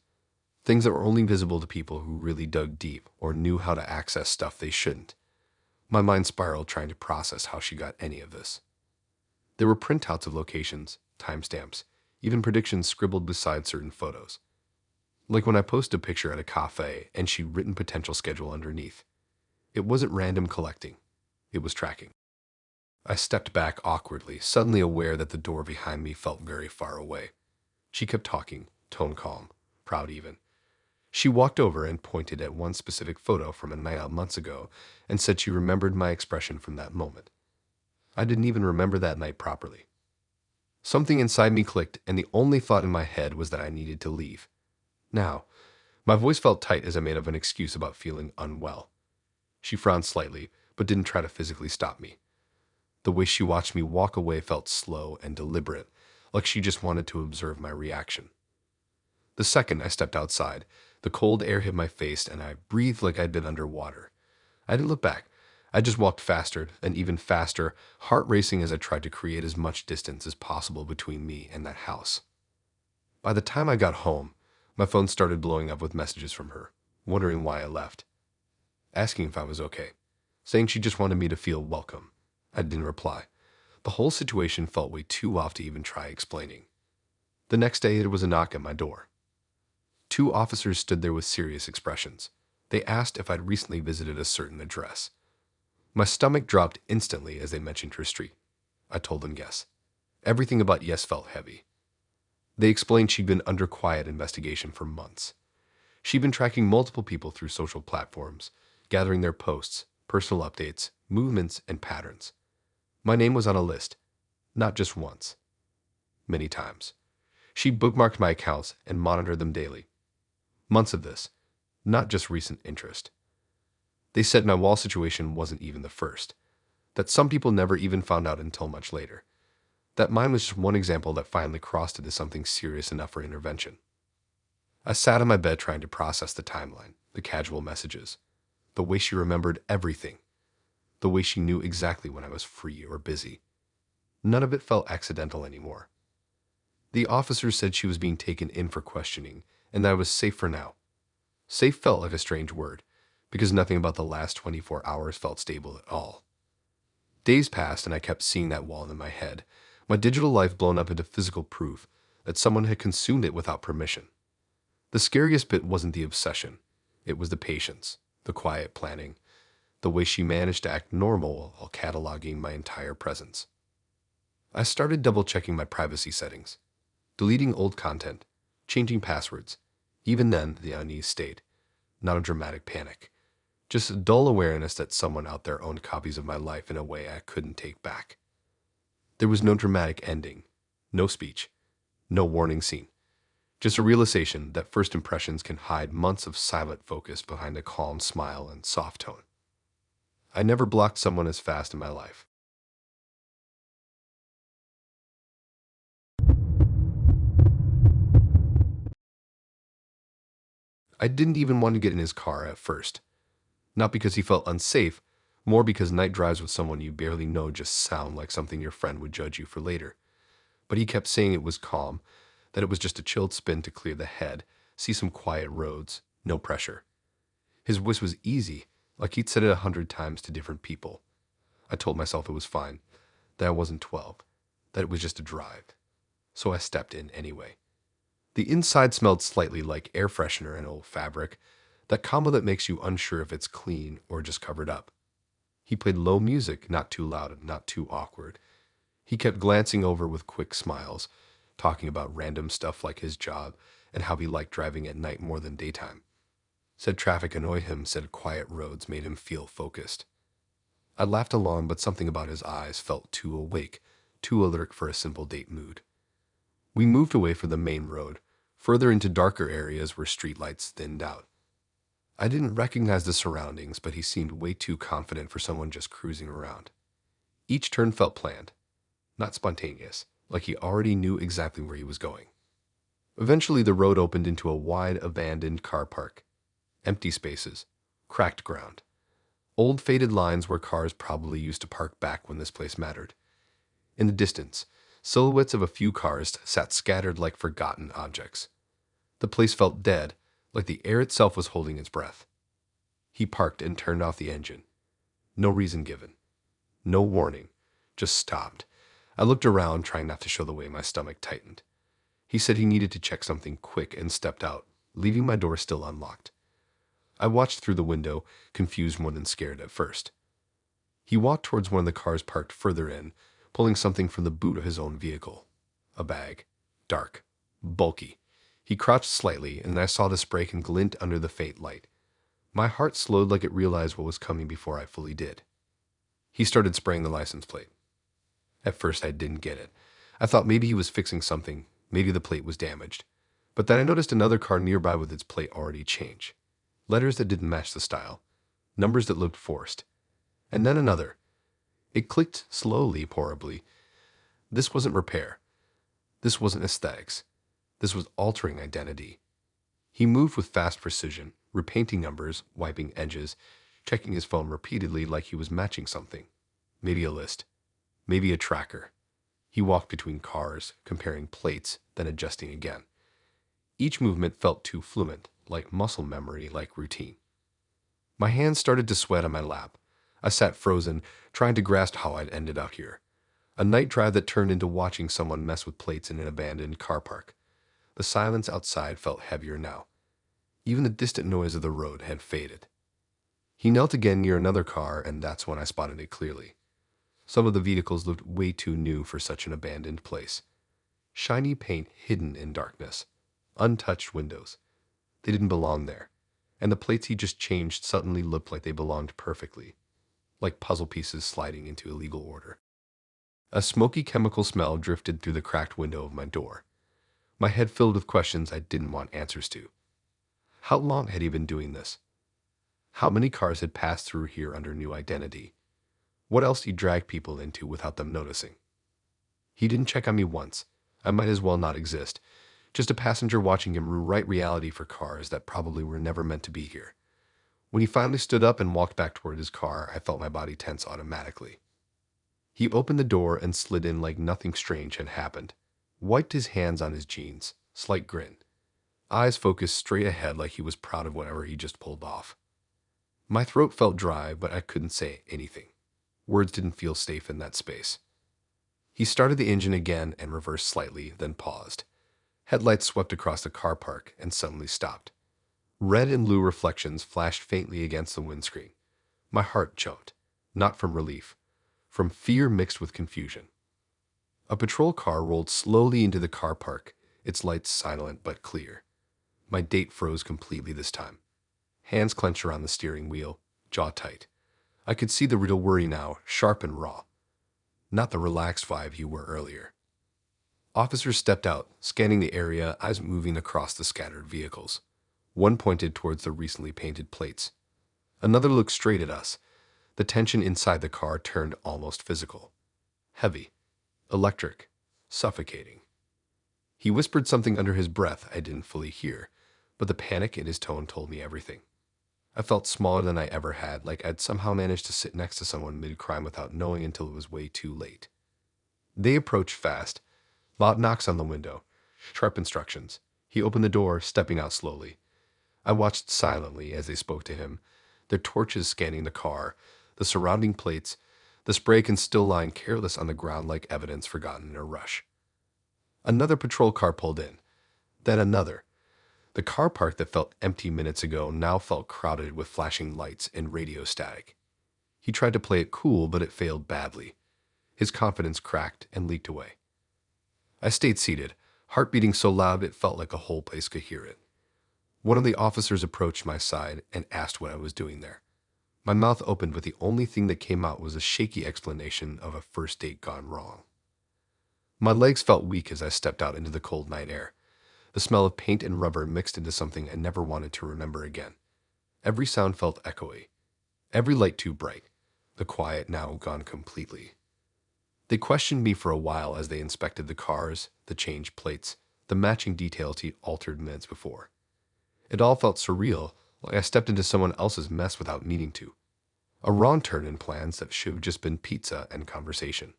B: things that were only visible to people who really dug deep or knew how to access stuff they shouldn't. My mind spiraled trying to process how she got any of this. There were printouts of locations, timestamps, even predictions scribbled beside certain photos. Like when I posted a picture at a cafe and she'd written potential schedule underneath. It wasn't random collecting. It was tracking. I stepped back awkwardly, suddenly aware that the door behind me felt very far away. She kept talking, tone calm, proud even. She walked over and pointed at one specific photo from a night out months ago and said she remembered my expression from that moment. I didn't even remember that night properly. Something inside me clicked, and the only thought in my head was that I needed to leave. Now, my voice felt tight as I made up an excuse about feeling unwell. She frowned slightly, but didn't try to physically stop me. The way she watched me walk away felt slow and deliberate, like she just wanted to observe my reaction. The second I stepped outside, the cold air hit my face and I breathed like I'd been underwater. I didn't look back. I just walked faster and even faster, heart racing as I tried to create as much distance as possible between me and that house. By the time I got home, my phone started blowing up with messages from her, wondering why I left, asking if I was okay, saying she just wanted me to feel welcome. I didn't reply. The whole situation felt way too off to even try explaining. The next day, there was a knock at my door. 2 officers stood there with serious expressions. They asked if I'd recently visited a certain address. My stomach dropped instantly as they mentioned her street. I told them yes. Everything about yes felt heavy. They explained she'd been under quiet investigation for months. She'd been tracking multiple people through social platforms, gathering their posts, personal updates, movements, and patterns. My name was on a list, not just once, many times. She bookmarked my accounts and monitored them daily. Months of this, not just recent interest. They said my wall situation wasn't even the first, that some people never even found out until much later, that mine was just one example that finally crossed into something serious enough for intervention. I sat on my bed trying to process the timeline, the casual messages, the way she remembered everything, the way she knew exactly when I was free or busy. None of it felt accidental anymore. The officers said she was being taken in for questioning and that I was safe for now. Safe felt like a strange word, because nothing about the last 24 hours felt stable at all. Days passed and I kept seeing that wall in my head, my digital life blown up into physical proof that someone had consumed it without permission. The scariest bit wasn't the obsession. It was the patience, the quiet planning, the way she managed to act normal while cataloging my entire presence. I started double-checking my privacy settings, deleting old content, changing passwords. Even then, the unease stayed. Not a dramatic panic. Just a dull awareness that someone out there owned copies of my life in a way I couldn't take back. There was no dramatic ending, no speech, no warning scene. Just a realization that first impressions can hide months of silent focus behind a calm smile and soft tone. I never blocked someone as fast in my life. I didn't even want to get in his car at first. Not because he felt unsafe, more because night drives with someone you barely know just sound like something your friend would judge you for later. But he kept saying it was calm, that it was just a chilled spin to clear the head, see some quiet roads, no pressure. His voice was easy, like he'd said it 100 times to different people. I told myself it was fine, that I wasn't 12, that it was just a drive, so I stepped in anyway. The inside smelled slightly like air freshener and old fabric, that combo that makes you unsure if it's clean or just covered up. He played low music, not too loud and not too awkward. He kept glancing over with quick smiles, talking about random stuff like his job and how he liked driving at night more than daytime. Said traffic annoyed him, said quiet roads made him feel focused. I laughed along, but something about his eyes felt too awake, too alert for a simple date mood. We moved away from the main road, further into darker areas where streetlights thinned out. I didn't recognize the surroundings, but he seemed way too confident for someone just cruising around. Each turn felt planned, not spontaneous, like he already knew exactly where he was going. Eventually, the road opened into a wide, abandoned car park. Empty spaces, cracked ground. Old faded lines where cars probably used to park back when this place mattered. In the distance, silhouettes of a few cars sat scattered like forgotten objects. The place felt dead, like the air itself was holding its breath. He parked and turned off the engine. No reason given. No warning. Just stopped. I looked around, trying not to show the way my stomach tightened. He said he needed to check something quick and stepped out, leaving my door still unlocked. I watched through the window, confused more than scared at first. He walked towards one of the cars parked further in, pulling something from the boot of his own vehicle. A bag. Dark. Bulky. He crouched slightly, and I saw the spray can glint under the faint light. My heart slowed like it realized what was coming before I fully did. He started spraying the license plate. At first I didn't get it. I thought maybe he was fixing something, maybe the plate was damaged. But then I noticed another car nearby with its plate already changed. Letters that didn't match the style. Numbers that looked forced. And then another. It clicked slowly, horribly. This wasn't repair. This wasn't aesthetics. This was altering identity. He moved with fast precision, repainting numbers, wiping edges, checking his phone repeatedly like he was matching something. Maybe a list. Maybe a tracker. He walked between cars, comparing plates, then adjusting again. Each movement felt too fluent, like muscle memory, like routine. My hands started to sweat on my lap. I sat frozen, trying to grasp how I'd ended up here. A night drive that turned into watching someone mess with plates in an abandoned car park. The silence outside felt heavier now. Even the distant noise of the road had faded. He knelt again near another car, and that's when I spotted it clearly. Some of the vehicles looked way too new for such an abandoned place. Shiny paint hidden in darkness. Untouched windows. They didn't belong there. And the plates he just changed suddenly looked like they belonged perfectly. Like puzzle pieces sliding into a legal order. A smoky chemical smell drifted through the cracked window of my door. My head filled with questions I didn't want answers to. How long had he been doing this? How many cars had passed through here under new identity? What else he dragged people into without them noticing? He didn't check on me once. I might as well not exist. Just a passenger watching him rewrite reality for cars that probably were never meant to be here. When he finally stood up and walked back toward his car, I felt my body tense automatically. He opened the door and slid in like nothing strange had happened. Wiped his hands on his jeans, slight grin. Eyes focused straight ahead like he was proud of whatever he just pulled off. My throat felt dry, but I couldn't say anything. Words didn't feel safe in that space. He started the engine again and reversed slightly, then paused. Headlights swept across the car park and suddenly stopped. Red and blue reflections flashed faintly against the windscreen. My heart jumped, not from relief, from fear mixed with confusion. A patrol car rolled slowly into the car park, its lights silent but clear. My date froze completely this time. Hands clenched around the steering wheel, jaw tight. I could see the real worry now, sharp and raw. Not the relaxed vibe you were earlier. Officers stepped out, scanning the area, eyes moving across the scattered vehicles. One pointed towards the recently painted plates. Another looked straight at us. The tension inside the car turned almost physical. Heavy. Electric. Suffocating. He whispered something under his breath I didn't fully hear, but the panic in his tone told me everything. I felt smaller than I ever had, like I'd somehow managed to sit next to someone mid-crime without knowing until it was way too late. They approached fast. Loud knocks on the window. Sharp instructions. He opened the door, stepping out slowly. I watched silently as they spoke to him, their torches scanning the car, the surrounding plates, the spray can still lying careless on the ground like evidence forgotten in a rush. Another patrol car pulled in. Then another. The car park that felt empty minutes ago now felt crowded with flashing lights and radio static. He tried to play it cool, but it failed badly. His confidence cracked and leaked away. I stayed seated, heart beating so loud it felt like a whole place could hear it. One of the officers approached my side and asked what I was doing there. My mouth opened, but the only thing that came out was a shaky explanation of a first date gone wrong. My legs felt weak as I stepped out into the cold night air. The smell of paint and rubber mixed into something I never wanted to remember again. Every sound felt echoey. Every light too bright. The quiet now gone completely. They questioned me for a while as they inspected the cars, the changed plates, the matching details he altered minutes before. It all felt surreal, like I stepped into someone else's mess without needing to. A wrong turn in plans that should have just been pizza and conversation.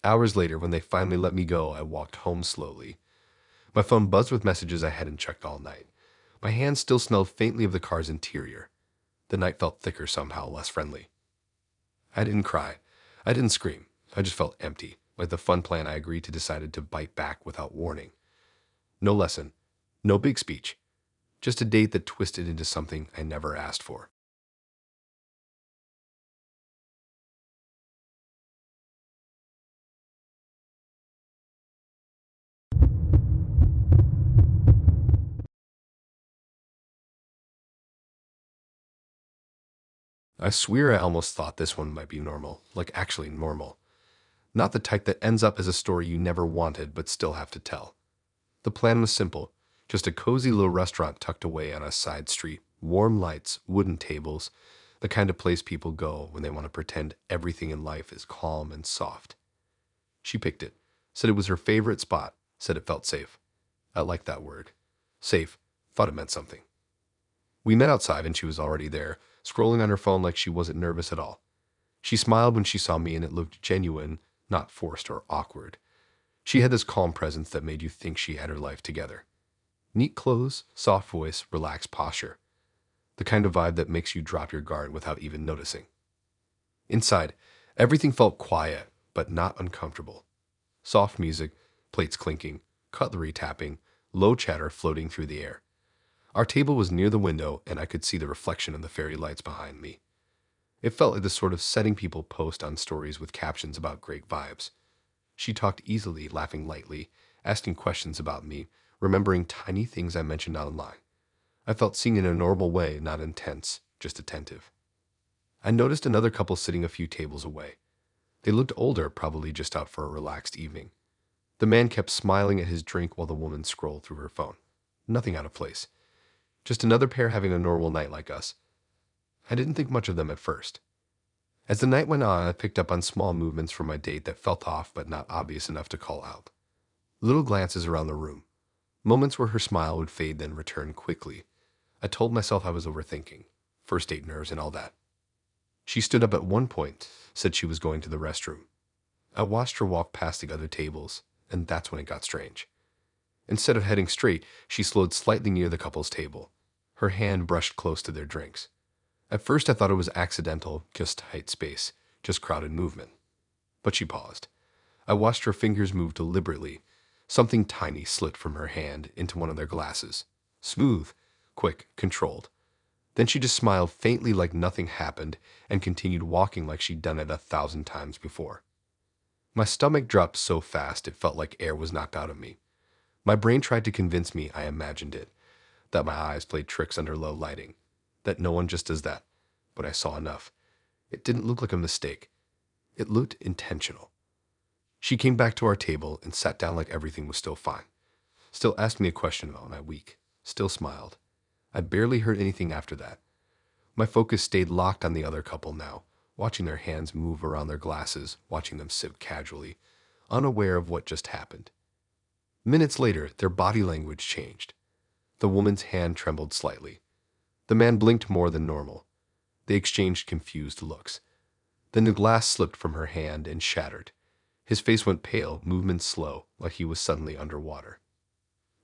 B: Hours later, when they finally let me go, I walked home slowly. My phone buzzed with messages I hadn't checked all night. My hands still smelled faintly of the car's interior. The night felt thicker somehow, less friendly. I didn't cry. I didn't scream. I just felt empty, like the fun plan I agreed to decided to bite back without warning. No lesson. No big speech. Just a date that twisted into something I never asked for. I swear I almost thought this one might be normal, like actually normal. Not the type that ends up as a story you never wanted but still have to tell. The plan was simple, just a cozy little restaurant tucked away on a side street, warm lights, wooden tables, the kind of place people go when they want to pretend everything in life is calm and soft. She picked it, said it was her favorite spot, said it felt safe. I liked that word. Safe, thought it meant something. We met outside and she was already there, scrolling on her phone like she wasn't nervous at all. She smiled when she saw me and it looked genuine, not forced or awkward. She had this calm presence that made you think she had her life together. Neat clothes, soft voice, relaxed posture. The kind of vibe that makes you drop your guard without even noticing. Inside, everything felt quiet, but not uncomfortable. Soft music, plates clinking, cutlery tapping, low chatter floating through the air. Our table was near the window, and I could see the reflection of the fairy lights behind me. It felt like the sort of setting people post on stories with captions about great vibes. She talked easily, laughing lightly, asking questions about me, remembering tiny things I mentioned online. I felt seen in a normal way, not intense, just attentive. I noticed another couple sitting a few tables away. They looked older, probably just out for a relaxed evening. The man kept smiling at his drink while the woman scrolled through her phone. Nothing out of place. Just another pair having a normal night like us. I didn't think much of them at first. As the night went on, I picked up on small movements from my date that felt off but not obvious enough to call out. Little glances around the room. Moments where her smile would fade then return quickly. I told myself I was overthinking. First date nerves and all that. She stood up at one point, said she was going to the restroom. I watched her walk past the other tables, and that's when it got strange. Instead of heading straight, she slowed slightly near the couple's table. Her hand brushed close to their drinks. At first I thought it was accidental, just tight space, just crowded movement. But she paused. I watched her fingers move deliberately. Something tiny slid from her hand into one of their glasses. Smooth, quick, controlled. Then she just smiled faintly like nothing happened and continued walking like she'd done it 1,000 times before. My stomach dropped so fast it felt like air was knocked out of me. My brain tried to convince me I imagined it, that my eyes played tricks under low lighting, that no one just does that, but I saw enough. It didn't look like a mistake. It looked intentional. She came back to our table and sat down like everything was still fine. Still asked me a question about my week. Still smiled. I barely heard anything after that. My focus stayed locked on the other couple now, watching their hands move around their glasses, watching them sip casually, unaware of what just happened. Minutes later, their body language changed. The woman's hand trembled slightly. The man blinked more than normal. They exchanged confused looks. Then the glass slipped from her hand and shattered. His face went pale, movement slow, like he was suddenly underwater.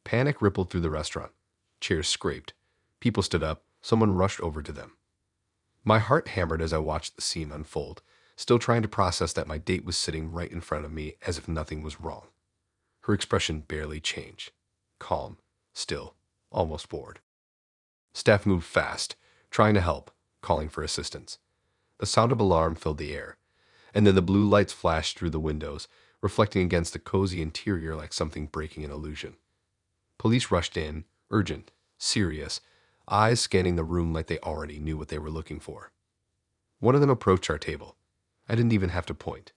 B: Panic rippled through the restaurant. Chairs scraped. People stood up. Someone rushed over to them. My heart hammered as I watched the scene unfold. still trying to process that my date was sitting right in front of me as if nothing was wrong. Her expression barely changed. Calm, still, almost bored. Staff moved fast, trying to help, calling for assistance. The sound of alarm filled the air, and then the blue lights flashed through the windows, reflecting against the cozy interior like something breaking an illusion. Police rushed in, urgent, serious, eyes scanning the room like they already knew what they were looking for. One of them approached our table. I didn't even have to point.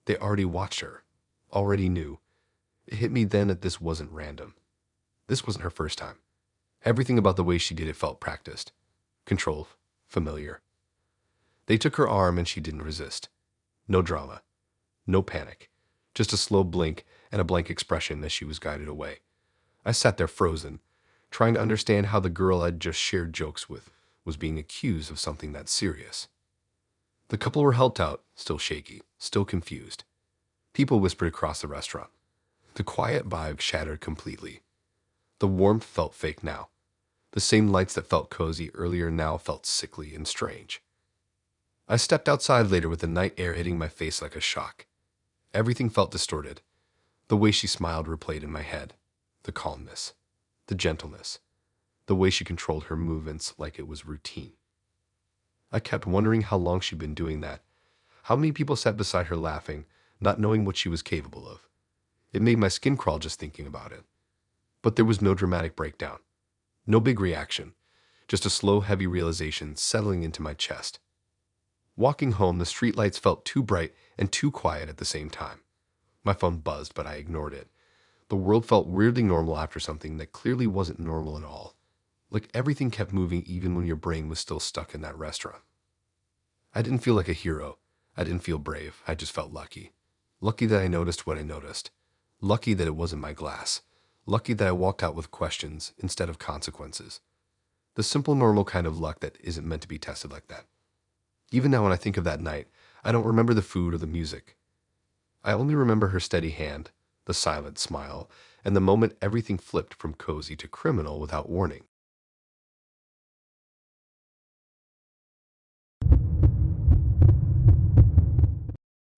B: They already watched her, already knew. It hit me then that this wasn't random. This wasn't her first time. Everything about the way she did it felt practiced, controlled, familiar. They took her arm and she didn't resist. No drama, no panic, just a slow blink and a blank expression as she was guided away. I sat there frozen, trying to understand how the girl I'd just shared jokes with was being accused of something that serious. The couple were helped out, still shaky, still confused. People whispered across the restaurant. The quiet vibe shattered completely. The warmth felt fake now. The same lights that felt cozy earlier now felt sickly and strange. I stepped outside later with the night air hitting my face like a shock. Everything felt distorted. The way she smiled replayed in my head. The calmness, the gentleness, the way she controlled her movements like it was routine. I kept wondering how long she'd been doing that. How many people sat beside her laughing, not knowing what she was capable of. It made my skin crawl just thinking about it. But there was no dramatic breakdown. No big reaction. Just a slow, heavy realization settling into my chest. Walking home, the streetlights felt too bright and too quiet at the same time. My phone buzzed, but I ignored it. The world felt weirdly normal after something that clearly wasn't normal at all. Like everything kept moving even when your brain was still stuck in that restaurant. I didn't feel like a hero. I didn't feel brave. I just felt lucky. Lucky that I noticed what I noticed. Lucky that it wasn't my glass. Lucky that I walked out with questions instead of consequences. The simple, normal kind of luck that isn't meant to be tested like that. Even now when I think of that night, I don't remember the food or the music. I only remember her steady hand, the silent smile, and the moment everything flipped from cozy to criminal without warning.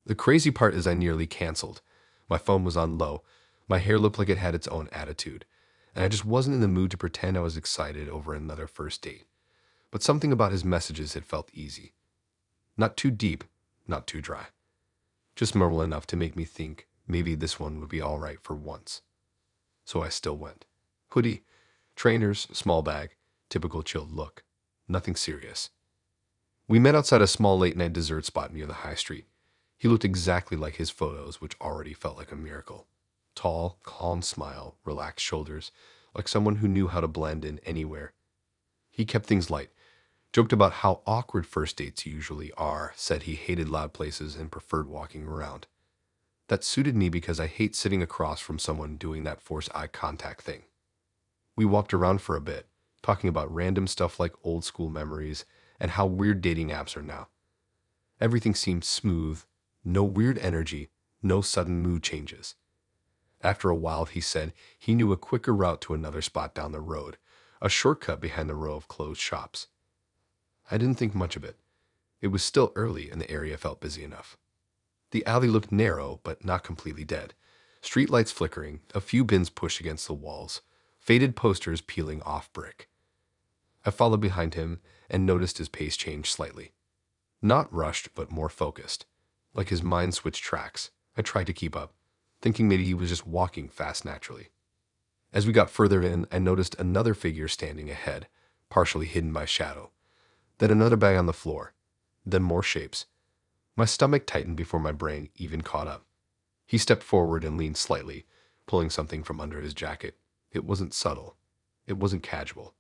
B: The crazy part is I nearly canceled. My phone was on low. My hair looked like it had its own attitude. And I just wasn't in the mood to pretend I was excited over another first date. But something about his messages had felt easy. Not too deep, not too dry. Just normal enough to make me think maybe this one would be all right for once. So I still went. Hoodie, trainers, small bag, typical chilled look. Nothing serious. We met outside a small late-night dessert spot near the high street. He looked exactly like his photos, which already felt like a miracle. Tall, calm smile, relaxed shoulders, like someone who knew how to blend in anywhere. He kept things light, joked about how awkward first dates usually are, said he hated loud places and preferred walking around. That suited me because I hate sitting across from someone doing that forced eye contact thing. We walked around for a bit, talking about random stuff like old school memories and how weird dating apps are now. Everything seemed smooth, no weird energy, no sudden mood changes. After a while, he said he knew a quicker route to another spot down the road, a shortcut behind the row of closed shops. I didn't think much of it. It was still early and the area felt busy enough. The alley looked narrow, but not completely dead. Streetlights flickering, a few bins pushed against the walls, faded posters peeling off brick. I followed behind him and noticed his pace change slightly. Not rushed, but more focused. Like his mind switched tracks. I tried to keep up, thinking maybe he was just walking fast naturally. As we got further in, I noticed another figure standing ahead, partially hidden by shadow. Then another bag on the floor. Then more shapes. My stomach tightened before my brain even caught up. He stepped forward and leaned slightly, pulling something from under his jacket. It wasn't subtle. It wasn't casual.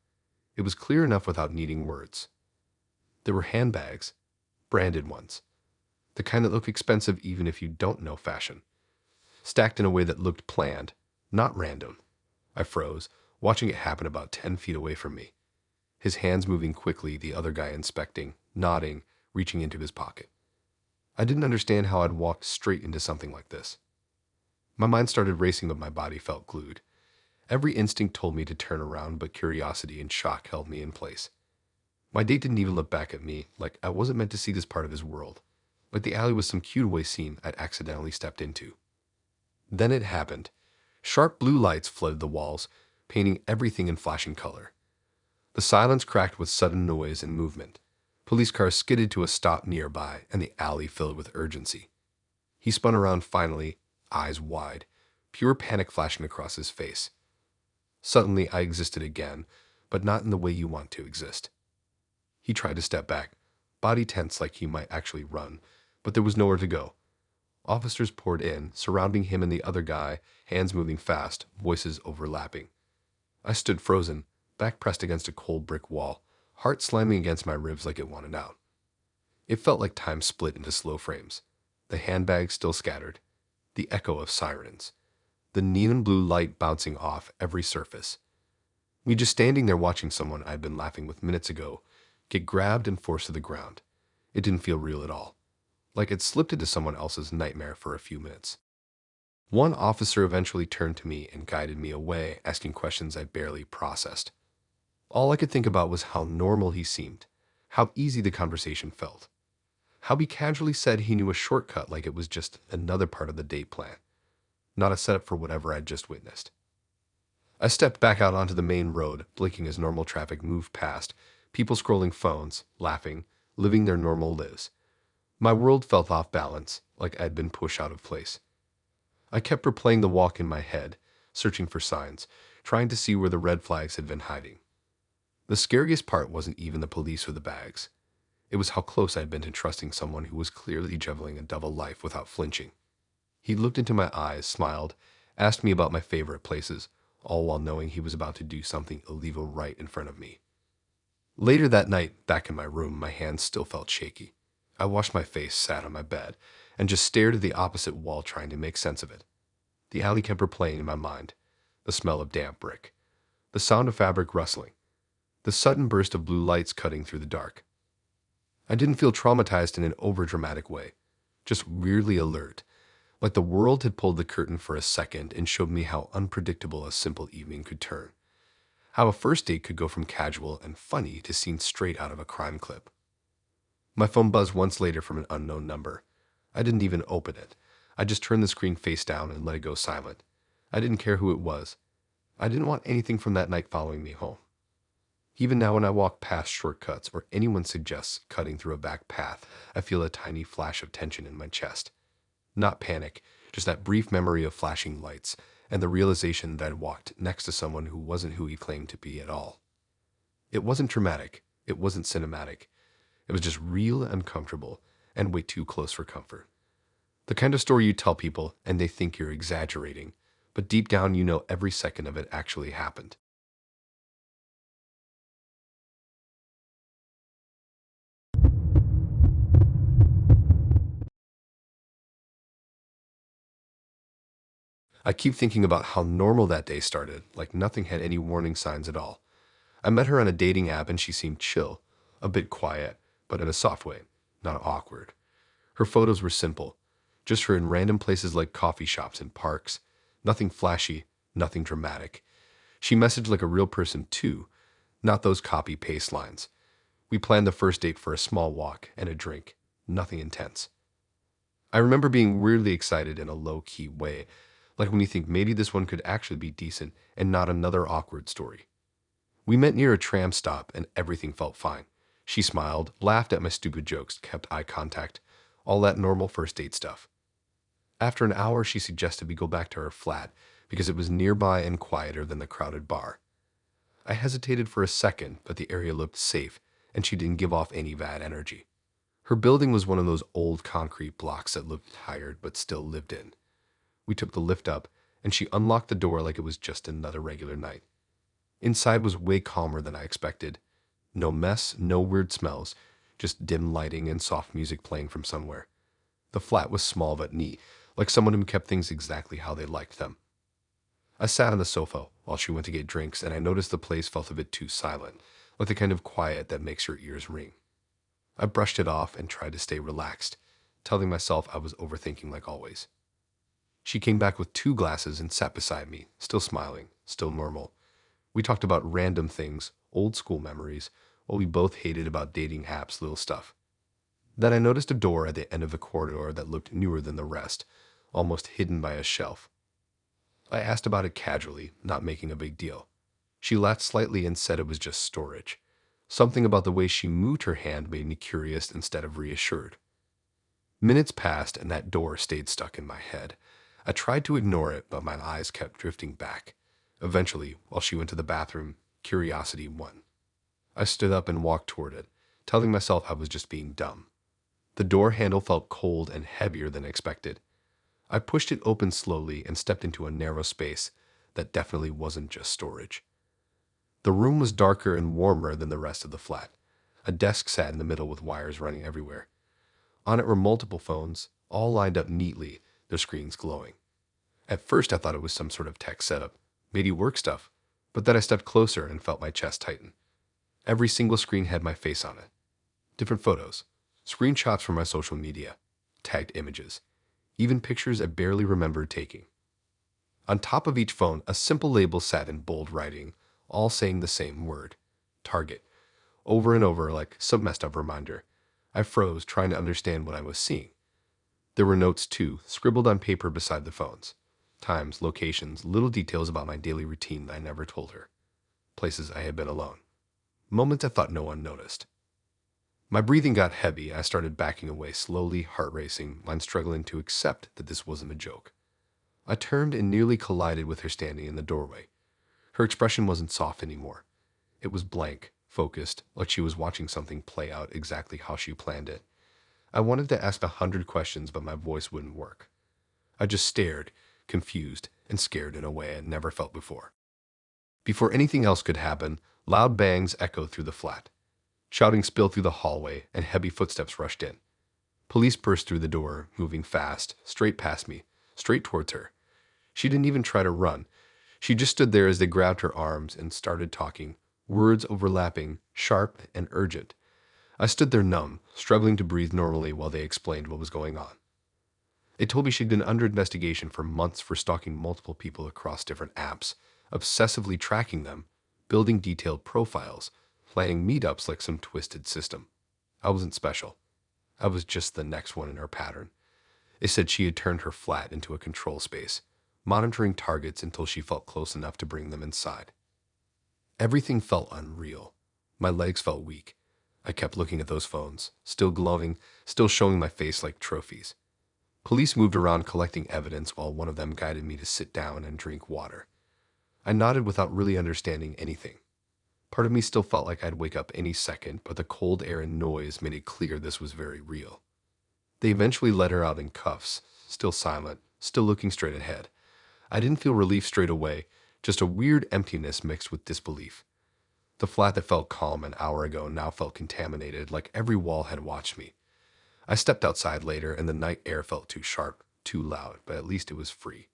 B: It was clear enough without needing words. There were handbags, branded ones. The kind that look expensive even if you don't know fashion. Stacked in a way that looked planned, not random. I froze, watching it happen about 10 feet away from me. His hands moving quickly, the other guy inspecting, nodding, reaching into his pocket. I didn't understand how I'd walked straight into something like this. My mind started racing, but my body felt glued. Every instinct told me to turn around, but curiosity and shock held me in place. My date didn't even look back at me, like I wasn't meant to see this part of his world. like the alley was some cutaway scene I'd accidentally stepped into. Then it happened. Sharp blue lights flooded the walls, painting everything in flashing color. The silence cracked with sudden noise and movement. Police cars skidded to a stop nearby, and the alley filled with urgency. He spun around finally, eyes wide, pure panic flashing across his face. Suddenly, I existed again, but not in the way you want to exist. He tried to step back, body tense like he might actually run, but there was nowhere to go. Officers poured in, surrounding him and the other guy, hands moving fast, voices overlapping. I stood frozen, back pressed against a cold brick wall, heart slamming against my ribs like it wanted out. It felt like time split into slow frames. The handbags still scattered, the echo of sirens, the neon blue light bouncing off every surface. Me just standing there watching someone I'd been laughing with minutes ago get grabbed and forced to the ground. It didn't feel real at all, like it slipped into someone else's nightmare for a few minutes. One officer eventually turned to me and guided me away, asking questions I barely processed. All I could think about was how normal he seemed, how easy the conversation felt, how he casually said he knew a shortcut like it was just another part of the date plan, not a setup for whatever I'd just witnessed. I stepped back out onto the main road, blinking as normal traffic moved past, people scrolling phones, laughing, living their normal lives. My world felt off balance, like I'd been pushed out of place. I kept replaying the walk in my head, searching for signs, trying to see where the red flags had been hiding. The scariest part wasn't even the police or the bags. It was how close I'd been to trusting someone who was clearly juggling a double life without flinching. He looked into my eyes, smiled, asked me about my favorite places, all while knowing he was about to do something illegal right in front of me. Later that night, back in my room, my hands still felt shaky. I washed my face, sat on my bed, and just stared at the opposite wall trying to make sense of it. The alley kept replaying in my mind, the smell of damp brick, the sound of fabric rustling, the sudden burst of blue lights cutting through the dark. I didn't feel traumatized in an overdramatic way, just weirdly alert, like the world had pulled the curtain for a second and showed me how unpredictable a simple evening could turn. How a first date could go from casual and funny to scenes straight out of a crime clip. My phone buzzed once later from an unknown number. I didn't even open it. I just turned the screen face down and let it go silent. I didn't care who it was. I didn't want anything from that night following me home. Even now when I walk past shortcuts or anyone suggests cutting through a back path, I feel a tiny flash of tension in my chest. Not panic, just that brief memory of flashing lights and the realization that I'd walked next to someone who wasn't who he claimed to be at all. It wasn't dramatic. It wasn't cinematic. It was just real and uncomfortable and way too close for comfort. The kind of story you tell people and they think you're exaggerating, but deep down you know every second of it actually happened. I keep thinking about how normal that day started, like nothing had any warning signs at all. I met her on a dating app and she seemed chill, a bit quiet, but in a soft way, not awkward. Her photos were simple, just her in random places like coffee shops and parks. Nothing flashy, nothing dramatic. She messaged like a real person too, not those copy-paste lines. We planned the first date for a small walk and a drink, nothing intense. I remember being weirdly excited in a low-key way, like when you think maybe this one could actually be decent and not another awkward story. We met near a tram stop and everything felt fine. She smiled, laughed at my stupid jokes, kept eye contact, all that normal first date stuff. After an hour, she suggested we go back to her flat because it was nearby and quieter than the crowded bar. I hesitated for a second, but the area looked safe and she didn't give off any bad energy. Her building was one of those old concrete blocks that looked tired but still lived in. We took the lift up and she unlocked the door like it was just another regular night. Inside was way calmer than I expected. No mess, no weird smells, just dim lighting and soft music playing from somewhere. The flat was small but neat, like someone who kept things exactly how they liked them. I sat on the sofa while she went to get drinks, and I noticed the place felt a bit too silent, like the kind of quiet that makes your ears ring. I brushed it off and tried to stay relaxed, telling myself I was overthinking like always. She came back with 2 glasses and sat beside me, still smiling, still normal. We talked about random things, old school memories, what we both hated about dating apps, little stuff. Then I noticed a door at the end of the corridor that looked newer than the rest, almost hidden by a shelf. I asked about it casually, not making a big deal. She laughed slightly and said it was just storage. Something about the way she moved her hand made me curious instead of reassured. Minutes passed and that door stayed stuck in my head. I tried to ignore it, but my eyes kept drifting back. Eventually, while she went to the bathroom, curiosity won. I stood up and walked toward it, telling myself I was just being dumb. The door handle felt cold and heavier than expected. I pushed it open slowly and stepped into a narrow space that definitely wasn't just storage. The room was darker and warmer than the rest of the flat. A desk sat in the middle with wires running everywhere. On it were multiple phones, all lined up neatly, their screens glowing. At first I thought it was some sort of tech setup, maybe work stuff, but then I stepped closer and felt my chest tighten. Every single screen had my face on it. Different photos, screenshots from my social media, tagged images, even pictures I barely remembered taking. On top of each phone, a simple label sat in bold writing, all saying the same word, Target, over and over like some messed up reminder. I froze, trying to understand what I was seeing. There were notes too, scribbled on paper beside the phones. Times, locations, little details about my daily routine that I never told her. Places I had been alone. Moments I thought no one noticed. My breathing got heavy. I started backing away slowly, heart racing, mind struggling to accept that this wasn't a joke. I turned and nearly collided with her standing in the doorway. Her expression wasn't soft anymore. It was blank, focused, like she was watching something play out exactly how she planned it. I wanted to ask 100 questions, but my voice wouldn't work. I just stared, confused and scared in a way I'd never felt before. Before anything else could happen, loud bangs echoed through the flat. Shouting spilled through the hallway, and heavy footsteps rushed in. Police burst through the door, moving fast, straight past me, straight towards her. She didn't even try to run. She just stood there as they grabbed her arms and started talking, words overlapping, sharp and urgent. I stood there numb, struggling to breathe normally while they explained what was going on. They told me she'd been under investigation for months for stalking multiple people across different apps, obsessively tracking them, building detailed profiles, planning meetups like some twisted system. I wasn't special. I was just the next one in her pattern. They said she had turned her flat into a control space, monitoring targets until she felt close enough to bring them inside. Everything felt unreal. My legs felt weak. I kept looking at those phones, still glowing, still showing my face like trophies. Police moved around collecting evidence while one of them guided me to sit down and drink water. I nodded without really understanding anything. Part of me still felt like I'd wake up any second, but the cold air and noise made it clear this was very real. They eventually let her out in cuffs, still silent, still looking straight ahead. I didn't feel relief straight away, just a weird emptiness mixed with disbelief. The flat that felt calm an hour ago now felt contaminated, like every wall had watched me. I stepped outside later, and the night air felt too sharp, too loud, but at least it was free.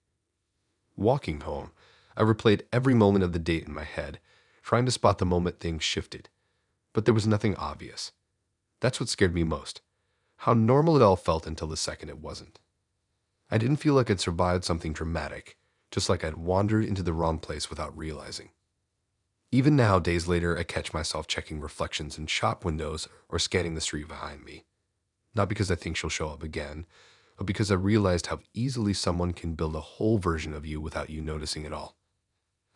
B: Walking home, I replayed every moment of the date in my head, trying to spot the moment things shifted. But there was nothing obvious. That's what scared me most. How normal it all felt until the second it wasn't. I didn't feel like I'd survived something dramatic, just like I'd wandered into the wrong place without realizing. Even now, days later, I catch myself checking reflections in shop windows or scanning the street behind me. Not because I think she'll show up again, but because I realized how easily someone can build a whole version of you without you noticing at all.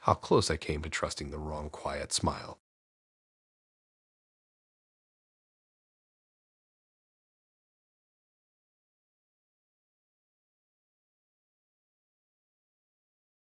B: How close I came to trusting the wrong quiet smile.